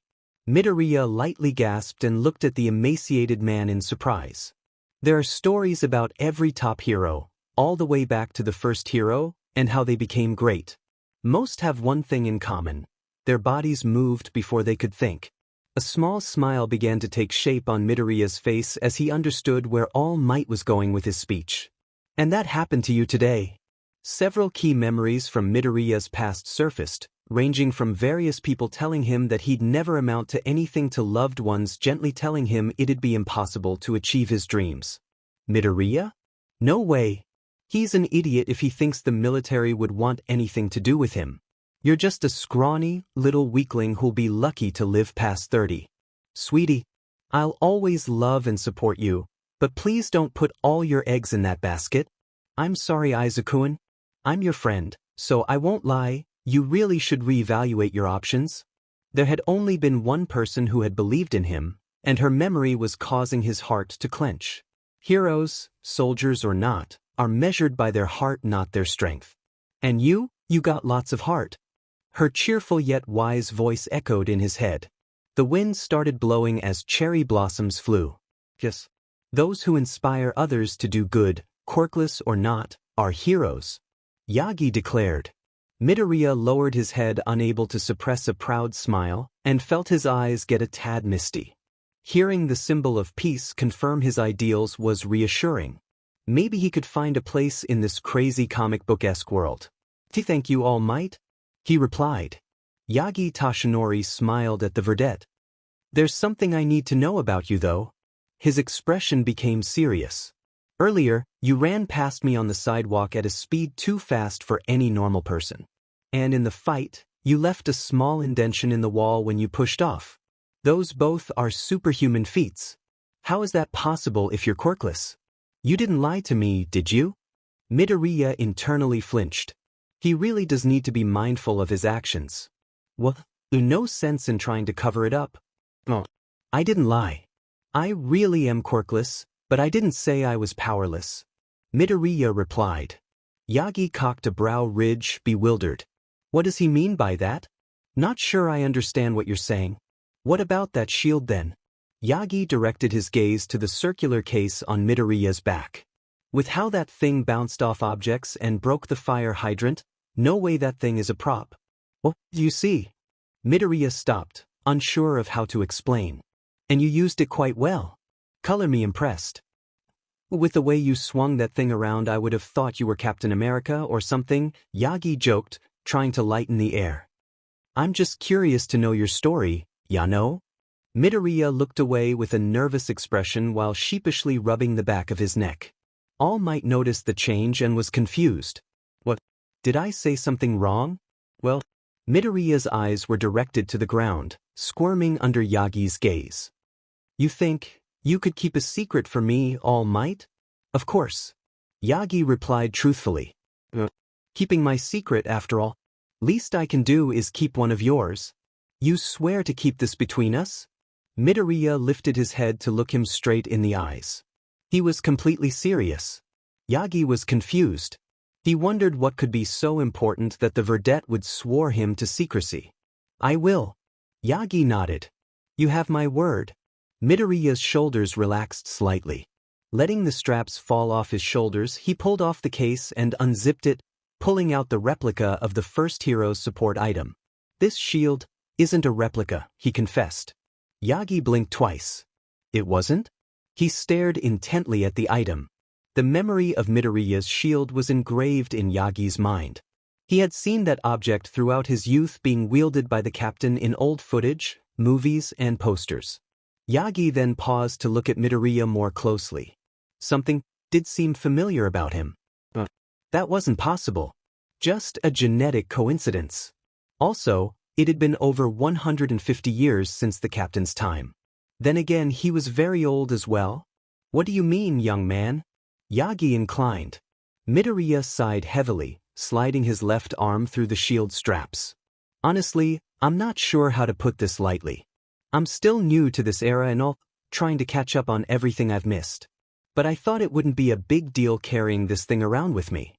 Midoriya lightly gasped and looked at the emaciated man in surprise. There are stories about every top hero, all the way back to the first hero, and how they became great. Most have one thing in common. Their bodies moved before they could think. A small smile began to take shape on Midoriya's face as he understood where All Might was going with his speech. And that happened to you today. Several key memories from Midoriya's past surfaced, ranging from various people telling him that he'd never amount to anything to loved ones gently telling him it'd be impossible to achieve his dreams. Midoriya? No way. He's an idiot if he thinks the military would want anything to do with him. You're just a scrawny, little weakling who'll be lucky to live past 30. Sweetie, I'll always love and support you, but please don't put all your eggs in that basket. I'm sorry, Izuku-kun. I'm your friend, so I won't lie. You really should reevaluate your options. There had only been one person who had believed in him, and her memory was causing his heart to clench. Heroes, soldiers or not, are measured by their heart, not their strength. And you got lots of heart. Her cheerful yet wise voice echoed in his head. The wind started blowing as cherry blossoms flew. Yes. Those who inspire others to do good, quirkless or not, are heroes. Yagi declared. Midoriya lowered his head, unable to suppress a proud smile, and felt his eyes get a tad misty. Hearing the symbol of peace confirm his ideals was reassuring. Maybe he could find a place in this crazy comic book-esque world. Thank you, All Might, he replied. Yagi Toshinori smiled at the verdette. There's something I need to know about you, though. His expression became serious. Earlier, you ran past me on the sidewalk at a speed too fast for any normal person. And in the fight, you left a small indentation in the wall when you pushed off. Those both are superhuman feats. How is that possible if you're quirkless? You didn't lie to me, did you? Midoriya internally flinched. He really does need to be mindful of his actions. Well, there's no sense in trying to cover it up. No, I didn't lie. I really am quirkless, but I didn't say I was powerless. Midoriya replied. Yagi cocked a brow ridge, bewildered. What does he mean by that? Not sure I understand what you're saying. What about that shield then? Yagi directed his gaze to the circular case on Midoriya's back. With how that thing bounced off objects and broke the fire hydrant, no way that thing is a prop. Well, you see. Midoriya stopped, unsure of how to explain. And you used it quite well. Color me impressed. With the way you swung that thing around, I would have thought you were Captain America or something, Yagi joked, trying to lighten the air. I'm just curious to know your story, ya know? Midoriya looked away with a nervous expression while sheepishly rubbing the back of his neck. All Might noticed the change and was confused. What? Did I say something wrong? Well, Midoriya's eyes were directed to the ground, squirming under Yagi's gaze. You think you could keep a secret from me, All Might? Of course. Yagi replied truthfully. Keeping my secret, after all. Least I can do is keep one of yours. You swear to keep this between us? Midoriya lifted his head to look him straight in the eyes. He was completely serious. Yagi was confused. He wondered what could be so important that the verdette would swear him to secrecy. I will. Yagi nodded. You have my word. Midoriya's shoulders relaxed slightly. Letting the straps fall off his shoulders, he pulled off the case and unzipped it, pulling out the replica of the first hero's support item. This shield isn't a replica, he confessed. Yagi blinked twice. It wasn't? He stared intently at the item. The memory of Midoriya's shield was engraved in Yagi's mind. He had seen that object throughout his youth being wielded by the captain in old footage, movies, and posters. Yagi then paused to look at Midoriya more closely. Something did seem familiar about him. But that wasn't possible. Just a genetic coincidence. Also, it had been over 150 years since the captain's time. Then again, he was very old as well. What do you mean, young man? Yagi inclined. Midoriya sighed heavily, sliding his left arm through the shield straps. Honestly, I'm not sure how to put this lightly. I'm still new to this era and all, trying to catch up on everything I've missed. But I thought it wouldn't be a big deal carrying this thing around with me.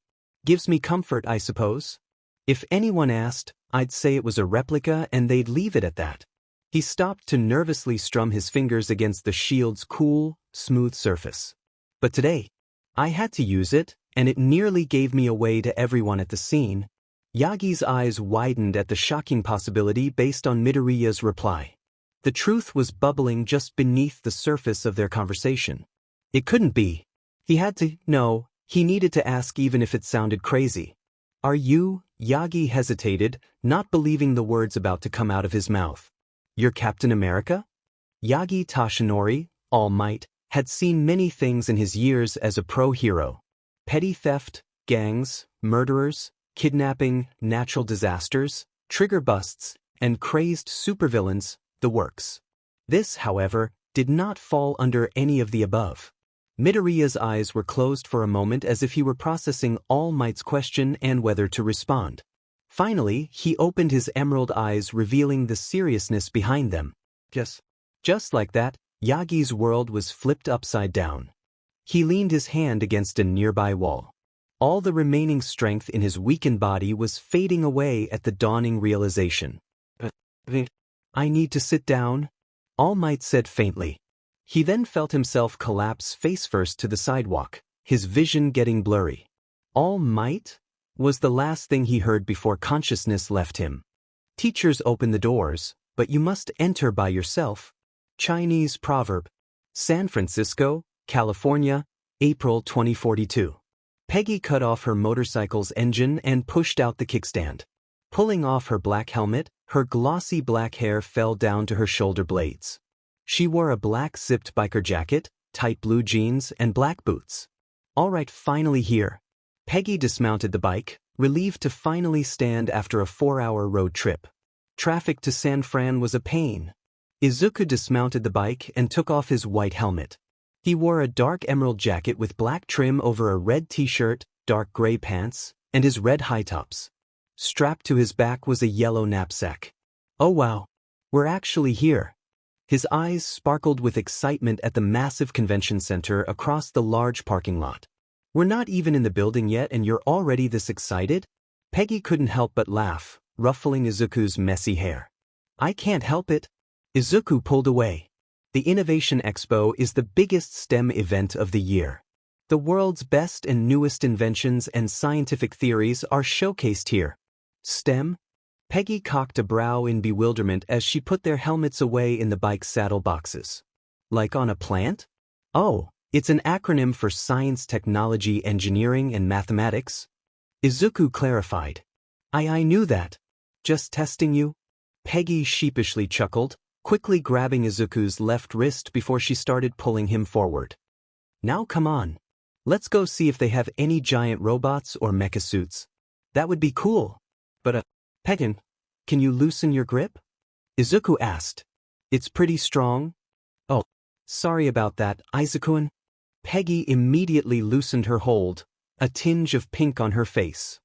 Gives me comfort, I suppose. If anyone asked, I'd say it was a replica and they'd leave it at that. He stopped to nervously strum his fingers against the shield's cool, smooth surface. But today, I had to use it, and it nearly gave me away to everyone at the scene. Yagi's eyes widened at the shocking possibility based on Midoriya's reply. The truth was bubbling just beneath the surface of their conversation. It couldn't be. He had to know. He needed to ask even if it sounded crazy. Are you? Yagi hesitated, not believing the words about to come out of his mouth. You're Captain America? Yagi Toshinori, All Might, had seen many things in his years as a pro-hero. Petty theft, gangs, murderers, kidnapping, natural disasters, trigger busts, and crazed supervillains, the works. This, however, did not fall under any of the above. Midoriya's eyes were closed for a moment as if he were processing All Might's question and whether to respond. Finally, he opened his emerald eyes, revealing the seriousness behind them. Just like that, Yagi's world was flipped upside down. He leaned his hand against a nearby wall. All the remaining strength in his weakened body was fading away at the dawning realization. I need to sit down, All Might said faintly. He then felt himself collapse face-first to the sidewalk, his vision getting blurry. All Might was the last thing he heard before consciousness left him. Teachers open the doors, but you must enter by yourself. Chinese proverb. San Francisco, California, April 2042. Peggy cut off her motorcycle's engine and pushed out the kickstand. Pulling off her black helmet, her glossy black hair fell down to her shoulder blades. She wore a black zipped biker jacket, tight blue jeans, and black boots. All right, finally here. Peggy dismounted the bike, relieved to finally stand after a 4-hour road trip. Traffic to San Fran was a pain. Izuku dismounted the bike and took off his white helmet. He wore a dark emerald jacket with black trim over a red t-shirt, dark gray pants, and his red high tops. Strapped to his back was a yellow knapsack. Oh wow, we're actually here. His eyes sparkled with excitement at the massive convention center across the large parking lot. We're not even in the building yet and you're already this excited? Peggy couldn't help but laugh, ruffling Izuku's messy hair. I can't help it. Izuku pulled away. The Innovation Expo is the biggest STEM event of the year. The world's best and newest inventions and scientific theories are showcased here. STEM? Peggy cocked a brow in bewilderment as she put their helmets away in the bike's saddle boxes. Like on a plant? Oh, it's an acronym for Science, Technology, Engineering, and Mathematics. Izuku clarified. I knew that. Just testing you? Peggy sheepishly chuckled, quickly grabbing Izuku's left wrist before she started pulling him forward. Now come on. Let's go see if they have any giant robots or mecha suits. That would be cool. But Peggy, Can you loosen your grip? Izuku asked. It's pretty strong. Oh, sorry about that, Izuku-kun. Peggy immediately loosened her hold, a tinge of pink on her face.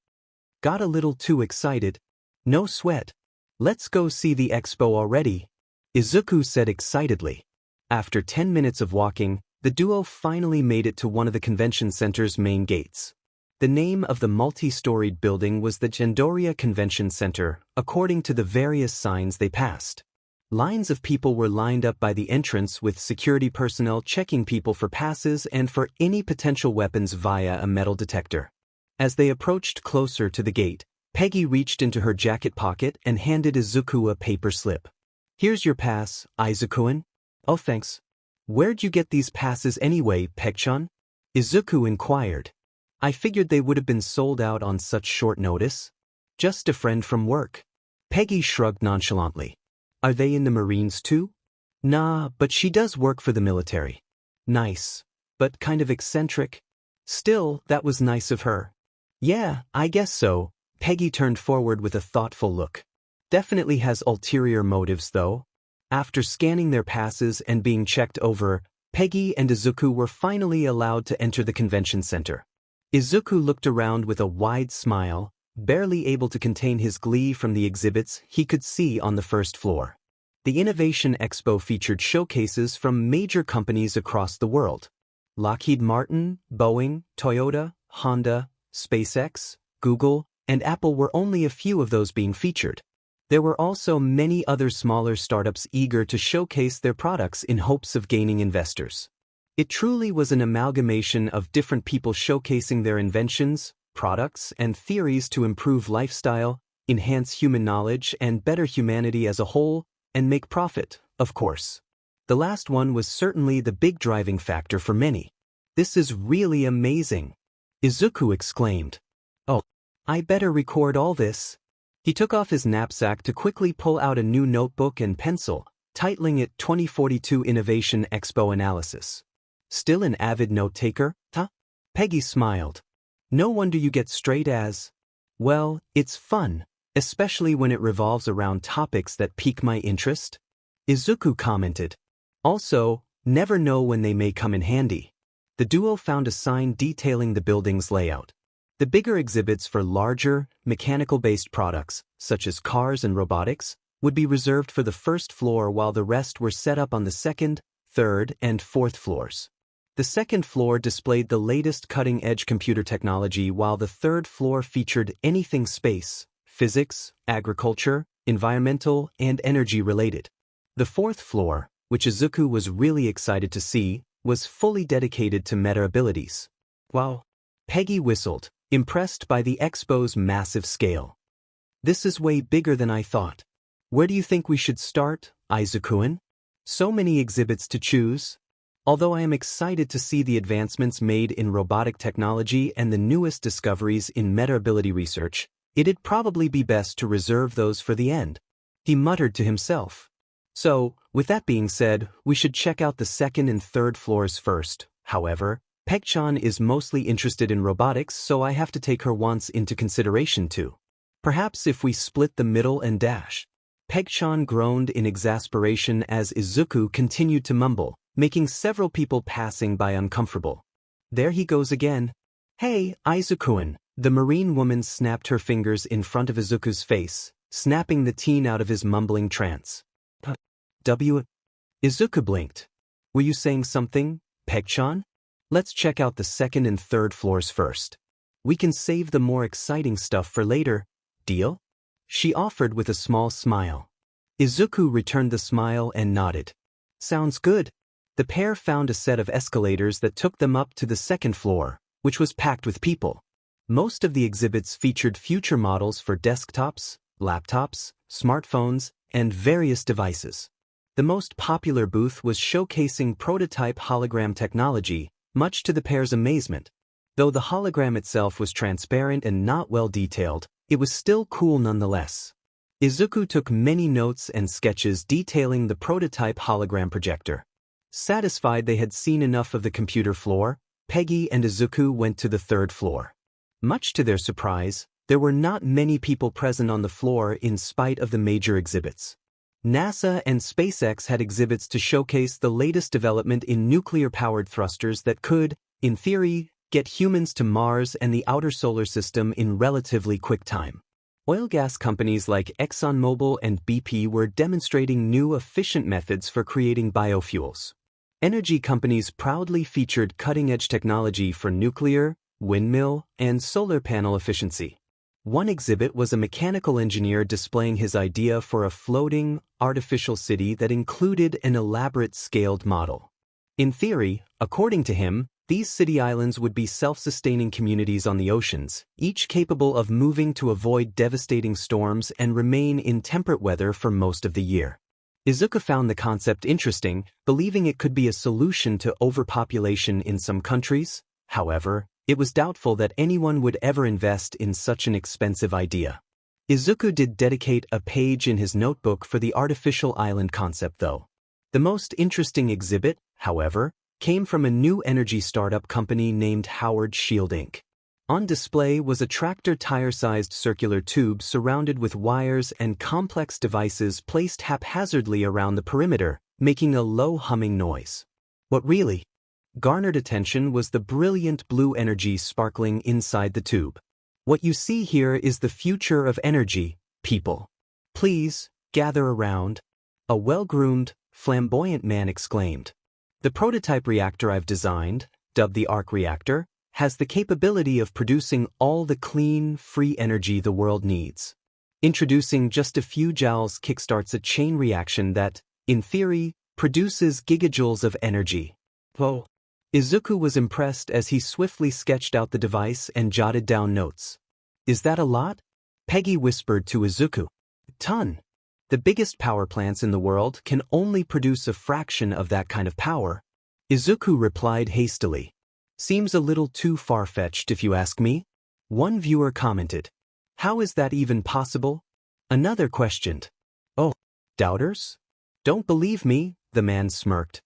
Got a little too excited. No sweat. Let's go see the expo already, Izuku said excitedly. After 10 minutes of walking, the duo finally made it to one of the convention center's main gates. The name of the multi-storied building was the Gendoria Convention Center, according to the various signs they passed. Lines of people were lined up by the entrance with security personnel checking people for passes and for any potential weapons via a metal detector. As they approached closer to the gate, Peggy reached into her jacket pocket and handed Izuku a paper slip. Here's your pass, Izuku-kun. Oh, thanks. Where'd you get these passes anyway, Peg-chan? Izuku inquired. I figured they would have been sold out on such short notice. Just a friend from work. Peggy shrugged nonchalantly. Are they in the Marines too? Nah, but she does work for the military. Nice. But kind of eccentric. Still, that was nice of her. Yeah, I guess so. Peggy turned forward with a thoughtful look. Definitely has ulterior motives though. After scanning their passes and being checked over, Peggy and Izuku were finally allowed to enter the convention center. Izuku looked around with a wide smile, barely able to contain his glee from the exhibits he could see on the first floor. The Innovation Expo featured showcases from major companies across the world. Lockheed Martin, Boeing, Toyota, Honda, SpaceX, Google, and Apple were only a few of those being featured. There were also many other smaller startups eager to showcase their products in hopes of gaining investors. It truly was an amalgamation of different people showcasing their inventions, products, and theories to improve lifestyle, enhance human knowledge, and better humanity as a whole, and make profit, of course. The last one was certainly the big driving factor for many. This is really amazing, Izuku exclaimed. Oh, I better record all this. He took off his knapsack to quickly pull out a new notebook and pencil, titling it 2042 Innovation Expo Analysis. Still an avid note-taker, huh? Peggy smiled. No wonder you get straight A's. Well, it's fun, especially when it revolves around topics that pique my interest, Izuku commented. Also, never know when they may come in handy. The duo found a sign detailing the building's layout. The bigger exhibits for larger, mechanical-based products, such as cars and robotics, would be reserved for the first floor while the rest were set up on the second, third, and fourth floors. The second floor displayed the latest cutting-edge computer technology while the third floor featured anything space, physics, agriculture, environmental, and energy-related. The fourth floor, which Izuku was really excited to see, was fully dedicated to meta abilities. Wow! Peggy whistled, impressed by the expo's massive scale. This is way bigger than I thought. Where do you think we should start, Izuku-kun? So many exhibits to choose. Although I am excited to see the advancements made in robotic technology and the newest discoveries in meta-ability research, it'd probably be best to reserve those for the end, he muttered to himself. So, with that being said, we should check out the second and third floors first. However, Peg-chan is mostly interested in robotics, so I have to take her wants into consideration too. Perhaps if we split the middle and dash. Peg-chan groaned in exasperation as Izuku continued to mumble, making several people passing by uncomfortable. There he goes again. Hey, Izuku-kun. The Marine woman snapped her fingers in front of Izuku's face, snapping the teen out of his mumbling trance. Izuku blinked. Were you saying something, Peg-chan? Let's check out the second and third floors first. We can save the more exciting stuff for later, deal? She offered with a small smile. Izuku returned the smile and nodded. Sounds good. The pair found a set of escalators that took them up to the second floor, which was packed with people. Most of the exhibits featured future models for desktops, laptops, smartphones, and various devices. The most popular booth was showcasing prototype hologram technology, much to the pair's amazement. Though the hologram itself was transparent and not well detailed, it was still cool nonetheless. Izuku took many notes and sketches detailing the prototype hologram projector. Satisfied they had seen enough of the computer floor, Peggy and Izuku went to the third floor. Much to their surprise, There were not many people present on the floor in spite of the major exhibits. NASA and SpaceX had exhibits to showcase the latest development in nuclear-powered thrusters that could, in theory, get humans to Mars and the outer solar system in relatively quick time. Oil gas companies like ExxonMobil and BP were demonstrating new efficient methods for creating biofuels. Energy companies proudly featured cutting-edge technology for nuclear, windmill, and solar panel efficiency. One exhibit was a mechanical engineer displaying his idea for a floating, artificial city that included an elaborate scaled model. In theory, according to him, these city islands would be self-sustaining communities on the oceans, each capable of moving to avoid devastating storms and remain in temperate weather for most of the year. Izuku found the concept interesting, believing it could be a solution to overpopulation in some countries. However, it was doubtful that anyone would ever invest in such an expensive idea. Izuku did dedicate a page in his notebook for the artificial island concept though. The most interesting exhibit, however, came from a new energy startup company named Howard Shield Inc. On display was a tractor tire-sized circular tube surrounded with wires and complex devices placed haphazardly around the perimeter, making a low humming noise. What really garnered attention was the brilliant blue energy sparkling inside the tube. What you see here is the future of energy, people. Please, gather around, a well-groomed, flamboyant man exclaimed. The prototype reactor I've designed, dubbed the arc reactor, has the capability of producing all the clean, free energy the world needs. Introducing just a few joules kickstarts a chain reaction that, in theory, produces gigajoules of energy. Whoa! Izuku was impressed as he swiftly sketched out the device and jotted down notes. Is that a lot? Peggy whispered to Izuku. Ton. The biggest power plants in the world can only produce a fraction of that kind of power. Izuku replied hastily. Seems a little too far-fetched if you ask me. One viewer commented. How is that even possible? Another questioned. Oh, doubters? Don't believe me, the man smirked.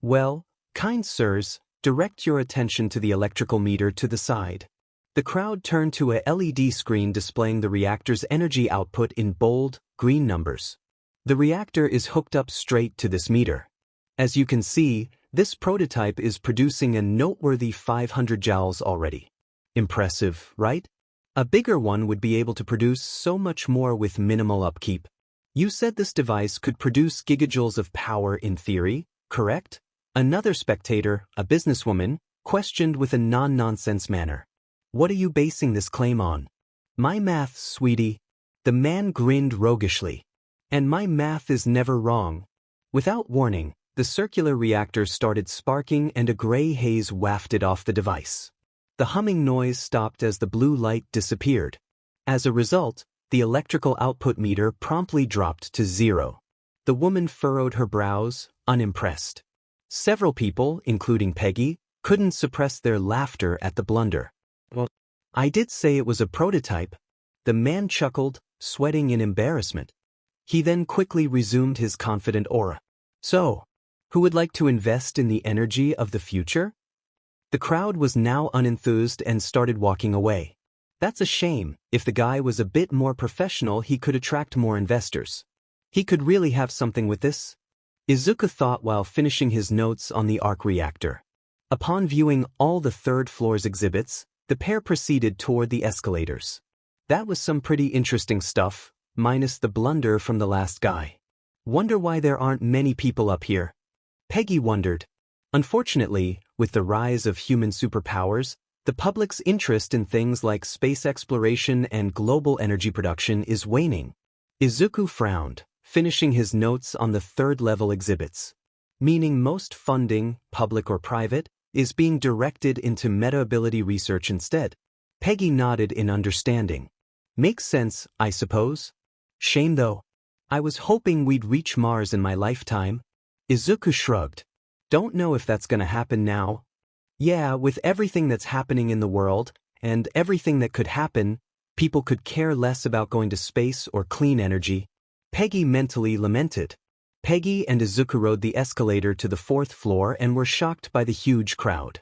Well, kind sirs, direct your attention to the electrical meter to the side. The crowd turned to a LED screen displaying the reactor's energy output in bold, green numbers. The reactor is hooked up straight to this meter. As you can see, this prototype is producing a noteworthy 500 joules already. Impressive, right? A bigger one would be able to produce so much more with minimal upkeep. You said this device could produce gigajoules of power in theory, correct? Another spectator, a businesswoman, questioned with a non-nonsense manner. What are you basing this claim on? My math, sweetie. The man grinned roguishly. And my math is never wrong. Without warning, the circular reactor started sparking and a gray haze wafted off the device. The humming noise stopped as the blue light disappeared. As a result, the electrical output meter promptly dropped to 0. The woman furrowed her brows, unimpressed. Several people, including Peggy, couldn't suppress their laughter at the blunder. Well, I did say it was a prototype. The man chuckled, sweating in embarrassment. He then quickly resumed his confident aura. So, who would like to invest in the energy of the future? The crowd was now unenthused and started walking away. That's a shame. If the guy was a bit more professional, he could attract more investors. He could really have something with this. Izuku thought while finishing his notes on the arc reactor. Upon viewing all the third floor's exhibits, the pair proceeded toward the escalators. That was some pretty interesting stuff, minus the blunder from the last guy. Wonder why there aren't many people up here. Peggy wondered. Unfortunately, with the rise of human superpowers, the public's interest in things like space exploration and global energy production is waning. Izuku frowned, finishing his notes on the third-level exhibits. Meaning most funding, public or private, is being directed into meta-ability research instead. Peggy nodded in understanding. Makes sense, I suppose. Shame though. I was hoping we'd reach Mars in my lifetime. Izuku shrugged. Don't know if that's gonna happen now. Yeah, with everything that's happening in the world, and everything that could happen, people could care less about going to space or clean energy. Peggy mentally lamented. Peggy and Izuku rode the escalator to the 4th floor and were shocked by the huge crowd.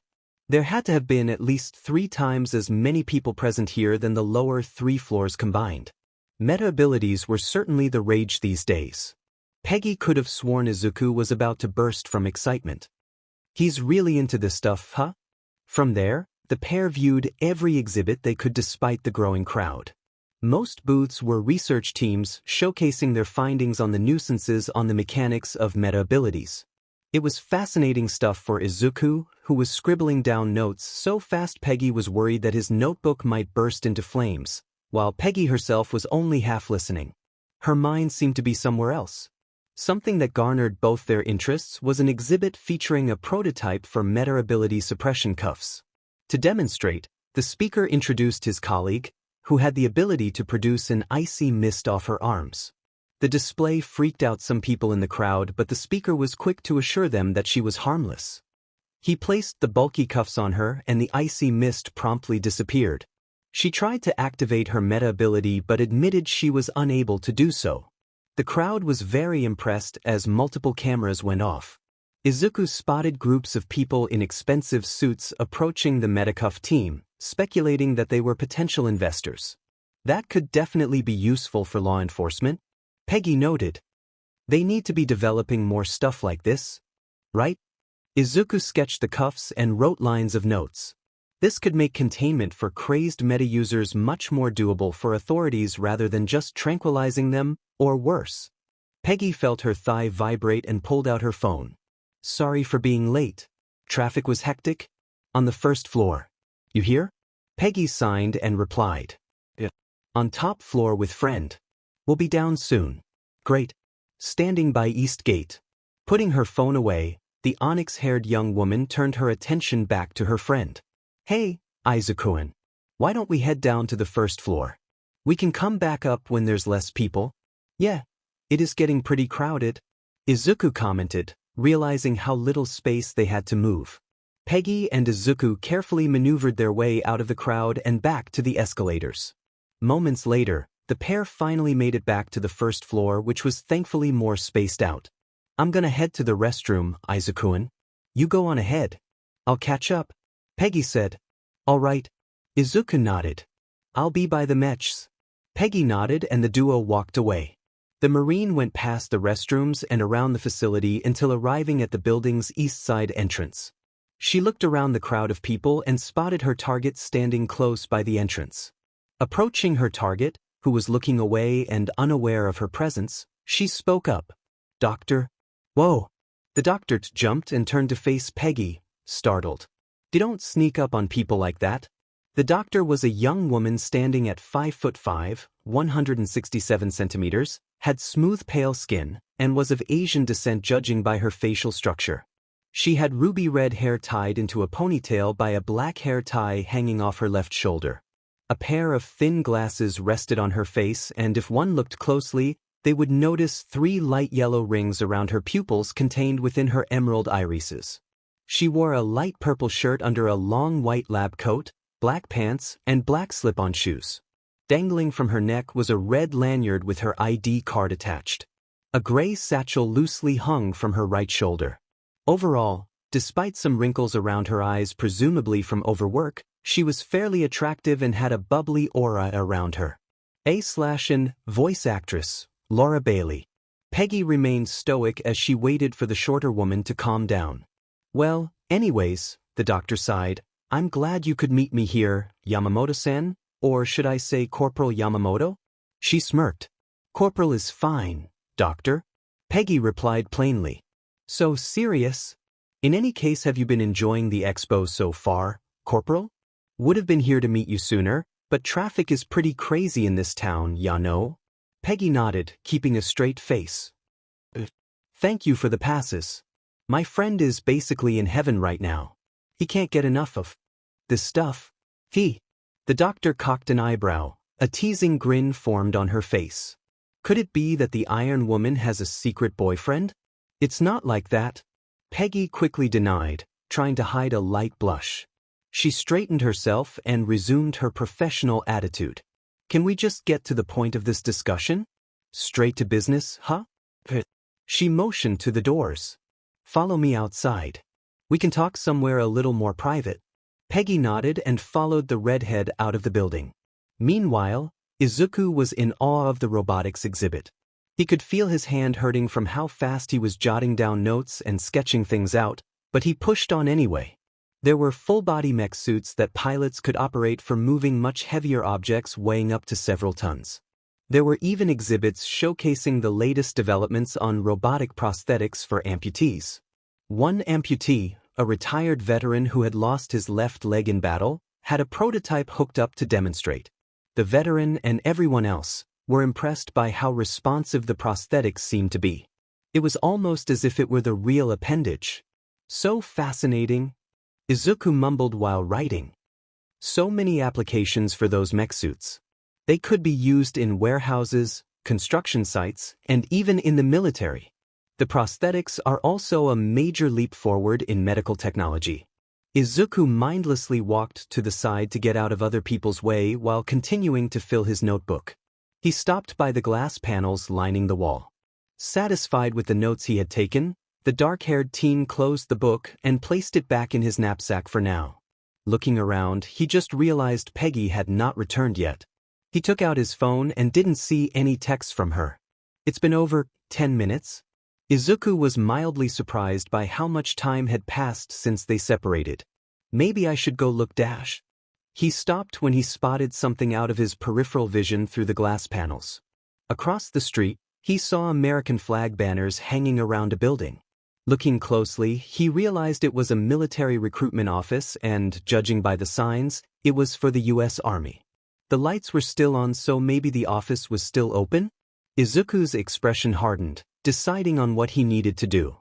There had to have been at least 3 times as many people present here than the lower 3 floors combined. Meta abilities were certainly the rage these days. Peggy could have sworn Izuku was about to burst from excitement. He's really into this stuff, huh? From there, the pair viewed every exhibit they could despite the growing crowd. Most booths were research teams showcasing their findings on the nuisances on the mechanics of meta abilities. It was fascinating stuff for Izuku, who was scribbling down notes so fast Peggy was worried that his notebook might burst into flames, while Peggy herself was only half listening. Her mind seemed to be somewhere else. Something that garnered both their interests was an exhibit featuring a prototype for meta ability suppression cuffs. To demonstrate, the speaker introduced his colleague, who had the ability to produce an icy mist off her arms. The display freaked out some people in the crowd, but the speaker was quick to assure them that she was harmless. He placed the bulky cuffs on her and the icy mist promptly disappeared. She tried to activate her meta ability but admitted she was unable to do so. The crowd was very impressed as multiple cameras went off. Izuku spotted groups of people in expensive suits approaching the Metacuff team, speculating that they were potential investors. That could definitely be useful for law enforcement, Peggy noted. They need to be developing more stuff like this, right? Izuku sketched the cuffs and wrote lines of notes. This could make containment for crazed meta users much more doable for authorities rather than just tranquilizing them, or worse. Peggy felt her thigh vibrate and pulled out her phone. Sorry for being late. Traffic was hectic? On the first floor. You hear? Peggy signed and replied. Yeah. On top floor with friend. We'll be down soon. Great. Standing by East Gate. Putting her phone away, the onyx-haired young woman turned her attention back to her friend. Hey, Izuku-san. Why don't we head down to the first floor? We can come back up when there's less people. Yeah. It is getting pretty crowded. Izuku commented, realizing how little space they had to move. Peggy and Izuku carefully maneuvered their way out of the crowd and back to the escalators. Moments later, the pair finally made it back to the first floor, which was thankfully more spaced out. I'm gonna head to the restroom, Izuku-san. You go on ahead. I'll catch up, Peggy said. All right. Izuku nodded. I'll be by the mechs. Peggy nodded and the duo walked away. The Marine went past the restrooms and around the facility until arriving at the building's east side entrance. She looked around the crowd of people and spotted her target standing close by the entrance. Approaching her target, who was looking away and unaware of her presence, she spoke up. Doctor? Whoa! The doctor jumped and turned to face Peggy, startled. Don't sneak up on people like that. The doctor was a young woman standing at 5'5", 167 centimeters, had smooth pale skin, and was of Asian descent judging by her facial structure. She had ruby red hair tied into a ponytail by a black hair tie hanging off her left shoulder. A pair of thin glasses rested on her face, and if one looked closely, they would notice 3 light yellow rings around her pupils contained within her emerald irises. She wore a light purple shirt under a long white lab coat, black pants, and black slip-on shoes. Dangling from her neck was a red lanyard with her ID card attached. A gray satchel loosely hung from her right shoulder. Overall, despite some wrinkles around her eyes presumably from overwork, she was fairly attractive and had a bubbly aura around her. A/N voice actress, Laura Bailey. Peggy remained stoic as she waited for the shorter woman to calm down. Well, anyways, the doctor sighed, I'm glad you could meet me here, Yamamoto-san, or should I say Corporal Yamamoto? She smirked. Corporal is fine, doctor. Peggy replied plainly. So serious? In any case, have you been enjoying the expo so far, Corporal? Would have been here to meet you sooner, but traffic is pretty crazy in this town, ya know? Peggy nodded, keeping a straight face. Thank you for the passes. My friend is basically in heaven right now. He can't get enough of this stuff. The doctor cocked an eyebrow. A teasing grin formed on her face. Could it be that the Iron Woman has a secret boyfriend? It's not like that. Peggy quickly denied, trying to hide a light blush. She straightened herself and resumed her professional attitude. Can we just get to the point of this discussion? Straight to business, huh? She motioned to the doors. Follow me outside. We can talk somewhere a little more private. Peggy nodded and followed the redhead out of the building. Meanwhile, Izuku was in awe of the robotics exhibit. He could feel his hand hurting from how fast he was jotting down notes and sketching things out, but he pushed on anyway. There were full-body mech suits that pilots could operate for moving much heavier objects weighing up to several tons. There were even exhibits showcasing the latest developments on robotic prosthetics for amputees. One amputee, a retired veteran who had lost his left leg in battle, had a prototype hooked up to demonstrate. The veteran and everyone else were impressed by how responsive the prosthetics seemed to be. It was almost as if it were the real appendage. So fascinating, Izuku mumbled while writing. So many applications for those mech suits. They could be used in warehouses, construction sites, and even in the military. The prosthetics are also a major leap forward in medical technology. Izuku mindlessly walked to the side to get out of other people's way while continuing to fill his notebook. He stopped by the glass panels lining the wall. Satisfied with the notes he had taken, the dark-haired teen closed the book and placed it back in his knapsack for now. Looking around, he just realized Peggy had not returned yet. He took out his phone and didn't see any texts from her. It's been over 10 minutes? Izuku was mildly surprised by how much time had passed since they separated. Maybe I should go look. He stopped when he spotted something out of his peripheral vision through the glass panels. Across the street, he saw American flag banners hanging around a building. Looking closely, he realized it was a military recruitment office and, judging by the signs, it was for the U.S. Army. The lights were still on, so maybe the office was still open? Izuku's expression hardened, deciding on what he needed to do.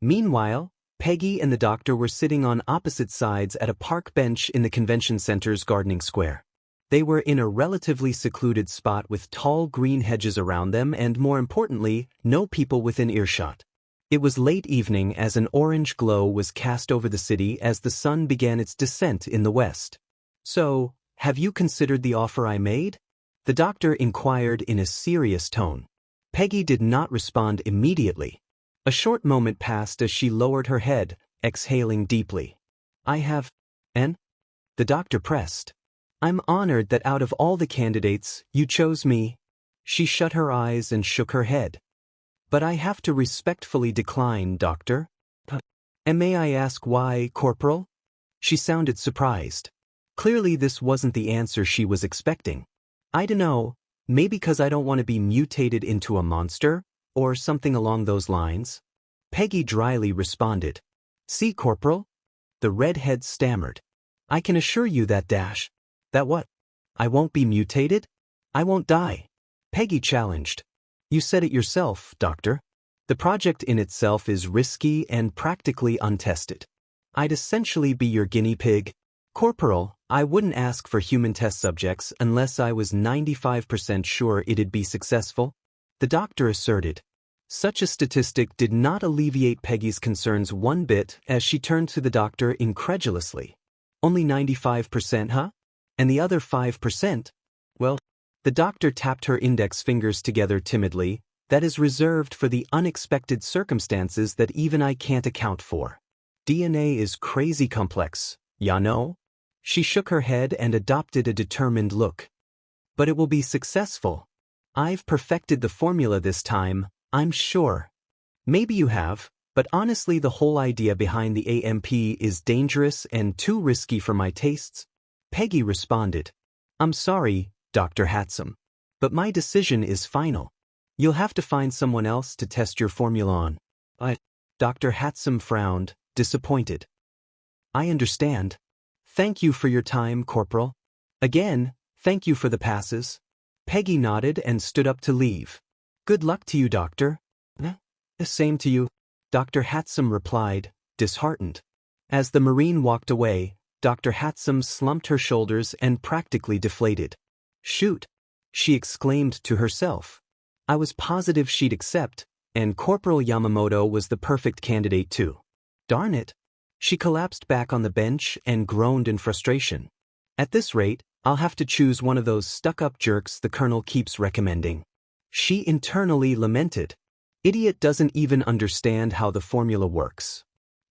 Meanwhile, Peggy and the doctor were sitting on opposite sides at a park bench in the convention center's gardening square. They were in a relatively secluded spot with tall green hedges around them and, more importantly, no people within earshot. It was late evening as an orange glow was cast over the city as the sun began its descent in the west. So, have you considered the offer I made? The doctor inquired in a serious tone. Peggy did not respond immediately. A short moment passed as she lowered her head, exhaling deeply. I have. And? The doctor pressed. I'm honored that out of all the candidates, you chose me. She shut her eyes and shook her head. But I have to respectfully decline, Doctor. And may I ask why, Corporal? She sounded surprised. Clearly this wasn't the answer she was expecting. I dunno, maybe because I don't want to be mutated into a monster, or something along those lines. Peggy dryly responded. See, Corporal? The redhead stammered. I can assure you that That what? I won't be mutated? I won't die. Peggy challenged. You said it yourself, Doctor. The project in itself is risky and practically untested. I'd essentially be your guinea pig. Corporal, I wouldn't ask for human test subjects unless I was 95% sure it'd be successful, the doctor asserted. Such a statistic did not alleviate Peggy's concerns one bit as she turned to the doctor incredulously. Only 95%, huh? And the other 5%? Well, the doctor tapped her index fingers together timidly. That is reserved for the unexpected circumstances that even I can't account for. DNA is crazy complex, ya know? She shook her head and adopted a determined look. But it will be successful. I've perfected the formula this time, I'm sure. Maybe you have, but honestly the whole idea behind the AMP is dangerous and too risky for my tastes. Peggy responded. I'm sorry, Dr. Hatsum, but my decision is final. You'll have to find someone else to test your formula on. Dr. Hatsum frowned, disappointed. I understand. Thank you for your time, Corporal. Again, thank you for the passes. Peggy nodded and stood up to leave. Good luck to you, Doctor. The same to you, Dr. Hatsum replied, disheartened. As the Marine walked away, Dr. Hatsum slumped her shoulders and practically deflated. Shoot, she exclaimed to herself. I was positive she'd accept, and Corporal Yamamoto was the perfect candidate too. Darn it. She collapsed back on the bench and groaned in frustration. At this rate, I'll have to choose one of those stuck-up jerks the colonel keeps recommending. She internally lamented. Idiot doesn't even understand how the formula works.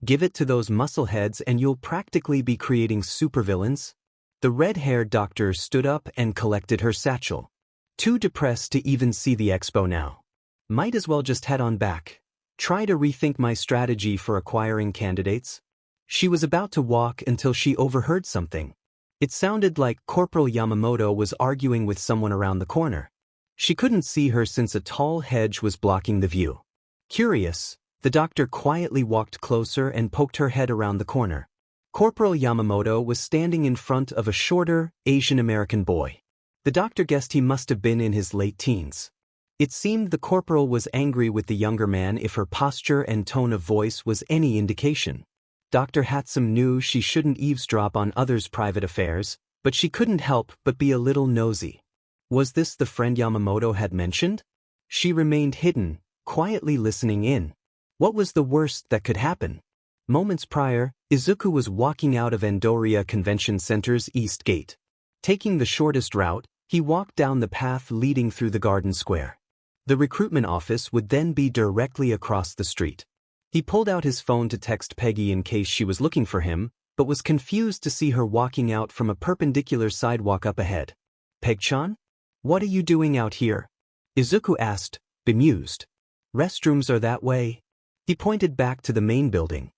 Give it to those muscleheads and you'll practically be creating supervillains. The red-haired doctor stood up and collected her satchel. Too depressed to even see the expo now. Might as well just head on back. Try to rethink my strategy for acquiring candidates. She was about to walk until she overheard something. It sounded like Corporal Yamamoto was arguing with someone around the corner. She couldn't see her since a tall hedge was blocking the view. Curious, the doctor quietly walked closer and poked her head around the corner. Corporal Yamamoto was standing in front of a shorter, Asian-American boy. The doctor guessed he must have been in his late teens. It seemed the corporal was angry with the younger man if her posture and tone of voice was any indication. Dr. Hatsum knew she shouldn't eavesdrop on others' private affairs, but she couldn't help but be a little nosy. Was this the friend Yamamoto had mentioned? She remained hidden, quietly listening in. What was the worst that could happen? Moments prior, Izuku was walking out of Andoria Convention Center's East Gate. Taking the shortest route, he walked down the path leading through the garden square. The recruitment office would then be directly across the street. He pulled out his phone to text Peggy in case she was looking for him, but was confused to see her walking out from a perpendicular sidewalk up ahead. "Peg-chan? What are you doing out here?" Izuku asked, bemused. "Restrooms are that way." He pointed back to the main building.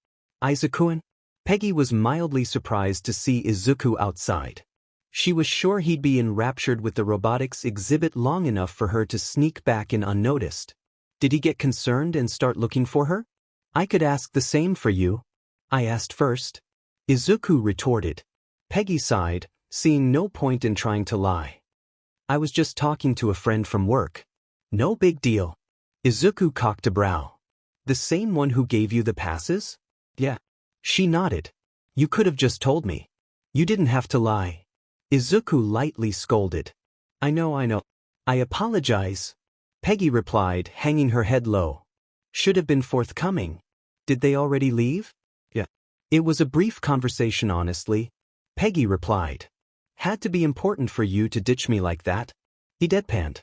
"Izuku-an?" Peggy was mildly surprised to see Izuku outside. She was sure he'd be enraptured with the robotics exhibit long enough for her to sneak back in unnoticed. Did he get concerned and start looking for her? "I could ask the same for you. I asked first." Izuku retorted. Peggy sighed, seeing no point in trying to lie. "I was just talking to a friend from work." "No big deal." Izuku cocked a brow. "The same one who gave you the passes?" "Yeah." She nodded. "You could have just told me. You didn't have to lie." Izuku lightly scolded. I know. "I apologize," Peggy replied, hanging her head low. "Should have been forthcoming." "Did they already leave?" "Yeah." "It was a brief conversation, honestly," Peggy replied. "Had to be important for you to ditch me like that?" He deadpanned.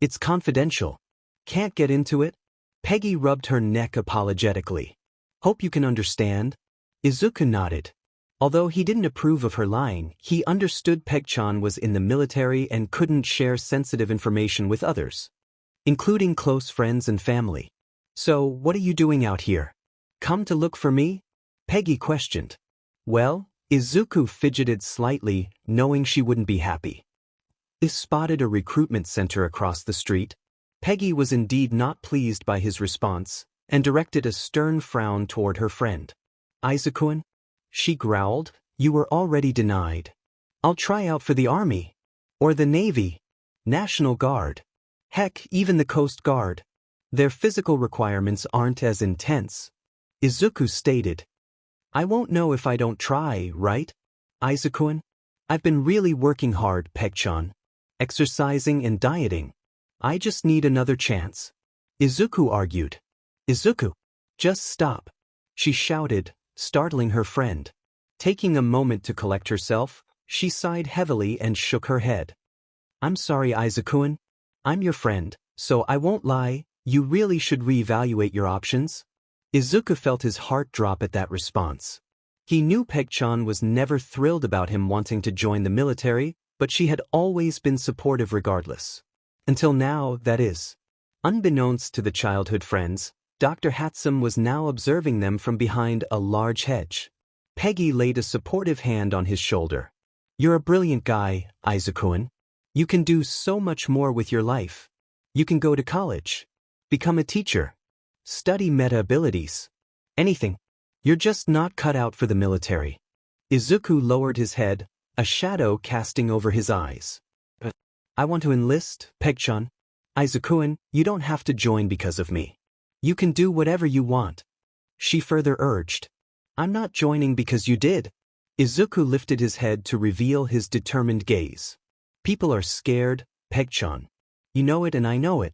"It's confidential. Can't get into it?" Peggy rubbed her neck apologetically. "Hope you can understand." Izuku nodded. Although he didn't approve of her lying, he understood Peg-chan was in the military and couldn't share sensitive information with others, including close friends and family. "So, what are you doing out here? Come to look for me?" Peggy questioned. "Well," Izuku fidgeted slightly, knowing she wouldn't be happy. They spotted a recruitment center across the street. Peggy was indeed not pleased by his response, and directed a stern frown toward her friend. "Izuku-an?" She growled, "You were already denied. I'll try out for the Army. Or the Navy. National Guard. Heck, even the Coast Guard. Their physical requirements aren't as intense." Izuku stated. "I won't know if I don't try, right? Izuku-an? I've been really working hard, Peg-chan. Exercising and dieting. I just need another chance." Izuku argued. "Izuku, just stop," she shouted, startling her friend. Taking a moment to collect herself, she sighed heavily and shook her head. "I'm sorry, Izuku-an. I'm your friend, so I won't lie. You really should reevaluate your options." Izuku felt his heart drop at that response. He knew Peg-chan was never thrilled about him wanting to join the military, but she had always been supportive regardless. Until now, that is. Unbeknownst to the childhood friends, Dr. Hatsum was now observing them from behind a large hedge. Peggy laid a supportive hand on his shoulder. "You're a brilliant guy, Izuku-an. You can do so much more with your life. You can go to college. Become a teacher. Study meta abilities. Anything. You're just not cut out for the military." Izuku lowered his head, a shadow casting over his eyes. "I want to enlist, Peg-chan. Izuku-an, you don't have to join because of me. You can do whatever you want." She further urged. "I'm not joining because you did." Izuku lifted his head to reveal his determined gaze. "People are scared, Peg-chan. You know it and I know it.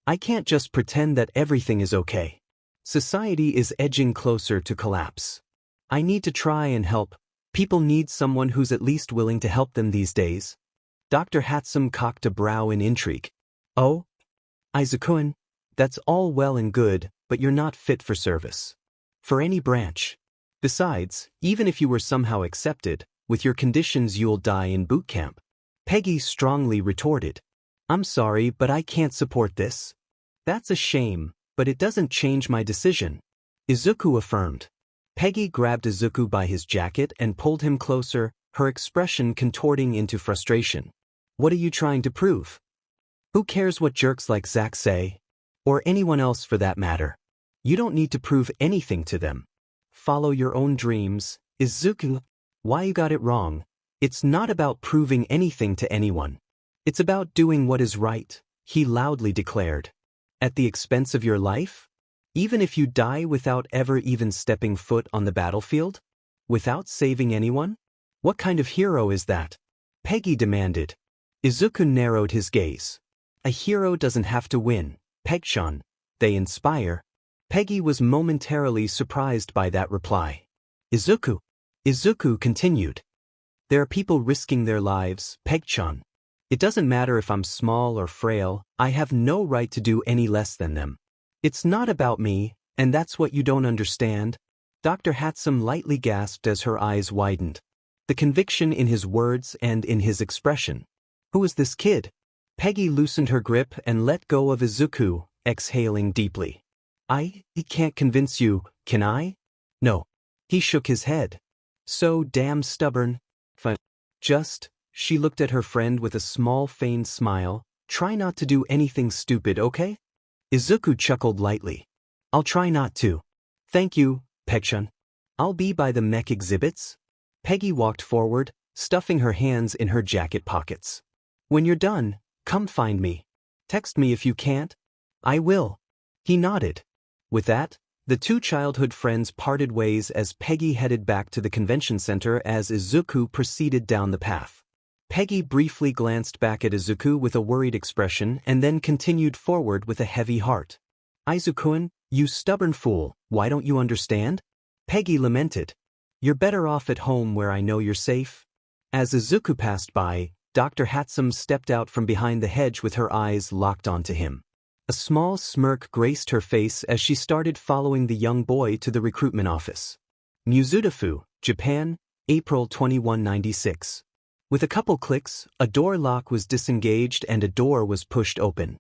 I can't just pretend that everything is okay. Society is edging closer to collapse. I need to try and help. People need someone who's at least willing to help them these days." Dr. Hatsum cocked a brow in intrigue. "Oh? Izuku-an, that's all well and good, but you're not fit for service. For any branch. Besides, even if you were somehow accepted, with your conditions you'll die in boot camp. Peggy strongly retorted. I'm sorry, but I can't support this. That's a shame, but it doesn't change my decision. Izuku affirmed. Peggy grabbed Izuku by his jacket and pulled him closer, her expression contorting into frustration. What are you trying to prove? Who cares what jerks like Zack say? Or anyone else for that matter. You don't need to prove anything to them. Follow your own dreams, Izuku. Why you got it wrong? It's not about proving anything to anyone. It's about doing what is right, he loudly declared. At the expense of your life? Even if you die without ever even stepping foot on the battlefield? Without saving anyone? What kind of hero is that? Peggy demanded. Izuku narrowed his gaze. A hero doesn't have to win, Peg-chan. They inspire. Peggy was momentarily surprised by that reply. Izuku continued. There are people risking their lives, Peg-chan. It doesn't matter if I'm small or frail, I have no right to do any less than them. It's not about me, and that's what you don't understand. Dr. Hatsum lightly gasped as her eyes widened. The conviction in his words and in his expression. Who is this kid? Peggy loosened her grip and let go of Izuku, exhaling deeply. I can't convince you, can I? No. He shook his head. So damn stubborn. She looked at her friend with a small feigned smile. Try not to do anything stupid, okay? Izuku chuckled lightly. I'll try not to. Thank you, Peg-chan. I'll be by the mech exhibits. Peggy walked forward, stuffing her hands in her jacket pockets. When you're done, come find me. Text me if you can't. I will. He nodded. With that, the two childhood friends parted ways as Peggy headed back to the convention center as Izuku proceeded down the path. Peggy briefly glanced back at Izuku with a worried expression and then continued forward with a heavy heart. Izuku-kun, you stubborn fool, why don't you understand? Peggy lamented. You're better off at home where I know you're safe. As Izuku passed by, Dr. Hatsum stepped out from behind the hedge with her eyes locked onto him. A small smirk graced her face as she started following the young boy to the recruitment office. Mizudafu, Japan, April 2196. With a couple clicks, a door lock was disengaged and a door was pushed open.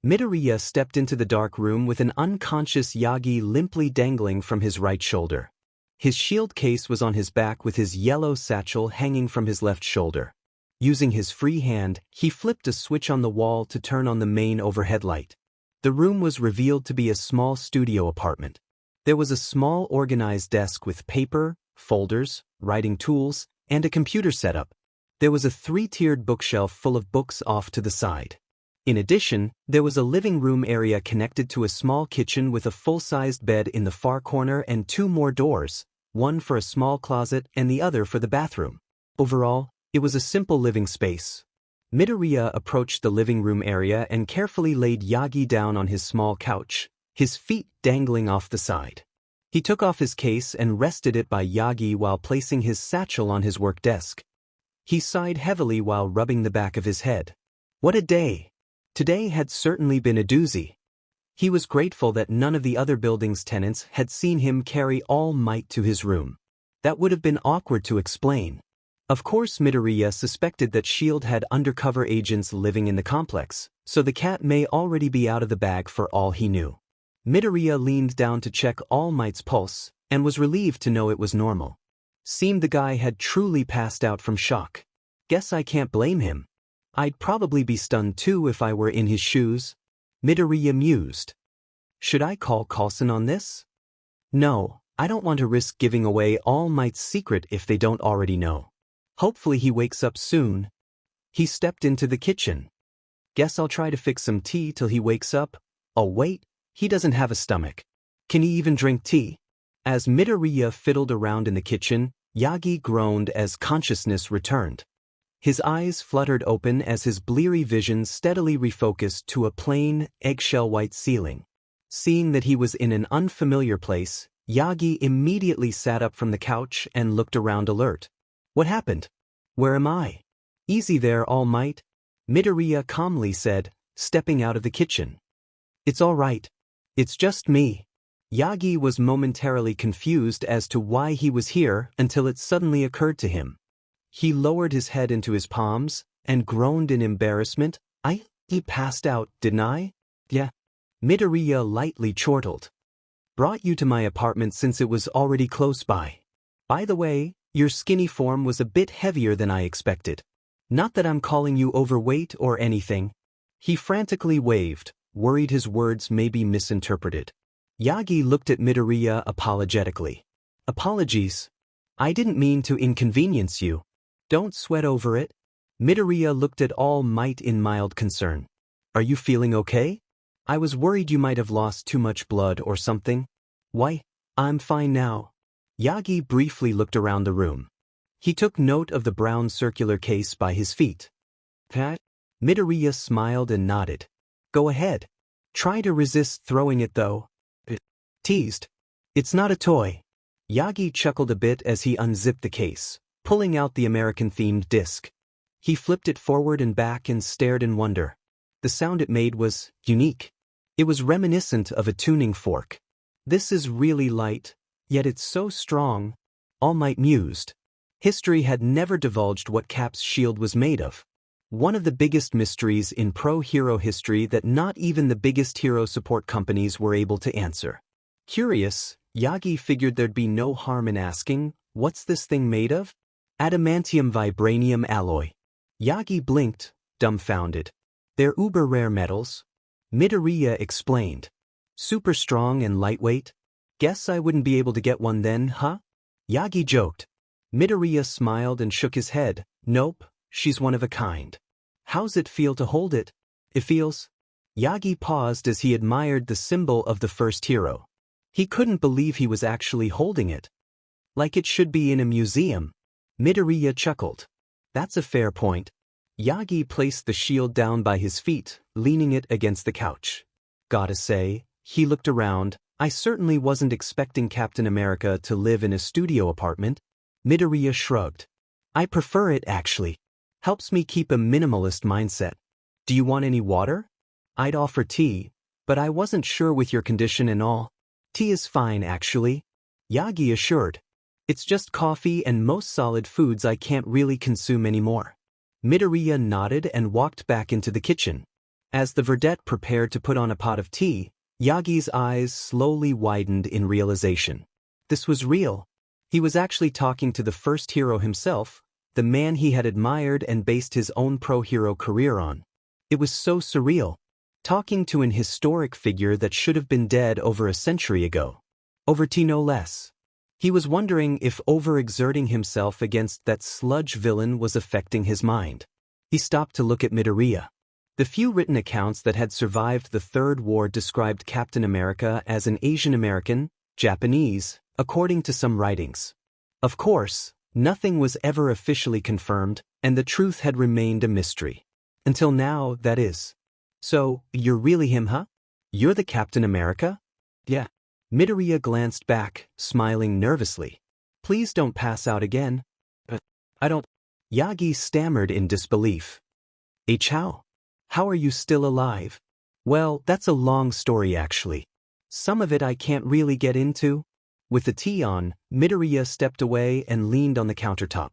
Midoriya stepped into the dark room with an unconscious Yagi limply dangling from his right shoulder. His shield case was on his back with his yellow satchel hanging from his left shoulder. Using his free hand, he flipped a switch on the wall to turn on the main overhead light. The room was revealed to be a small studio apartment. There was a small organized desk with paper, folders, writing tools, and a computer setup. There was a three-tiered bookshelf full of books off to the side. In addition, there was a living room area connected to a small kitchen with a full-sized bed in the far corner and two more doors, one for a small closet and the other for the bathroom. Overall, it was a simple living space. Midoriya approached the living room area and carefully laid Yagi down on his small couch, his feet dangling off the side. He took off his case and rested it by Yagi while placing his satchel on his work desk. He sighed heavily while rubbing the back of his head. What a day! Today had certainly been a doozy. He was grateful that none of the other building's tenants had seen him carry All Might to his room. That would have been awkward to explain. Of course, Midoriya suspected that S.H.I.E.L.D. had undercover agents living in the complex, so the cat may already be out of the bag for all he knew. Midoriya leaned down to check All Might's pulse, and was relieved to know it was normal. Seemed the guy had truly passed out from shock. Guess I can't blame him. I'd probably be stunned too if I were in his shoes. Midoriya mused. Should I call Coulson on this? No, I don't want to risk giving away All Might's secret if they don't already know. Hopefully he wakes up soon. He stepped into the kitchen. Guess I'll try to fix some tea till he wakes up. Oh wait, he doesn't have a stomach. Can he even drink tea? As Midoriya fiddled around in the kitchen, Yagi groaned as consciousness returned. His eyes fluttered open as his bleary vision steadily refocused to a plain, eggshell-white ceiling. Seeing that he was in an unfamiliar place, Yagi immediately sat up from the couch and looked around alert. What happened? Where am I? Easy there, All Might, Midoriya calmly said, stepping out of the kitchen. It's all right. It's just me. Yagi was momentarily confused as to why he was here until it suddenly occurred to him. He lowered his head into his palms and groaned in embarrassment. He passed out, didn't I? Yeah. Midoriya lightly chortled. Brought you to my apartment since it was already close by. By the way, your skinny form was a bit heavier than I expected. Not that I'm calling you overweight or anything. He frantically waved, worried his words may be misinterpreted. Yagi looked at Midoriya apologetically. Apologies. I didn't mean to inconvenience you. Don't sweat over it. Midoriya looked at All Might in mild concern. Are you feeling okay? I was worried you might have lost too much blood or something. Why, I'm fine now. Yagi briefly looked around the room. He took note of the brown circular case by his feet. Pat? Midoriya smiled and nodded. Go ahead. Try to resist throwing it though. Teased. It's not a toy. Yagi chuckled a bit as he unzipped the case, pulling out the American-themed disc. He flipped it forward and back and stared in wonder. The sound it made was unique. It was reminiscent of a tuning fork. This is really light, yet it's so strong. All Might mused. History had never divulged what Cap's shield was made of. One of the biggest mysteries in pro-hero history that not even the biggest hero support companies were able to answer. Curious, Yagi figured there'd be no harm in asking, what's this thing made of? Adamantium vibranium alloy. Yagi blinked, dumbfounded. They're uber-rare metals. Midoriya explained. Super strong and lightweight? Guess I wouldn't be able to get one then, huh? Yagi joked. Midoriya smiled and shook his head. Nope, she's one of a kind. How's it feel to hold it? It feels... Yagi paused as he admired the symbol of the first hero. He couldn't believe he was actually holding it. Like it should be in a museum. Midoriya chuckled. That's a fair point. Yagi placed the shield down by his feet, leaning it against the couch. Gotta say, he looked around. I certainly wasn't expecting Captain America to live in a studio apartment. Midoriya shrugged. I prefer it actually. Helps me keep a minimalist mindset. Do you want any water? I'd offer tea, but I wasn't sure with your condition and all. Tea is fine actually. Yagi assured. It's just coffee and most solid foods I can't really consume anymore. Midoriya nodded and walked back into the kitchen. As the vedette prepared to put on a pot of tea, Yagi's eyes slowly widened in realization. This was real. He was actually talking to the first hero himself, the man he had admired and based his own pro-hero career on. It was so surreal. Talking to an historic figure that should have been dead over a century ago. Over tea no less. He was wondering if overexerting himself against that sludge villain was affecting his mind. He stopped to look at Midoriya. The few written accounts that had survived the Third War described Captain America as an Asian American, Japanese, according to some writings. Of course, nothing was ever officially confirmed, and the truth had remained a mystery. Until now, that is. So, you're really him, huh? You're the Captain America? Yeah. Midoriya glanced back, smiling nervously. Please don't pass out again. But I don't... Yagi stammered in disbelief. How? How are you still alive? Well, that's a long story actually. Some of it I can't really get into. With the tea on, Midoriya stepped away and leaned on the countertop.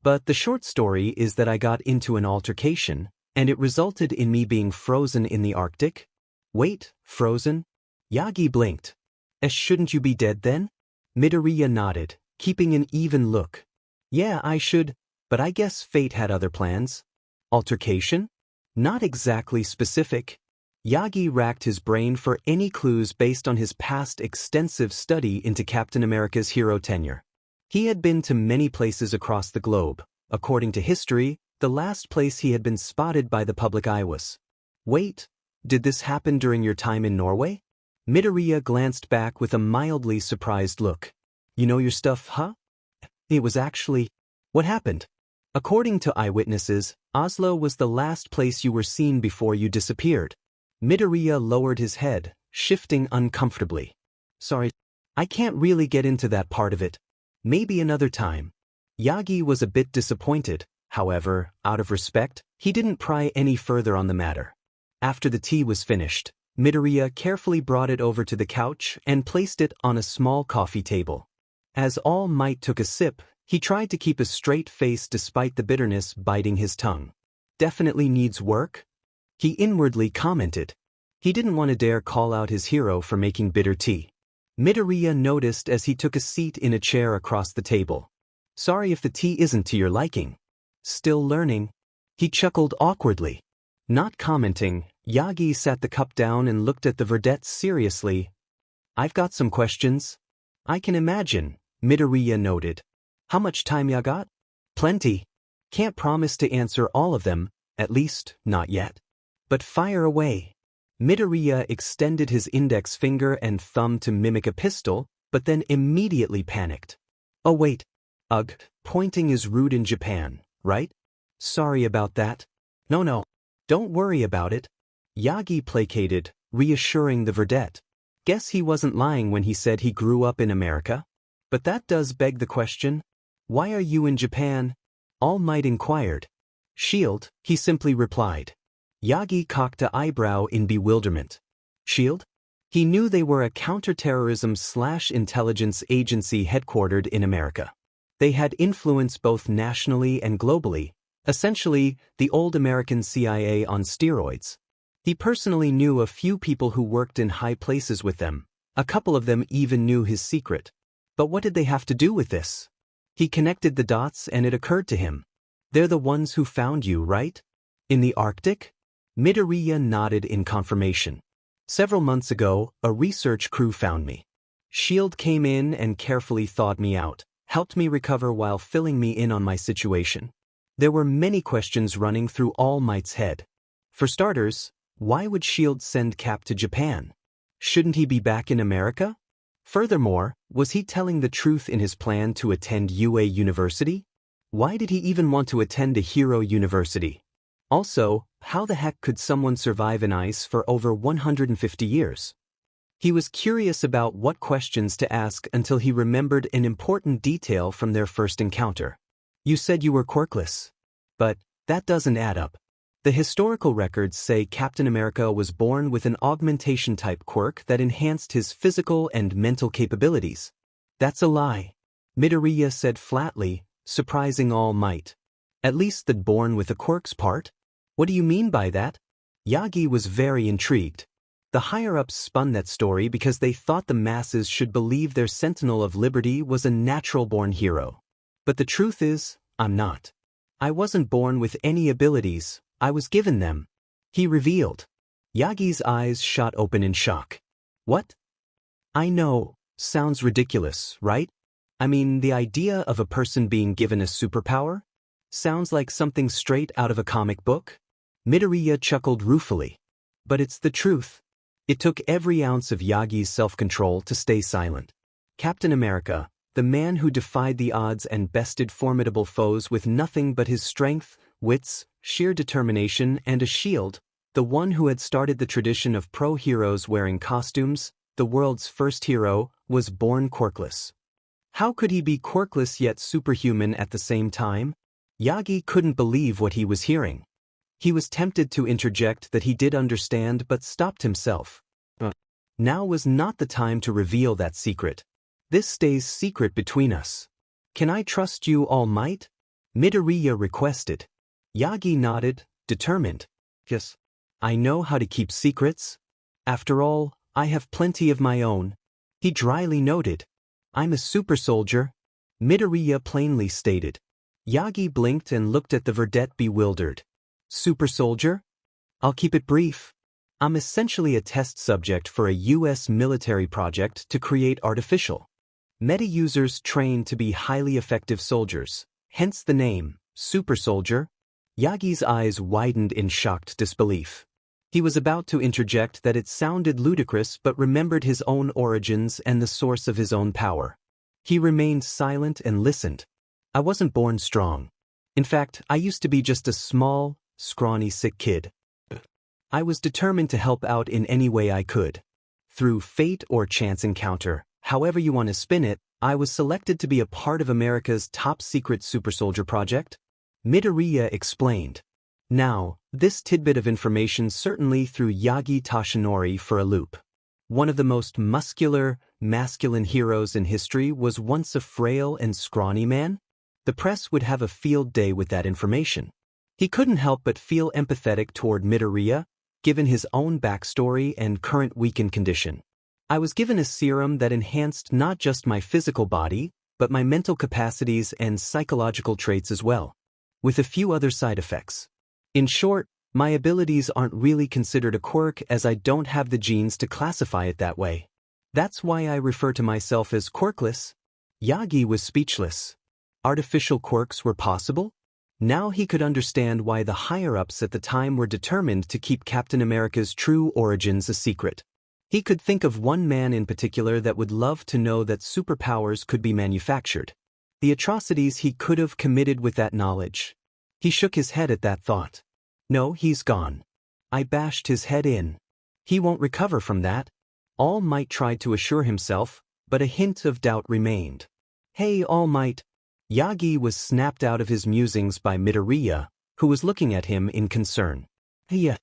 But the short story is that I got into an altercation, and it resulted in me being frozen in the Arctic. Wait, frozen? Yagi blinked. Shouldn't you be dead then? Midoriya nodded, keeping an even look. Yeah, I should, but I guess fate had other plans. Altercation? Not exactly specific. Yagi racked his brain for any clues based on his past extensive study into Captain America's hero tenure. He had been to many places across the globe. According to history, the last place he had been spotted by the public eye was. Wait, did this happen during your time in Norway? Midoriya glanced back with a mildly surprised look. You know your stuff, huh? It was actually... What happened? According to eyewitnesses, Oslo was the last place you were seen before you disappeared. Midoriya lowered his head, shifting uncomfortably. Sorry, I can't really get into that part of it. Maybe another time. Yagi was a bit disappointed. However, out of respect, he didn't pry any further on the matter. After the tea was finished, Midoriya carefully brought it over to the couch and placed it on a small coffee table. As All Might took a sip, he tried to keep a straight face despite the bitterness biting his tongue. Definitely needs work? He inwardly commented. He didn't want to dare call out his hero for making bitter tea. Midoriya noticed as he took a seat in a chair across the table. Sorry if the tea isn't to your liking. Still learning? He chuckled awkwardly. Not commenting, Yagi sat the cup down and looked at the verdette seriously. I've got some questions. I can imagine, Midoriya noted. How much time ya got? Plenty. Can't promise to answer all of them, at least, not yet. But fire away. Midoriya extended his index finger and thumb to mimic a pistol, but then immediately panicked. Oh wait. Ugh, pointing is rude in Japan, right? Sorry about that. No. Don't worry about it. Yagi placated, reassuring the verdette. Guess he wasn't lying when he said he grew up in America. But that does beg the question. Why are you in Japan? All Might inquired. Shield, he simply replied. Yagi cocked an eyebrow in bewilderment. Shield? He knew they were a counterterrorism/intelligence agency headquartered in America. They had influence both nationally and globally, essentially the old American CIA on steroids. He personally knew a few people who worked in high places with them. A couple of them even knew his secret. But what did they have to do with this? He connected the dots and it occurred to him. They're the ones who found you, right? In the Arctic? Midoriya nodded in confirmation. Several months ago, a research crew found me. SHIELD came in and carefully thawed me out, helped me recover while filling me in on my situation. There were many questions running through All Might's head. For starters, why would SHIELD send Cap to Japan? Shouldn't he be back in America? Furthermore, was he telling the truth in his plan to attend UA University? Why did he even want to attend a hero university? Also, how the heck could someone survive in ice for over 150 years? He was curious about what questions to ask until he remembered an important detail from their first encounter. You said you were quirkless. But that doesn't add up. The historical records say Captain America was born with an augmentation-type quirk that enhanced his physical and mental capabilities. That's a lie. Midoriya said flatly, surprising All Might. At least the born with a quirks part? What do you mean by that? Yagi was very intrigued. The higher-ups spun that story because they thought the masses should believe their Sentinel of Liberty was a natural-born hero. But the truth is, I'm not. I wasn't born with any abilities, I was given them. He revealed. Yagi's eyes shot open in shock. What? I know, sounds ridiculous, right? I mean, the idea of a person being given a superpower? Sounds like something straight out of a comic book? Midoriya chuckled ruefully. But it's the truth. It took every ounce of Yagi's self-control to stay silent. Captain America, the man who defied the odds and bested formidable foes with nothing but his strength, wits, sheer determination, and a shield, the one who had started the tradition of pro-heroes wearing costumes, the world's first hero, was born quirkless. How could he be quirkless yet superhuman at the same time? Yagi couldn't believe what he was hearing. He was tempted to interject that he did understand but stopped himself. Now was not the time to reveal that secret. This stays secret between us. Can I trust you, All Might? Midoriya requested. Yagi nodded, determined. Yes. I know how to keep secrets. After all, I have plenty of my own. He dryly noted. I'm a super soldier. Midoriya plainly stated. Yagi blinked and looked at the verdette bewildered. Super soldier? I'll keep it brief. I'm essentially a test subject for a US military project to create artificial meta users trained to be highly effective soldiers, hence the name, Super Soldier. Yagi's eyes widened in shocked disbelief. He was about to interject that it sounded ludicrous but remembered his own origins and the source of his own power. He remained silent and listened. I wasn't born strong. In fact, I used to be just a small, scrawny sick kid. I was determined to help out in any way I could. Through fate or chance encounter, however you want to spin it, I was selected to be a part of America's top-secret super soldier project. Midoriya explained. Now, this tidbit of information certainly threw Yagi Toshinori for a loop. One of the most muscular, masculine heroes in history was once a frail and scrawny man? The press would have a field day with that information. He couldn't help but feel empathetic toward Midoriya, given his own backstory and current weakened condition. I was given a serum that enhanced not just my physical body, but my mental capacities and psychological traits as well, with a few other side effects. In short, my abilities aren't really considered a quirk as I don't have the genes to classify it that way. That's why I refer to myself as quirkless. Yagi was speechless. Artificial quirks were possible? Now he could understand why the higher-ups at the time were determined to keep Captain America's true origins a secret. He could think of one man in particular that would love to know that superpowers could be manufactured. The atrocities he could have committed with that knowledge. He shook his head at that thought. No, he's gone. I bashed his head in. He won't recover from that. All Might tried to assure himself, but a hint of doubt remained. Hey, All Might. Yagi was snapped out of his musings by Midoriya, who was looking at him in concern. Hey,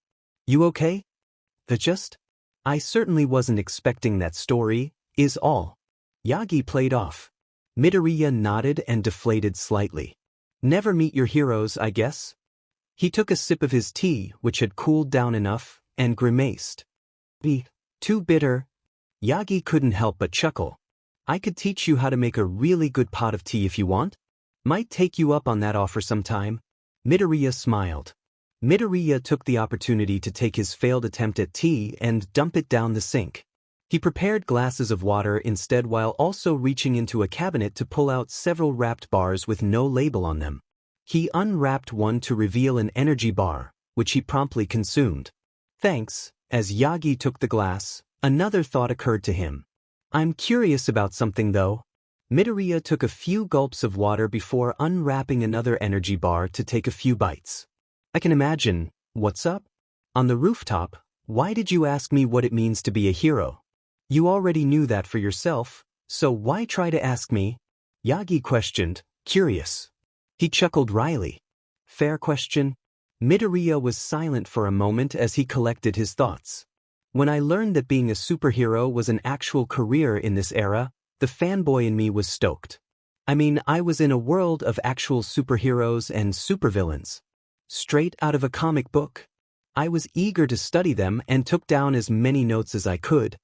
you okay? I certainly wasn't expecting that story, is all. Yagi played off. Midoriya nodded and deflated slightly. Never meet your heroes, I guess? He took a sip of his tea, which had cooled down enough, and grimaced. Too bitter. Yagi couldn't help but chuckle. I could teach you how to make a really good pot of tea if you want. Might take you up on that offer sometime. Midoriya smiled. Midoriya took the opportunity to take his failed attempt at tea and dump it down the sink. He prepared glasses of water instead while also reaching into a cabinet to pull out several wrapped bars with no label on them. He unwrapped one to reveal an energy bar, which he promptly consumed. Thanks. As Yagi took the glass, another thought occurred to him. I'm curious about something though. Midoriya took a few gulps of water before unwrapping another energy bar to take a few bites. I can imagine. What's up? On the rooftop, why did you ask me what it means to be a hero? You already knew that for yourself, so why try to ask me? Yagi questioned, curious. He chuckled wryly. Fair question. Midoriya was silent for a moment as he collected his thoughts. When I learned that being a superhero was an actual career in this era, the fanboy in me was stoked. I mean, I was in a world of actual superheroes and supervillains. Straight out of a comic book. I was eager to study them and took down as many notes as I could.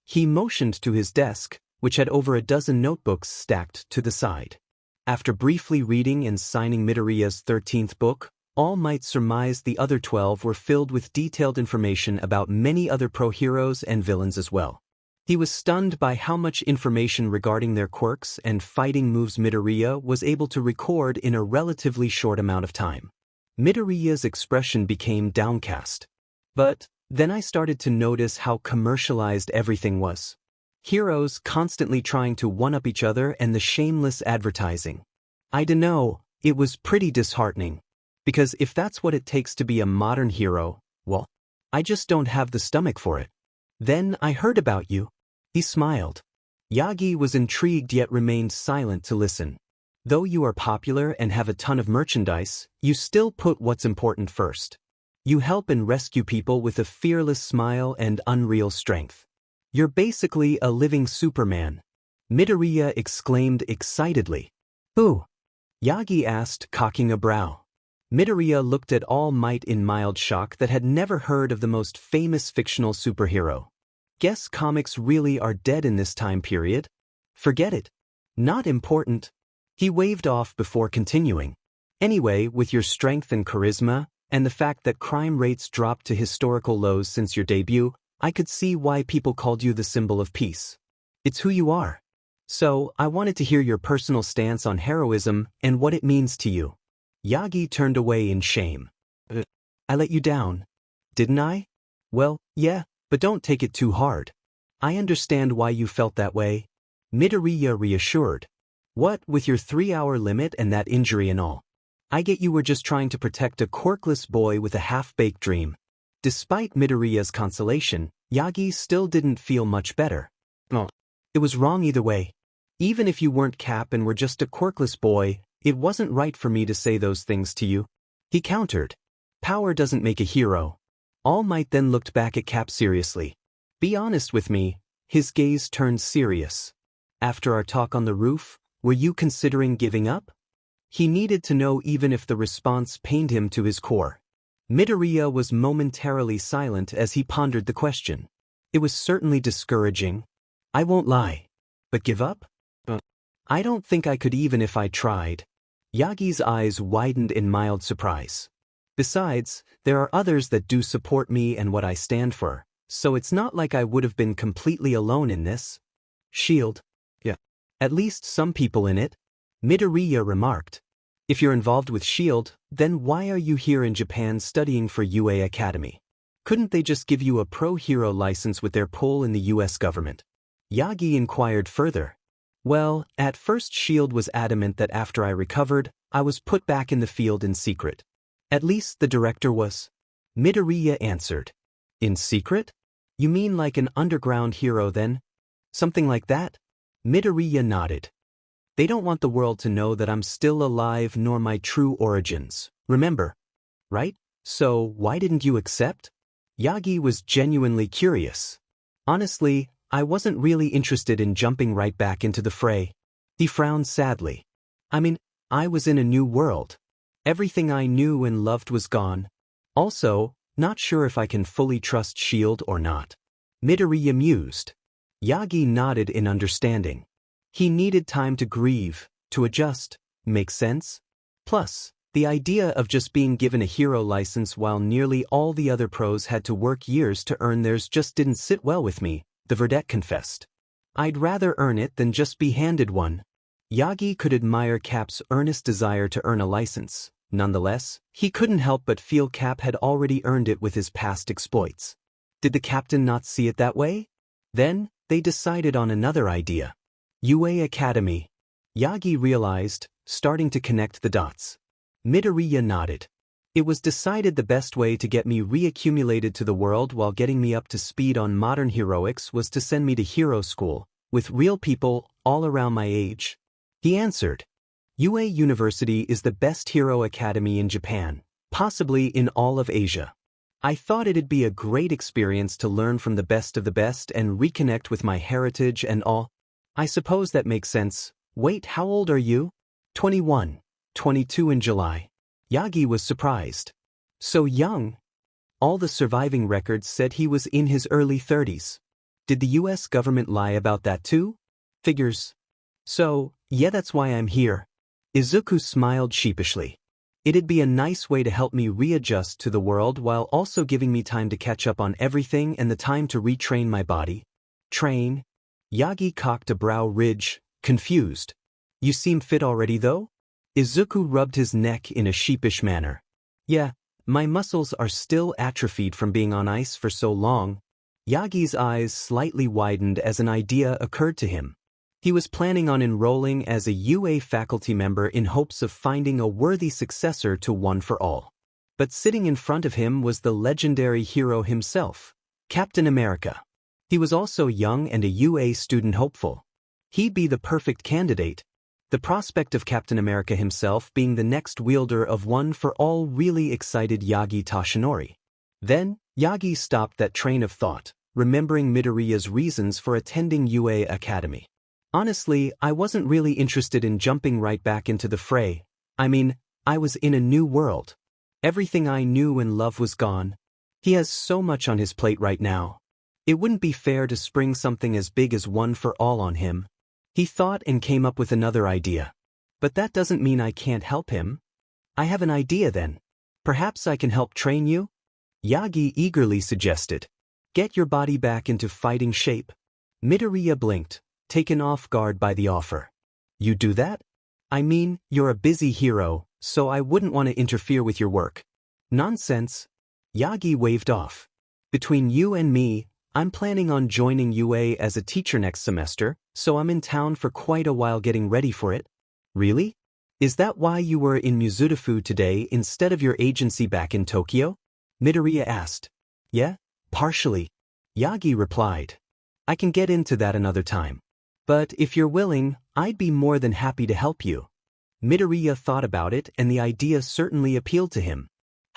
He motioned to his desk, which had over a dozen notebooks stacked to the side. After briefly reading and signing Midoriya's 13th book, All Might surmised the other 12 were filled with detailed information about many other pro-heroes and villains as well. He was stunned by how much information regarding their quirks and fighting moves Midoriya was able to record in a relatively short amount of time. Midoriya's expression became downcast. But then I started to notice how commercialized everything was. Heroes constantly trying to one-up each other and the shameless advertising. I dunno, it was pretty disheartening. Because if that's what it takes to be a modern hero, well, I just don't have the stomach for it. Then I heard about you. He smiled. Yagi was intrigued yet remained silent to listen. Though you are popular and have a ton of merchandise, you still put what's important first. You help and rescue people with a fearless smile and unreal strength. You're basically a living Superman. Midoriya exclaimed excitedly. Who? Yagi asked, cocking a brow. Midoriya looked at All Might in mild shock that had never heard of the most famous fictional superhero. Guess comics really are dead in this time period? Forget it. Not important. He waved off before continuing. Anyway, with your strength and charisma, and the fact that crime rates dropped to historical lows since your debut, I could see why people called you the symbol of peace. It's who you are. So, I wanted to hear your personal stance on heroism and what it means to you. Yagi turned away in shame. I let you down. Didn't I? Well, yeah, but don't take it too hard. I understand why you felt that way. Midoriya reassured. What with your 3-hour limit and that injury and all? I get you were just trying to protect a quirkless boy with a half-baked dream. Despite Midoriya's consolation, Yagi still didn't feel much better. Oh, it was wrong either way. Even if you weren't Cap and were just a quirkless boy, it wasn't right for me to say those things to you. He countered. Power doesn't make a hero. All Might then looked back at Cap seriously. Be honest with me. His gaze turned serious. After our talk on the roof, were you considering giving up? He needed to know even if the response pained him to his core. Midoriya was momentarily silent as he pondered the question. It was certainly discouraging. I won't lie. But give up? I don't think I could even if I tried. Yagi's eyes widened in mild surprise. Besides, there are others that do support me and what I stand for, so it's not like I would have been completely alone in this. Shield. Yeah. At least some people in it. Midoriya remarked. If you're involved with SHIELD, then why are you here in Japan studying for UA Academy? Couldn't they just give you a pro-hero license with their pull in the US government? Yagi inquired further. Well, at first SHIELD was adamant that after I recovered, I was put back in the field in secret. At least the director was. Midoriya answered. In secret? You mean like an underground hero then? Something like that? Midoriya nodded. They don't want the world to know that I'm still alive nor my true origins, remember? Right? So why didn't you accept? Yagi was genuinely curious. Honestly, I wasn't really interested in jumping right back into the fray. He frowned sadly. I was in a new world. Everything I knew and loved was gone. Also, not sure if I can fully trust SHIELD or not. Midoriya mused. Yagi nodded in understanding. He needed time to grieve, to adjust. Make sense? Plus, the idea of just being given a hero license while nearly all the other pros had to work years to earn theirs just didn't sit well with me, the Verdette confessed. I'd rather earn it than just be handed one. Yagi could admire Cap's earnest desire to earn a license. Nonetheless, he couldn't help but feel Cap had already earned it with his past exploits. Did the captain not see it that way? Then, they decided on another idea. UA Academy. Yagi realized, starting to connect the dots. Midoriya nodded. It was decided the best way to get me reaccumulated to the world while getting me up to speed on modern heroics was to send me to hero school, with real people all around my age. He answered. UA University is the best hero academy in Japan, possibly in all of Asia. I thought it'd be a great experience to learn from the best of the best and reconnect with my heritage and all. I suppose that makes sense. Wait, how old are you? 21. 22 in July. Yagi was surprised. So young. All the surviving records said he was in his early 30s. Did the US government lie about that too? Figures. So, yeah, that's why I'm here. Izuku smiled sheepishly. It'd be a nice way to help me readjust to the world while also giving me time to catch up on everything and the time to retrain my body. Train? Yagi cocked a brow ridge, confused. You seem fit already though? Izuku rubbed his neck in a sheepish manner. Yeah, my muscles are still atrophied from being on ice for so long. Yagi's eyes slightly widened as an idea occurred to him. He was planning on enrolling as a UA faculty member in hopes of finding a worthy successor to One for All. But sitting in front of him was the legendary hero himself, Captain America. He was also young and a UA student hopeful. He'd be the perfect candidate. The prospect of Captain America himself being the next wielder of One for All really excited Yagi Toshinori. Then, Yagi stopped that train of thought, remembering Midoriya's reasons for attending UA Academy. Honestly, I wasn't really interested in jumping right back into the fray. I was in a new world. Everything I knew and loved was gone. He has so much on his plate right now. It wouldn't be fair to spring something as big as One for All on him. He thought and came up with another idea. But that doesn't mean I can't help him. I have an idea then. Perhaps I can help train you? Yagi eagerly suggested. Get your body back into fighting shape. Midoriya blinked, taken off guard by the offer. You do that? You're a busy hero, so I wouldn't want to interfere with your work. Nonsense. Yagi waved off. Between you and me, I'm planning on joining UA as a teacher next semester, so I'm in town for quite a while getting ready for it. Really? Is that why you were in Muzutafu today instead of your agency back in Tokyo? Midoriya asked. Yeah, partially. Yagi replied. I can get into that another time. But if you're willing, I'd be more than happy to help you. Midoriya thought about it and the idea certainly appealed to him.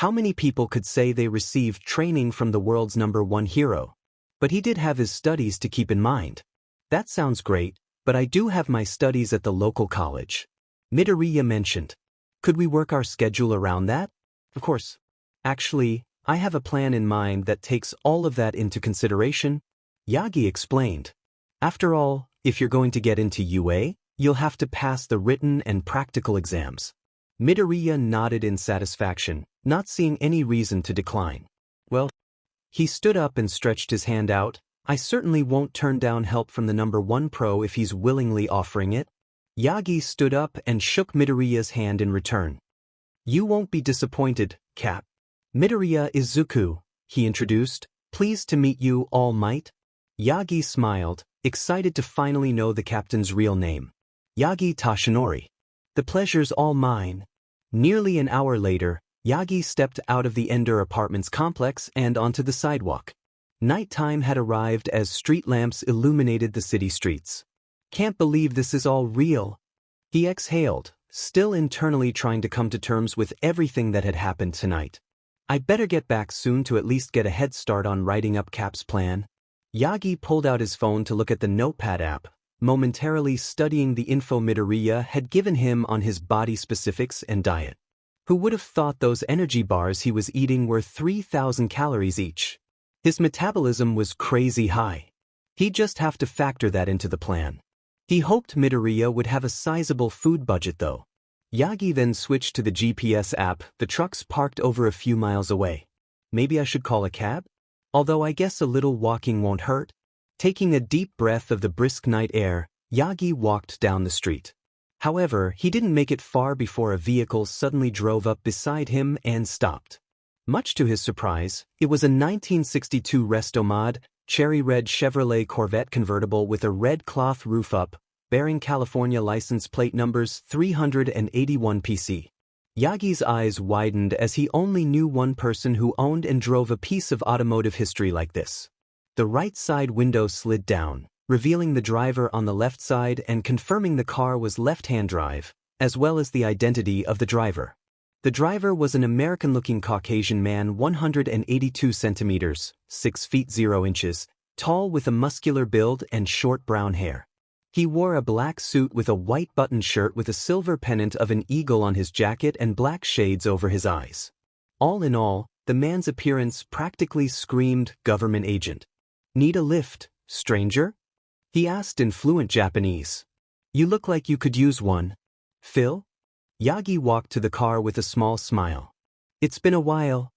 How many people could say they received training from the world's #1 hero? But he did have his studies to keep in mind. That sounds great, but I do have my studies at the local college. Midoriya mentioned. Could we work our schedule around that? Of course. Actually, I have a plan in mind that takes all of that into consideration, Yagi explained. After all, if you're going to get into UA, you'll have to pass the written and practical exams. Midoriya nodded in satisfaction, not seeing any reason to decline. Well, he stood up and stretched his hand out. I certainly won't turn down help from the #1 pro if he's willingly offering it. Yagi stood up and shook Midoriya's hand in return. You won't be disappointed, Cap. Midoriya is Zuku, he introduced. Pleased to meet you, All Might. Yagi smiled, excited to finally know the captain's real name. Yagi Toshinori. The pleasure's all mine. Nearly an hour later, Yagi stepped out of the Ender Apartments complex and onto the sidewalk. Nighttime had arrived as street lamps illuminated the city streets. Can't believe this is all real. He exhaled, still internally trying to come to terms with everything that had happened tonight. I'd better get back soon to at least get a head start on writing up Cap's plan. Yagi pulled out his phone to look at the notepad app, momentarily studying the info Midoriya had given him on his body specifics and diet. Who would have thought those energy bars he was eating were 3,000 calories each? His metabolism was crazy high. He'd just have to factor that into the plan. He hoped Midoriya would have a sizable food budget though. Yagi then switched to the GPS app. The truck's parked over a few miles away. Maybe I should call a cab? Although I guess a little walking won't hurt. Taking a deep breath of the brisk night air, Yagi walked down the street. However, he didn't make it far before a vehicle suddenly drove up beside him and stopped. Much to his surprise, it was a 1962 Restomod, cherry red Chevrolet Corvette convertible with a red cloth roof up, bearing California license plate numbers 381 PC. Yagi's eyes widened as he only knew one person who owned and drove a piece of automotive history like this. The right side window slid down, revealing the driver on the left side and confirming the car was left-hand drive, as well as the identity of the driver. The driver was an American-looking Caucasian man 182 centimeters, 6 feet 0 inches, tall with a muscular build and short brown hair. He wore a black suit with a white button shirt with a silver pennant of an eagle on his jacket and black shades over his eyes. All in all, the man's appearance practically screamed government agent. Need a lift, stranger? He asked in fluent Japanese. You look like you could use one. Phil? Yagi walked to the car with a small smile. It's been a while.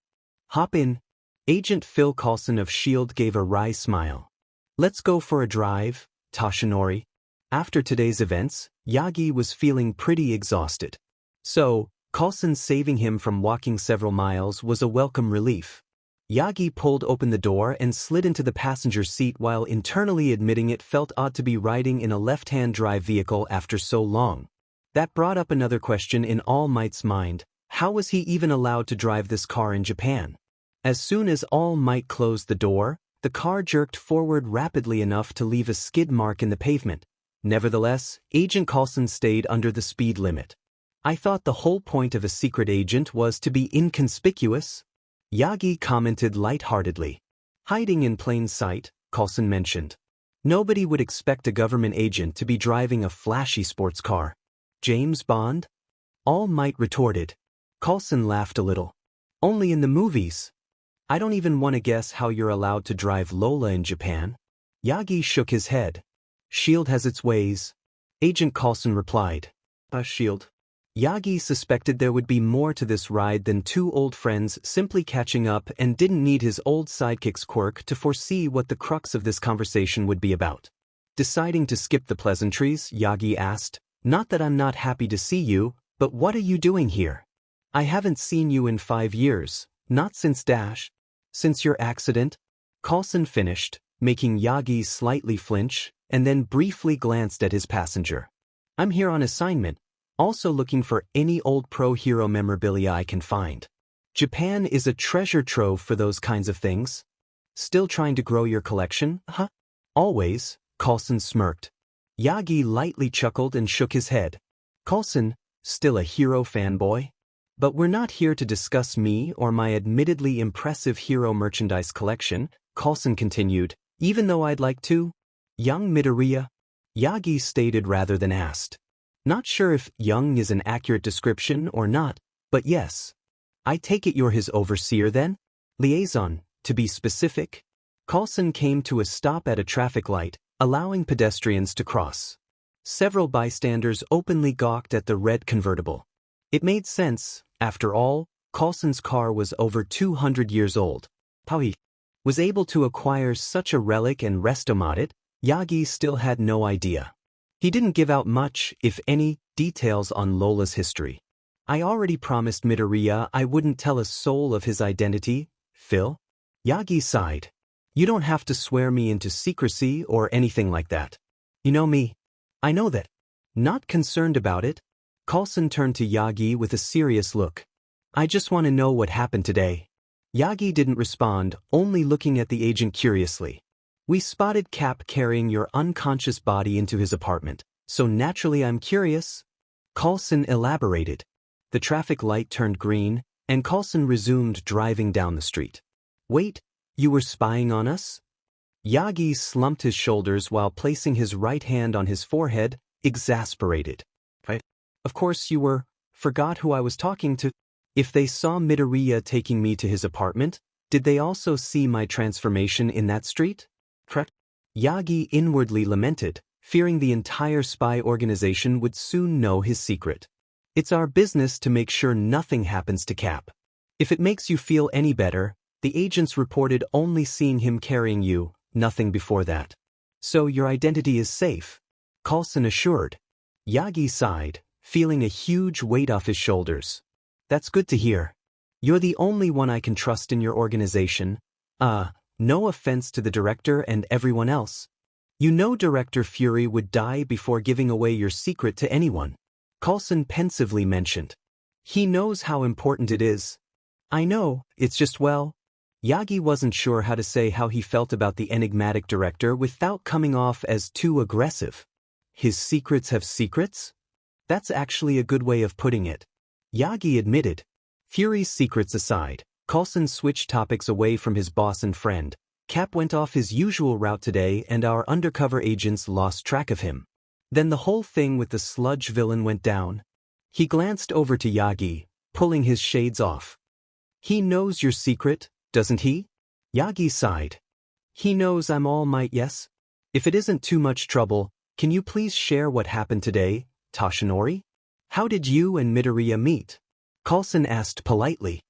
Hop in. Agent Phil Coulson of S.H.I.E.L.D. gave a wry smile. Let's go for a drive, Toshinori. After today's events, Yagi was feeling pretty exhausted. So, Coulson saving him from walking several miles was a welcome relief. Yagi pulled open the door and slid into the passenger seat while internally admitting it felt odd to be riding in a left-hand drive vehicle after so long. That brought up another question in All Might's mind. How was he even allowed to drive this car in Japan? As soon as All Might closed the door, the car jerked forward rapidly enough to leave a skid mark in the pavement. Nevertheless, Agent Coulson stayed under the speed limit. I thought the whole point of a secret agent was to be inconspicuous, Yagi commented lightheartedly. Hiding in plain sight, Coulson mentioned. Nobody would expect a government agent to be driving a flashy sports car. James Bond? All Might retorted. Coulson laughed a little. Only in the movies. I don't even want to guess how you're allowed to drive Lola in Japan. Yagi shook his head. S.H.I.E.L.D. has its ways. Agent Coulson replied. S.H.I.E.L.D. Yagi suspected there would be more to this ride than two old friends simply catching up and didn't need his old sidekick's quirk to foresee what the crux of this conversation would be about. Deciding to skip the pleasantries, Yagi asked, Not that I'm not happy to see you, but what are you doing here? I haven't seen you in 5 years, not since Since your accident? Coulson finished, making Yagi slightly flinch, and then briefly glanced at his passenger. I'm here on assignment, also looking for any old pro hero memorabilia I can find. Japan is a treasure trove for those kinds of things. Still trying to grow your collection, huh? Always, Coulson smirked. Yagi lightly chuckled and shook his head. Coulson, still a hero fanboy? But we're not here to discuss me or my admittedly impressive hero merchandise collection, Coulson continued, even though I'd like to. Young Midoriya? Yagi stated rather than asked. Not sure if young is an accurate description or not, but yes. I take it you're his overseer then? Liaison, to be specific. Coulson came to a stop at a traffic light, allowing pedestrians to cross. Several bystanders openly gawked at the red convertible. It made sense, after all, Coulson's car was over 200 years old. How he was able to acquire such a relic and resto-mod it, Yagi still had no idea. He didn't give out much, if any, details on Lola's history. I already promised Midoriya I wouldn't tell a soul of his identity, Phil. Yagi sighed. You don't have to swear me into secrecy or anything like that. You know me. I know that. Not concerned about it. Coulson turned to Yagi with a serious look. I just want to know what happened today. Yagi didn't respond, only looking at the agent curiously. We spotted Cap carrying your unconscious body into his apartment, so naturally I'm curious. Coulson elaborated. The traffic light turned green, and Coulson resumed driving down the street. Wait, you were spying on us? Yagi slumped his shoulders while placing his right hand on his forehead, exasperated. Of course you were. Forgot who I was talking to. If they saw Midoriya taking me to his apartment, did they also see my transformation in that street? Correct. Yagi inwardly lamented, fearing the entire spy organization would soon know his secret. It's our business to make sure nothing happens to Cap. If it makes you feel any better, the agents reported only seeing him carrying you, nothing before that. So your identity is safe, Coulson assured. Yagi sighed, feeling a huge weight off his shoulders. That's good to hear. You're the only one I can trust in your organization. No offense to the director and everyone else. You know Director Fury would die before giving away your secret to anyone. Coulson pensively mentioned. He knows how important it is. I know, it's just well. Yagi wasn't sure how to say how he felt about the enigmatic director without coming off as too aggressive. His secrets have secrets? That's actually a good way of putting it. Yagi admitted. Fury's secrets aside, Coulson switched topics away from his boss and friend. Cap went off his usual route today and our undercover agents lost track of him. Then the whole thing with the sludge villain went down. He glanced over to Yagi, pulling his shades off. He knows your secret, doesn't he? Yagi sighed. He knows I'm all might, yes? If it isn't too much trouble, can you please share what happened today, Toshinori? How did you and Midoriya meet? Coulson asked politely.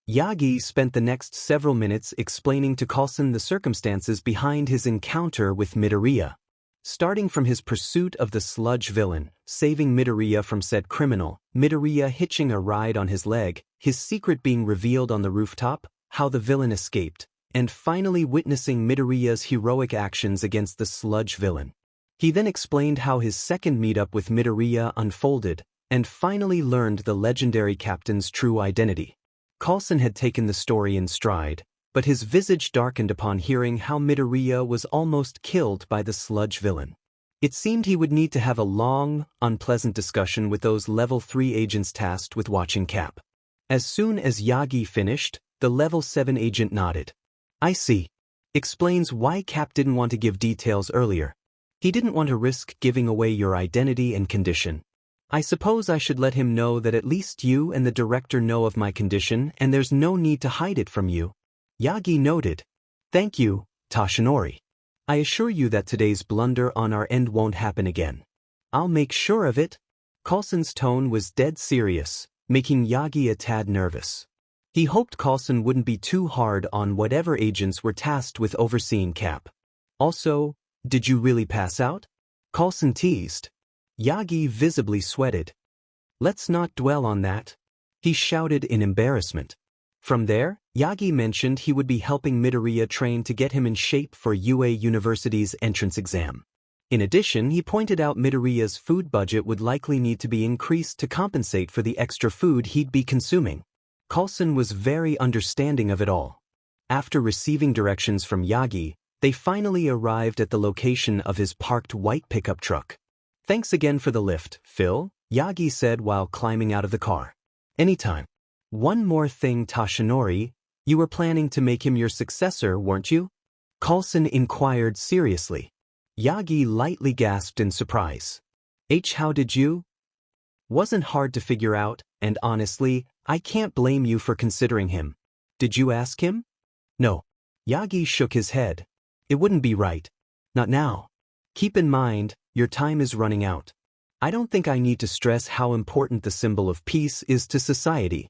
Yagi spent the next several minutes explaining to Coulson the circumstances behind his encounter with Midoriya. Starting from his pursuit of the sludge villain, saving Midoriya from said criminal, Midoriya hitching a ride on his leg, his secret being revealed on the rooftop, how the villain escaped, and finally witnessing Midoriya's heroic actions against the sludge villain. He then explained how his second meetup with Midoriya unfolded, and finally learned the legendary captain's true identity. Coulson had taken the story in stride, but his visage darkened upon hearing how Midoriya was almost killed by the sludge villain. It seemed he would need to have a long, unpleasant discussion with those Level 3 agents tasked with watching Cap. As soon as Yagi finished, the Level 7 agent nodded. I see. Explains why Cap didn't want to give details earlier. He didn't want to risk giving away your identity and condition. I suppose I should let him know that at least you and the director know of my condition and there's no need to hide it from you. Yagi noted. Thank you, Toshinori. I assure you that today's blunder on our end won't happen again. I'll make sure of it. Coulson's tone was dead serious, making Yagi a tad nervous. He hoped Coulson wouldn't be too hard on whatever agents were tasked with overseeing Cap. Also, did you really pass out? Coulson teased. Yagi visibly sweated. Let's not dwell on that. He shouted in embarrassment. From there, Yagi mentioned he would be helping Midoriya train to get him in shape for UA University's entrance exam. In addition, he pointed out Midoriya's food budget would likely need to be increased to compensate for the extra food he'd be consuming. Coulson was very understanding of it all. After receiving directions from Yagi, they finally arrived at the location of his parked white pickup truck. Thanks again for the lift, Phil, Yagi said while climbing out of the car. Anytime. One more thing, Tashinori, you were planning to make him your successor, weren't you? Coulson inquired seriously. Yagi lightly gasped in surprise. How did you? Wasn't hard to figure out, and honestly, I can't blame you for considering him. Did you ask him? No. Yagi shook his head. It wouldn't be right. Not now. Keep in mind, your time is running out. I don't think I need to stress how important the symbol of peace is to society.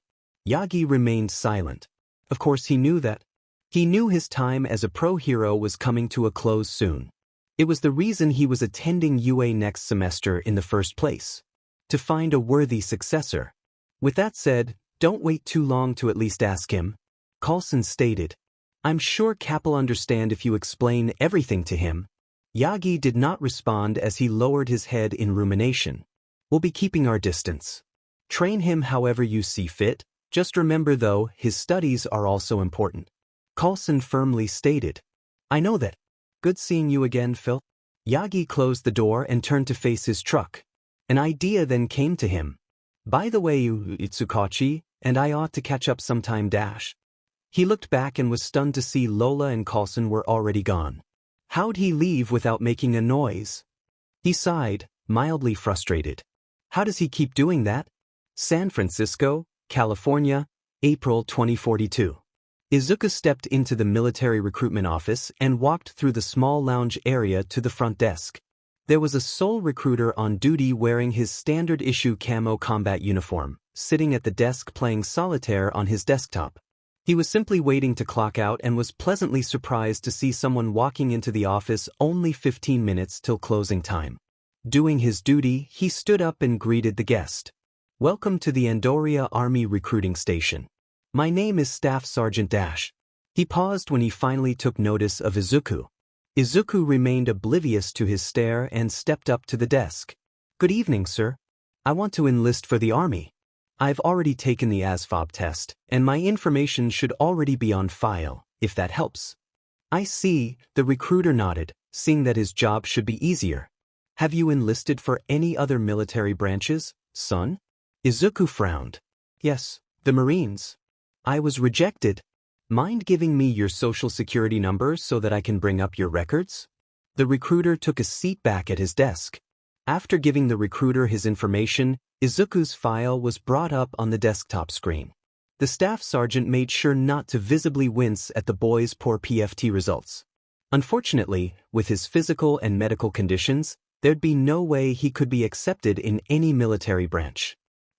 Yagi remained silent. Of course he knew that. He knew his time as a pro-hero was coming to a close soon. It was the reason he was attending UA next semester in the first place. To find a worthy successor. With that said, don't wait too long to at least ask him. Coulson stated. I'm sure Cap'll understand if you explain everything to him. Yagi did not respond as he lowered his head in rumination. We'll be keeping our distance. Train him however you see fit. Just remember though, his studies are also important. Coulson firmly stated. I know that. Good seeing you again, Phil. Yagi closed the door and turned to face his truck. An idea then came to him. By the way, Itsukachi, and I ought to catch up sometime. He looked back and was stunned to see Lola and Coulson were already gone. How'd he leave without making a noise? He sighed, mildly frustrated. How does he keep doing that? San Francisco, California, April 2042. Izuku stepped into the military recruitment office and walked through the small lounge area to the front desk. There was a sole recruiter on duty wearing his standard-issue camo combat uniform, sitting at the desk playing solitaire on his desktop. He was simply waiting to clock out and was pleasantly surprised to see someone walking into the office only 15 minutes till closing time. Doing his duty, he stood up and greeted the guest. Welcome to the Andoria Army Recruiting Station. My name is Staff Sergeant Dash. He paused when he finally took notice of Izuku. Izuku remained oblivious to his stare and stepped up to the desk. Good evening, sir. I want to enlist for the army. I've already taken the ASVAB test, and my information should already be on file, if that helps. I see, the recruiter nodded, seeing that his job should be easier. Have you enlisted for any other military branches, son? Izuku frowned. Yes, the Marines. I was rejected. Mind giving me your social security number so that I can bring up your records? The recruiter took a seat back at his desk. After giving the recruiter his information, Izuku's file was brought up on the desktop screen. The staff sergeant made sure not to visibly wince at the boy's poor PFT results. Unfortunately, with his physical and medical conditions, there'd be no way he could be accepted in any military branch.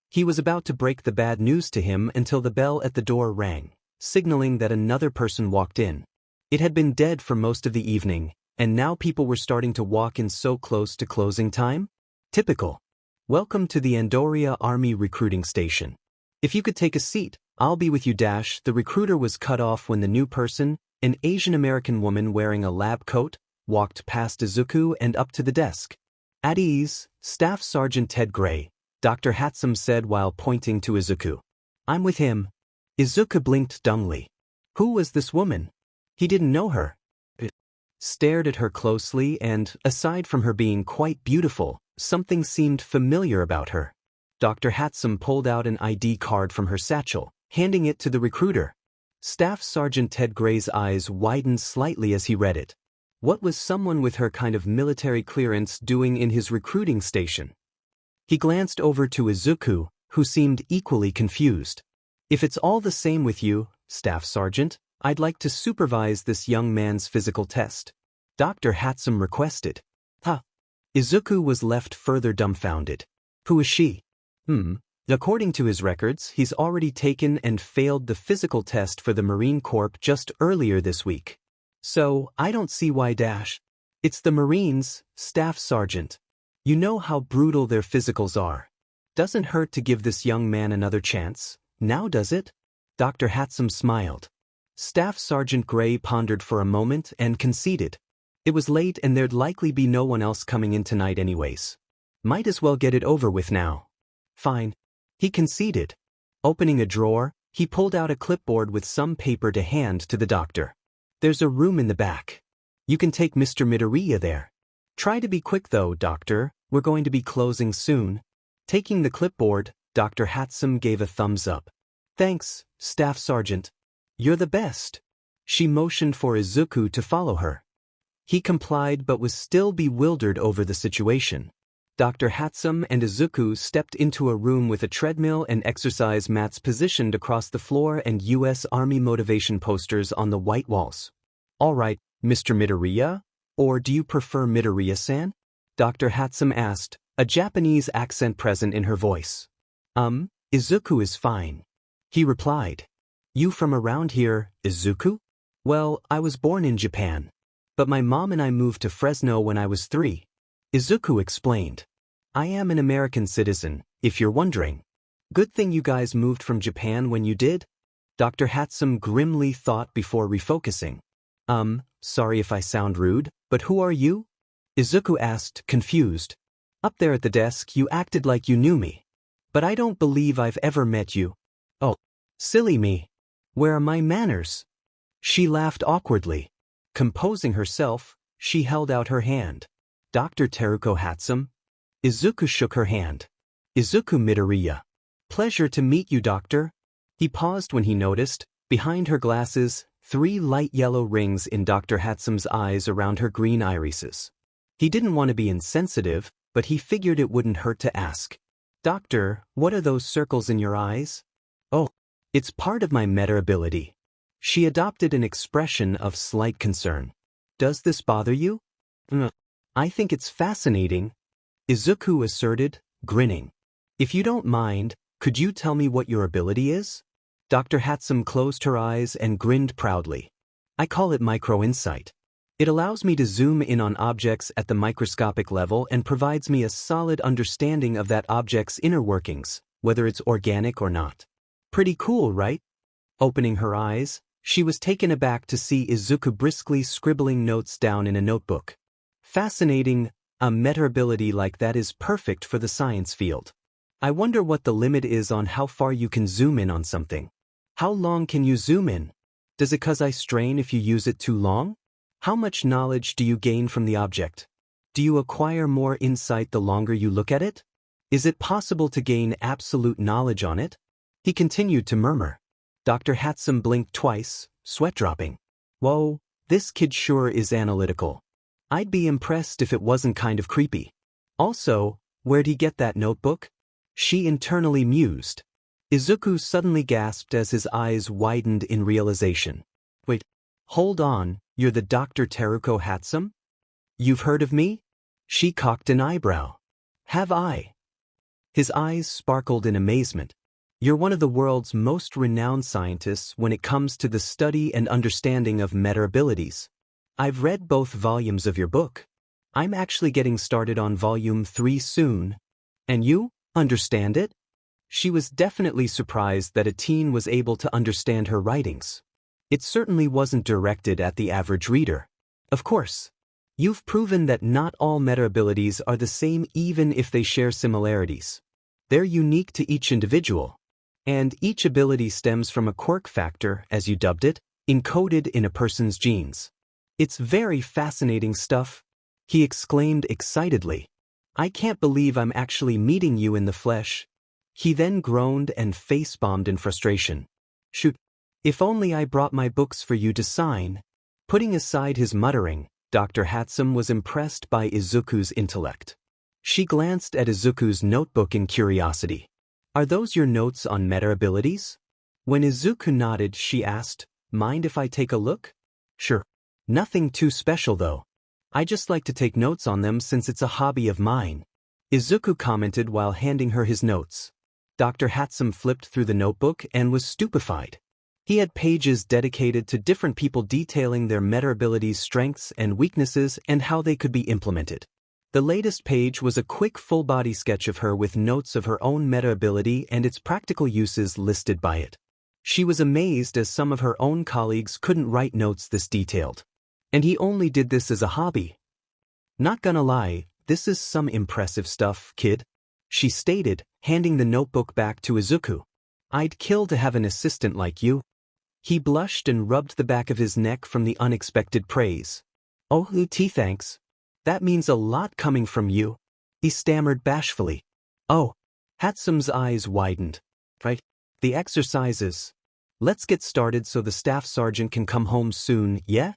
He was about to break the bad news to him until the bell at the door rang, signaling that another person walked in. It had been dead for most of the evening, and now people were starting to walk in so close to closing time? Typical. Welcome to the Andoria Army Recruiting Station. If you could take a seat, I'll be with you. The recruiter was cut off when the new person, an Asian American woman wearing a lab coat, walked past Izuku and up to the desk. At ease, Staff Sergeant Ted Gray, Dr. Hatsum said while pointing to Izuku. I'm with him. Izuku blinked dumbly. Who was this woman? He didn't know her. Stared at her closely and, aside from her being quite beautiful, something seemed familiar about her. Dr. Hatsum pulled out an ID card from her satchel, handing it to the recruiter. Staff Sergeant Ted Gray's eyes widened slightly as he read it. What was someone with her kind of military clearance doing in his recruiting station? He glanced over to Izuku, who seemed equally confused. If it's all the same with you, Staff Sergeant, I'd like to supervise this young man's physical test. Dr. Hatsum requested. Huh. Izuku was left further dumbfounded. Who is she? According to his records, he's already taken and failed the physical test for the Marine Corps just earlier this week. So, I don't see why. It's the Marines, Staff Sergeant. You know how brutal their physicals are. Doesn't hurt to give this young man another chance, now does it? Dr. Hatsum smiled. Staff Sergeant Gray pondered for a moment and conceded. It was late and there'd likely be no one else coming in tonight anyways. Might as well get it over with now. Fine. He conceded. Opening a drawer, he pulled out a clipboard with some paper to hand to the doctor. There's a room in the back. You can take Mr. Midoriya there. Try to be quick though, doctor, we're going to be closing soon. Taking the clipboard, Dr. Hatsum gave a thumbs up. Thanks, Staff Sergeant. You're the best. She motioned for Izuku to follow her. He complied but was still bewildered over the situation. Dr. Hatsum and Izuku stepped into a room with a treadmill and exercise mats positioned across the floor and U.S. Army motivation posters on the white walls. All right, Mr. Midoriya? Or do you prefer Midoriya-san? Dr. Hatsum asked, a Japanese accent present in her voice. Izuku is fine. He replied. You from around here, Izuku? Well, I was born in Japan. But my mom and I moved to Fresno when I was 3. Izuku explained. I am an American citizen, if you're wondering. Good thing you guys moved from Japan when you did? Dr. Hatsum grimly thought before refocusing. Sorry if I sound rude, but who are you? Izuku asked, confused. Up there at the desk you acted like you knew me. But I don't believe I've ever met you. Oh, silly me. Where are my manners? She laughed awkwardly. Composing herself, she held out her hand. Dr. Teruko Hatsum? Izuku shook her hand. Izuku Midoriya. Pleasure to meet you, doctor. He paused when he noticed, behind her glasses, 3 light yellow rings in Dr. Hatsum's eyes around her green irises. He didn't want to be insensitive, but he figured it wouldn't hurt to ask. Doctor, what are those circles in your eyes? Oh, it's part of my meta ability. She adopted an expression of slight concern. Does this bother you? I think it's fascinating, Izuku asserted, grinning. If you don't mind, could you tell me what your ability is? Dr. Hatsum closed her eyes and grinned proudly. I call it micro-insight. It allows me to zoom in on objects at the microscopic level and provides me a solid understanding of that object's inner workings, whether it's organic or not. Pretty cool, right? Opening her eyes, she was taken aback to see Izuku briskly scribbling notes down in a notebook. Fascinating, a meta-ability like that is perfect for the science field. I wonder what the limit is on how far you can zoom in on something. How long can you zoom in? Does it cause eye strain if you use it too long? How much knowledge do you gain from the object? Do you acquire more insight the longer you look at it? Is it possible to gain absolute knowledge on it? He continued to murmur. Dr. Hatsum blinked twice, sweat dropping. Whoa, this kid sure is analytical. I'd be impressed if it wasn't kind of creepy. Also, where'd he get that notebook? She internally mused. Izuku suddenly gasped as his eyes widened in realization. Wait, hold on, you're the Dr. Teruko Hatsum? You've heard of me? She cocked an eyebrow. Have I? His eyes sparkled in amazement. You're one of the world's most renowned scientists when it comes to the study and understanding of meta-abilities. I've read both volumes of your book. I'm actually getting started on volume 3 soon. And you, understand it? She was definitely surprised that a teen was able to understand her writings. It certainly wasn't directed at the average reader. Of course. You've proven that not all meta-abilities are the same even if they share similarities. They're unique to each individual. And each ability stems from a quirk factor, as you dubbed it, encoded in a person's genes. It's very fascinating stuff, he exclaimed excitedly. I can't believe I'm actually meeting you in the flesh. He then groaned and face-bombed in frustration. Shoot, if only I brought my books for you to sign. Putting aside his muttering, Dr. Hatsum was impressed by Izuku's intellect. She glanced at Izuku's notebook in curiosity. Are those your notes on meta-abilities? When Izuku nodded, she asked, Mind if I take a look? Sure. Nothing too special though. I just like to take notes on them since it's a hobby of mine. Izuku commented while handing her his notes. Dr. Hatsum flipped through the notebook and was stupefied. He had pages dedicated to different people detailing their meta-abilities' strengths and weaknesses and how they could be implemented. The latest page was a quick full-body sketch of her with notes of her own meta-ability and its practical uses listed by it. She was amazed as some of her own colleagues couldn't write notes this detailed. And he only did this as a hobby. Not gonna lie, this is some impressive stuff, kid, she stated, handing the notebook back to Izuku. I'd kill to have an assistant like you. He blushed and rubbed the back of his neck from the unexpected praise. Oh, thanks. That means a lot coming from you, he stammered bashfully. Oh, Hatsum's eyes widened. Right? The exercises. Let's get started so the staff sergeant can come home soon, yeah?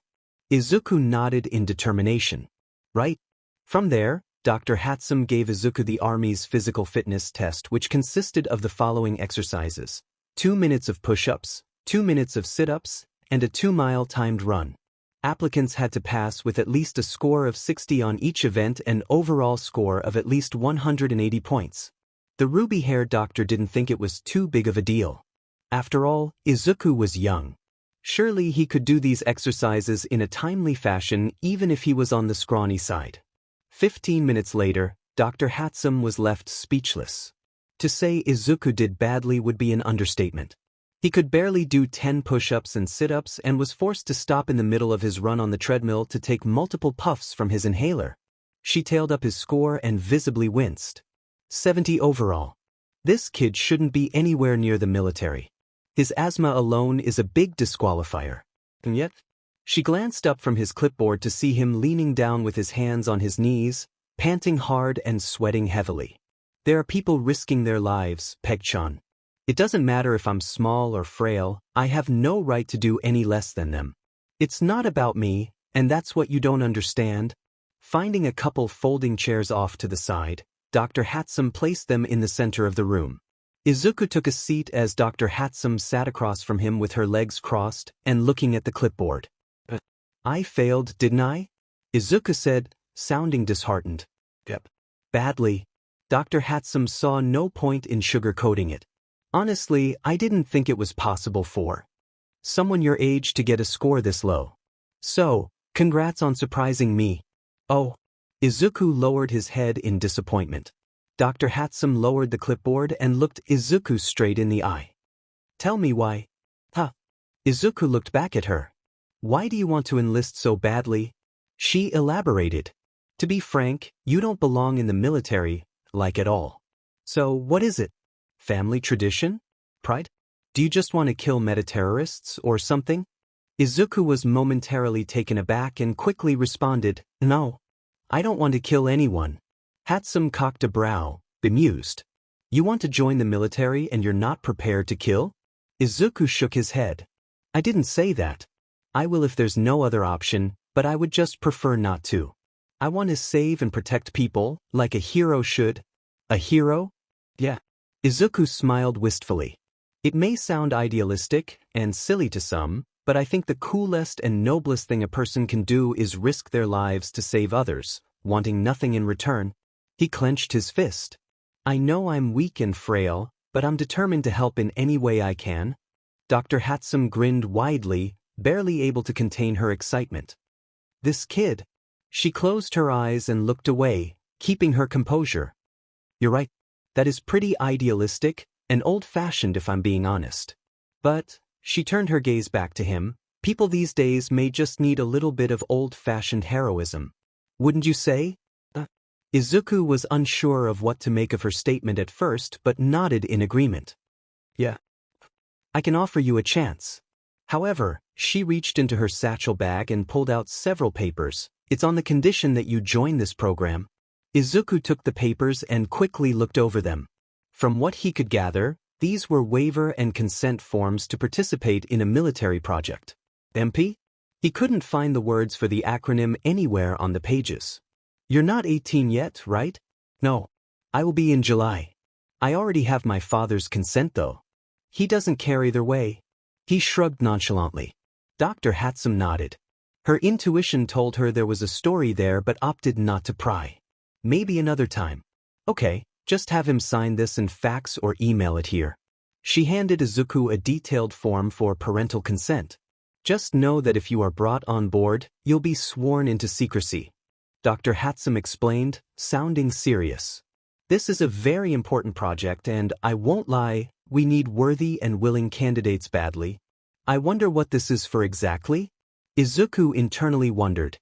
Izuku nodded in determination. Right? From there, Dr. Hatsum gave Izuku the Army's physical fitness test, which consisted of the following exercises: 2 minutes of push-ups, 2 minutes of sit-ups, and a 2-mile timed run. Applicants had to pass with at least a score of 60 on each event and overall score of at least 180 points. The ruby-haired doctor didn't think it was too big of a deal. After all, Izuku was young. Surely he could do these exercises in a timely fashion even if he was on the scrawny side. 15 minutes later, Dr. Hatsum was left speechless. To say Izuku did badly would be an understatement. He could barely do 10 push-ups and sit-ups and was forced to stop in the middle of his run on the treadmill to take multiple puffs from his inhaler. She tailed up his score and visibly winced. 70 overall. This kid shouldn't be anywhere near the military. His asthma alone is a big disqualifier. And yet, she glanced up from his clipboard to see him leaning down with his hands on his knees, panting hard and sweating heavily. There are people risking their lives, Peg-chan. It doesn't matter if I'm small or frail, I have no right to do any less than them. It's not about me, and that's what you don't understand. Finding a couple folding chairs off to the side, Dr. Hatsum placed them in the center of the room. Izuku took a seat as Dr. Hatsum sat across from him with her legs crossed and looking at the clipboard. I failed, didn't I? Izuku said, sounding disheartened. Yep. Badly. Dr. Hatsum saw no point in sugarcoating it. Honestly, I didn't think it was possible for someone your age to get a score this low. So, congrats on surprising me. Oh. Izuku lowered his head in disappointment. Dr. Hatsum lowered the clipboard and looked Izuku straight in the eye. Tell me why. Huh. Izuku looked back at her. Why do you want to enlist so badly? She elaborated. To be frank, you don't belong in the military, like at all. So, what is it? Family tradition? Pride? Do you just want to kill meta-terrorists or something? Izuku was momentarily taken aback and quickly responded, No. I don't want to kill anyone. Hatsum cocked a brow, bemused. You want to join the military and you're not prepared to kill? Izuku shook his head. I didn't say that. I will if there's no other option, but I would just prefer not to. I want to save and protect people, like a hero should. A hero? Yeah. Izuku smiled wistfully. It may sound idealistic and silly to some, but I think the coolest and noblest thing a person can do is risk their lives to save others, wanting nothing in return. He clenched his fist. I know I'm weak and frail, but I'm determined to help in any way I can. Dr. Hatsum grinned widely, barely able to contain her excitement. This kid. She closed her eyes and looked away, keeping her composure. You're right. That is pretty idealistic and old-fashioned if I'm being honest. But, she turned her gaze back to him, people these days may just need a little bit of old-fashioned heroism. Wouldn't you say? Izuku was unsure of what to make of her statement at first but nodded in agreement. Yeah. I can offer you a chance. However, she reached into her satchel bag and pulled out several papers. It's on the condition that you join this program. Izuku took the papers and quickly looked over them. From what he could gather, these were waiver and consent forms to participate in a military project. MP? He couldn't find the words for the acronym anywhere on the pages. You're not 18 yet, right? No. I will be in July. I already have my father's consent though. He doesn't care either way. He shrugged nonchalantly. Dr. Hatsum nodded. Her intuition told her there was a story there but opted not to pry. Maybe another time. Okay, just have him sign this and fax or email it here. She handed Izuku a detailed form for parental consent. Just know that if you are brought on board, you'll be sworn into secrecy. Dr. Hatsum explained, sounding serious. This is a very important project and, I won't lie, we need worthy and willing candidates badly. I wonder what this is for exactly? Izuku internally wondered.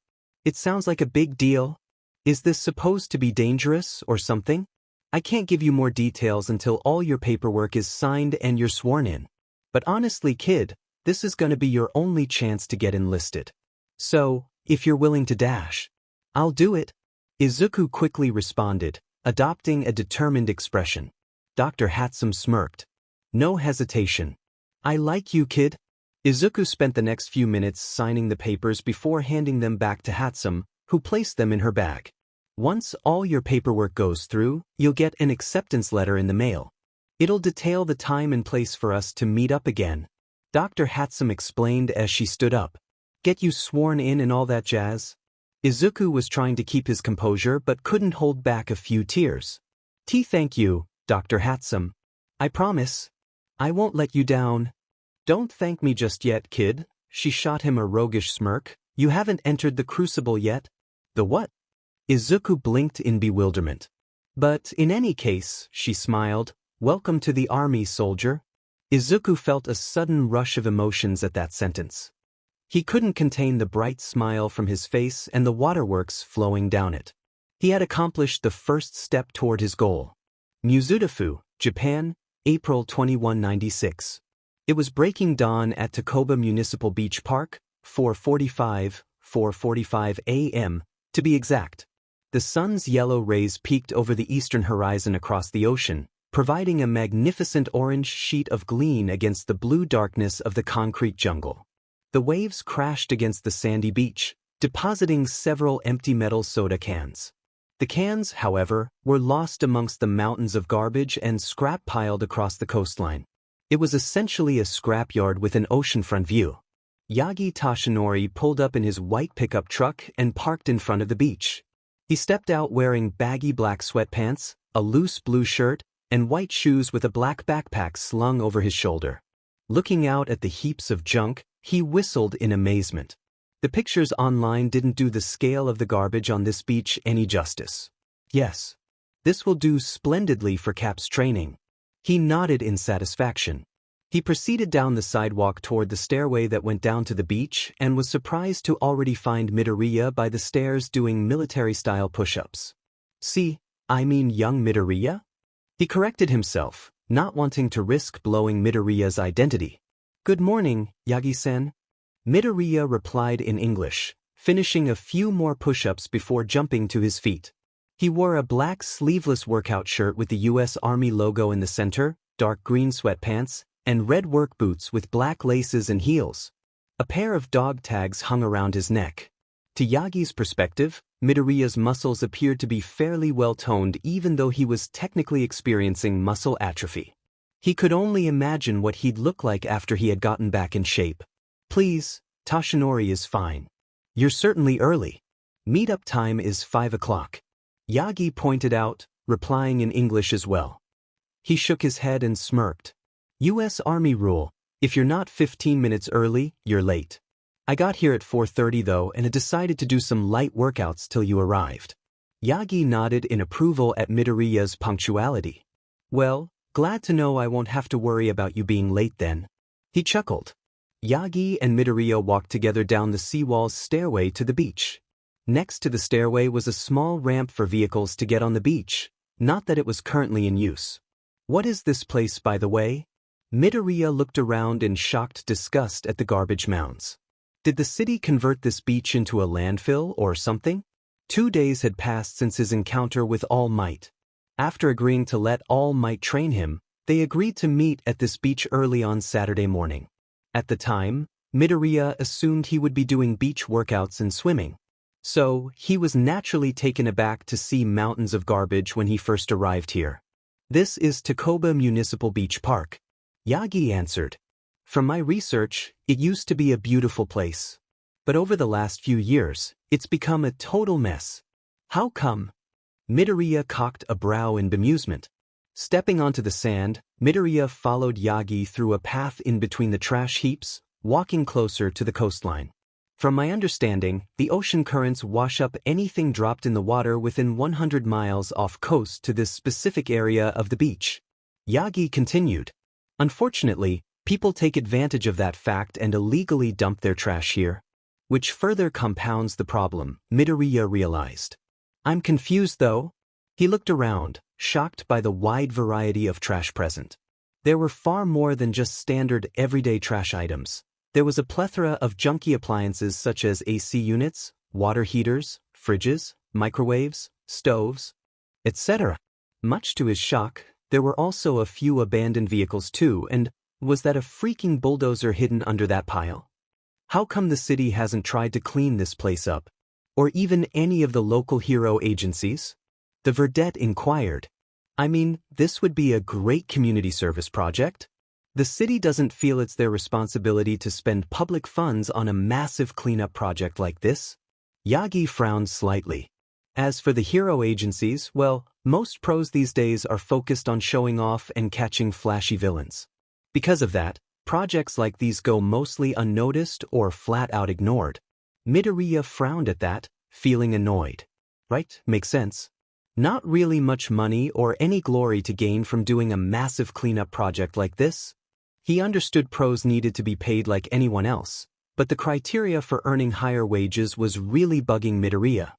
It sounds like a big deal. Is this supposed to be dangerous or something? I can't give you more details until all your paperwork is signed and you're sworn in. But honestly, kid, this is going to be your only chance to get enlisted. So, if you're willing to dash, I'll do it. Izuku quickly responded, adopting a determined expression. Dr. Hatsum smirked. No hesitation. I like you, kid. Izuku spent the next few minutes signing the papers before handing them back to Hatsum, who placed them in her bag. Once all your paperwork goes through, you'll get an acceptance letter in the mail. It'll detail the time and place for us to meet up again. Dr. Hatsum explained as she stood up. Get you sworn in and all that jazz? Izuku was trying to keep his composure but couldn't hold back a few tears. Thank you, Dr. Hatsum. I promise. I won't let you down. Don't thank me just yet, kid. She shot him a roguish smirk. You haven't entered the crucible yet. The what? Izuku blinked in bewilderment. But in any case, she smiled, welcome to the army, soldier. Izuku felt a sudden rush of emotions at that sentence. He couldn't contain the bright smile from his face and the waterworks flowing down it. He had accomplished the first step toward his goal. Mizudafu, Japan, April 2196. It was breaking dawn at Takoba Municipal Beach Park, 4:45 a.m., to be exact. The sun's yellow rays peeked over the eastern horizon across the ocean, providing a magnificent orange sheet of gleam against the blue darkness of the concrete jungle. The waves crashed against the sandy beach, depositing several empty metal soda cans. The cans, however, were lost amongst the mountains of garbage and scrap piled across the coastline. It was essentially a scrapyard with an oceanfront view. Yagi Toshinori pulled up in his white pickup truck and parked in front of the beach. He stepped out wearing baggy black sweatpants, a loose blue shirt, and white shoes with a black backpack slung over his shoulder. Looking out at the heaps of junk, he whistled in amazement. The pictures online didn't do the scale of the garbage on this beach any justice. Yes. This will do splendidly for Cap's training. He nodded in satisfaction. He proceeded down the sidewalk toward the stairway that went down to the beach and was surprised to already find Midoriya by the stairs doing military-style push-ups. Young Midoriya? He corrected himself, not wanting to risk blowing Midoriya's identity. Good morning, Yagi-sen. Midoriya replied in English, finishing a few more push-ups before jumping to his feet. He wore a black sleeveless workout shirt with the U.S. Army logo in the center, dark green sweatpants, and red work boots with black laces and heels. A pair of dog tags hung around his neck. To Yagi's perspective, Midoriya's muscles appeared to be fairly well-toned even though he was technically experiencing muscle atrophy. He could only imagine what he'd look like after he had gotten back in shape. Please, Toshinori is fine. You're certainly early. Meetup time is 5 o'clock. Yagi pointed out, replying in English as well. He shook his head and smirked. U.S. Army rule, if you're not 15 minutes early, you're late. I got here at 4:30 though and had decided to do some light workouts till you arrived. Yagi nodded in approval at Midoriya's punctuality. Well, glad to know I won't have to worry about you being late then. He chuckled. Yagi and Midoriya walked together down the seawall's stairway to the beach. Next to the stairway was a small ramp for vehicles to get on the beach, not that it was currently in use. What is this place, by the way? Midoriya looked around in shocked disgust at the garbage mounds. Did the city convert this beach into a landfill or something? 2 days had passed since his encounter with All Might. After agreeing to let All Might train him, they agreed to meet at this beach early on Saturday morning. At the time, Midoriya assumed he would be doing beach workouts and swimming. So, he was naturally taken aback to see mountains of garbage when he first arrived here. This is Takoba Municipal Beach Park. Yagi answered. From my research, it used to be a beautiful place. But over the last few years, it's become a total mess. How come? Midoriya cocked a brow in bemusement. Stepping onto the sand, Midoriya followed Yagi through a path in between the trash heaps, walking closer to the coastline. From my understanding, the ocean currents wash up anything dropped in the water within 100 miles off coast to this specific area of the beach. Yagi continued. Unfortunately, people take advantage of that fact and illegally dump their trash here. Which further compounds the problem, Midoriya realized. I'm confused though. He looked around, shocked by the wide variety of trash present. There were far more than just standard everyday trash items. There was a plethora of junky appliances such as AC units, water heaters, fridges, microwaves, stoves, etc. Much to his shock, There were also a few abandoned vehicles too, and was that a freaking bulldozer hidden under that pile? How come the city hasn't tried to clean this place up? Or even any of the local hero agencies? The Verdette inquired. I mean, this would be a great community service project. The city doesn't feel it's their responsibility to spend public funds on a massive cleanup project like this? Yagi frowned slightly. As for the hero agencies, well, most pros these days are focused on showing off and catching flashy villains. Because of that, projects like these go mostly unnoticed or flat-out ignored. Midoriya frowned at that, feeling annoyed. Right? Makes sense. Not really much money or any glory to gain from doing a massive cleanup project like this. He understood pros needed to be paid like anyone else, but the criteria for earning higher wages was really bugging Midoriya.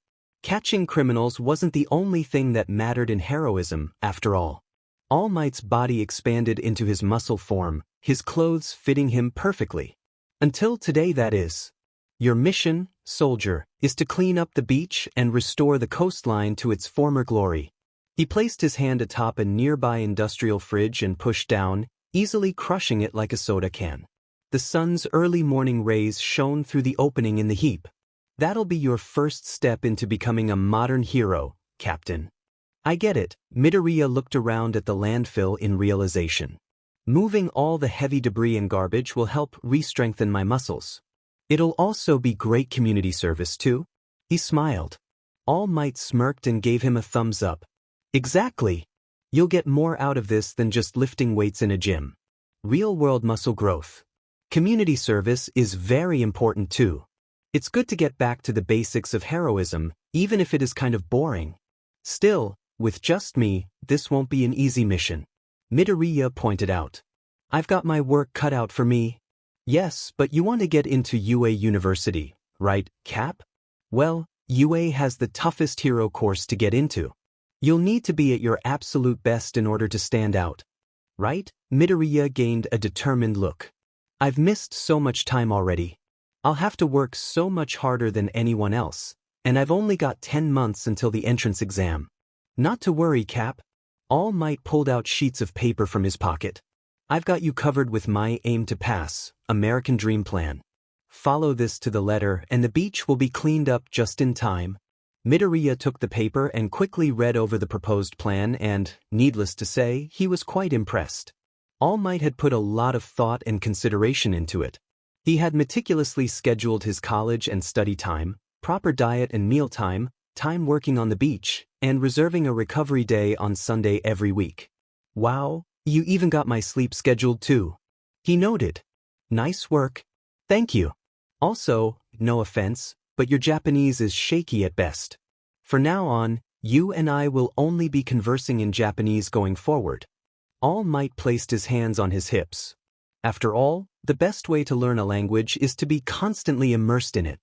Catching criminals wasn't the only thing that mattered in heroism, after all. All Might's body expanded into his muscle form, his clothes fitting him perfectly. Until today, that is. Your mission, soldier, is to clean up the beach and restore the coastline to its former glory. He placed his hand atop a nearby industrial fridge and pushed down, easily crushing it like a soda can. The sun's early morning rays shone through the opening in the heap. That'll be your first step into becoming a modern hero, Captain. I get it. Midoriya looked around at the landfill in realization. Moving all the heavy debris and garbage will help re-strengthen my muscles. It'll also be great community service too. He smiled. All Might smirked and gave him a thumbs up. Exactly. You'll get more out of this than just lifting weights in a gym. Real-world muscle growth. Community service is very important too. It's good to get back to the basics of heroism, even if it is kind of boring. Still, with just me, this won't be an easy mission. Midoriya pointed out. I've got my work cut out for me. Yes, but you want to get into UA University, right, Cap? Well, UA has the toughest hero course to get into. You'll need to be at your absolute best in order to stand out. Right? Midoriya gained a determined look. I've missed so much time already. I'll have to work so much harder than anyone else, and I've only got 10 months until the entrance exam. Not to worry, Cap. All Might pulled out sheets of paper from his pocket. I've got you covered with my aim to pass, American Dream Plan. Follow this to the letter and the beach will be cleaned up just in time. Midoriya took the paper and quickly read over the proposed plan and, needless to say, he was quite impressed. All Might had put a lot of thought and consideration into it. He had meticulously scheduled his college and study time, proper diet and meal time working on the beach, and reserving a recovery day on Sunday every week. Wow, you even got my sleep scheduled too. He noted. Nice work. Thank you. Also, no offense, but your Japanese is shaky at best. For now on, you and I will only be conversing in Japanese going forward. All Might placed his hands on his hips. After all, the best way to learn a language is to be constantly immersed in it.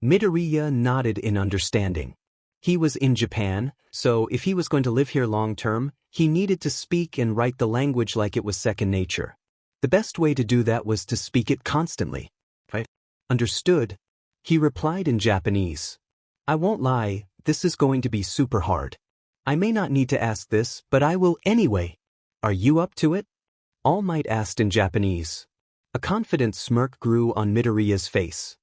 Midoriya nodded in understanding. He was in Japan, so if he was going to live here long-term, he needed to speak and write the language like it was second nature. The best way to do that was to speak it constantly. Right? Understood. He replied in Japanese. I won't lie, this is going to be super hard. I may not need to ask this, but I will anyway. Are you up to it? All Might asked in Japanese. A confident smirk grew on Midoriya's face.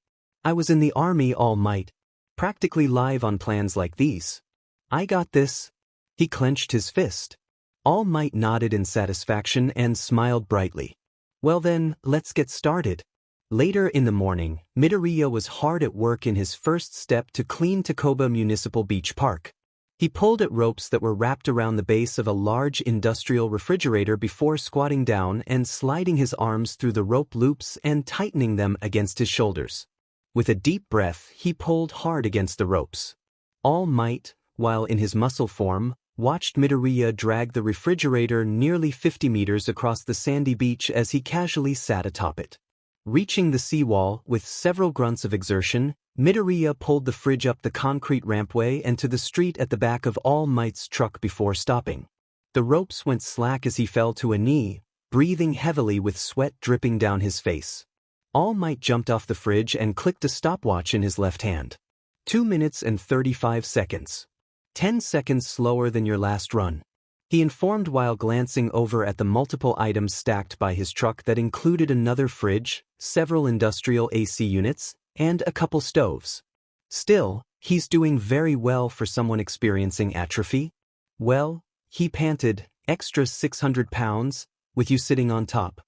I was in the army, All Might. Practically live on plans like these. I got this. He clenched his fist. All Might nodded in satisfaction and smiled brightly. Well then, let's get started. Later in the morning, Midoriya was hard at work in his first step to clean Takoba Municipal Beach Park. He pulled at ropes that were wrapped around the base of a large industrial refrigerator before squatting down and sliding his arms through the rope loops and tightening them against his shoulders. With a deep breath, he pulled hard against the ropes. All Might, while in his muscle form, watched Midoriya drag the refrigerator nearly 50 meters across the sandy beach as he casually sat atop it. Reaching the seawall with several grunts of exertion, Midoriya pulled the fridge up the concrete rampway and to the street at the back of All Might's truck before stopping. The ropes went slack as he fell to a knee, breathing heavily with sweat dripping down his face. All Might jumped off the fridge and clicked a stopwatch in his left hand. 2 minutes and 35 seconds. 10 seconds slower than your last run. he informed while glancing over at the multiple items stacked by his truck that included another fridge, several industrial AC units, and a couple stoves. Still, he's doing very well for someone experiencing atrophy. Well, he panted, extra 600 pounds, with you sitting on top.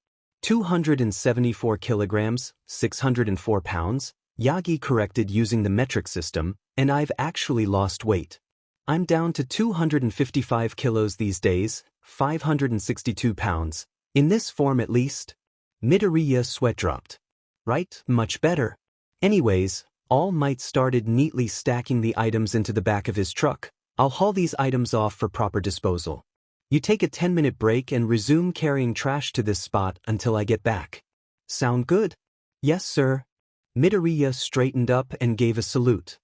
274 kilograms, 604 pounds, Yagi corrected using the metric system, and I've actually lost weight. I'm down to 255 kilos these days, 562 pounds. In this form at least. Midoriya sweat dropped. Right, much better. Anyways, All Might started neatly stacking the items into the back of his truck. I'll haul these items off for proper disposal. You take a 10-minute break and resume carrying trash to this spot until I get back. Sound good? Yes, sir. Midoriya straightened up and gave a salute.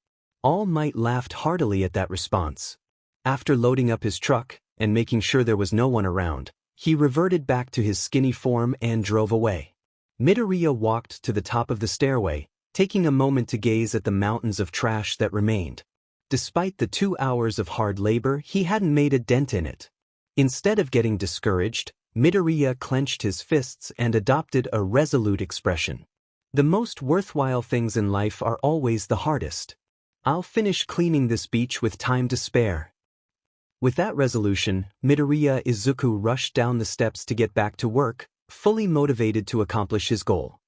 All Might laughed heartily at that response. After loading up his truck and making sure there was no one around, he reverted back to his skinny form and drove away. Midoriya walked to the top of the stairway, taking a moment to gaze at the mountains of trash that remained. Despite the 2 hours of hard labor, he hadn't made a dent in it. Instead of getting discouraged, Midoriya clenched his fists and adopted a resolute expression. The most worthwhile things in life are always the hardest. I'll finish cleaning this beach with time to spare. With that resolution, Midoriya Izuku rushed down the steps to get back to work, fully motivated to accomplish his goal.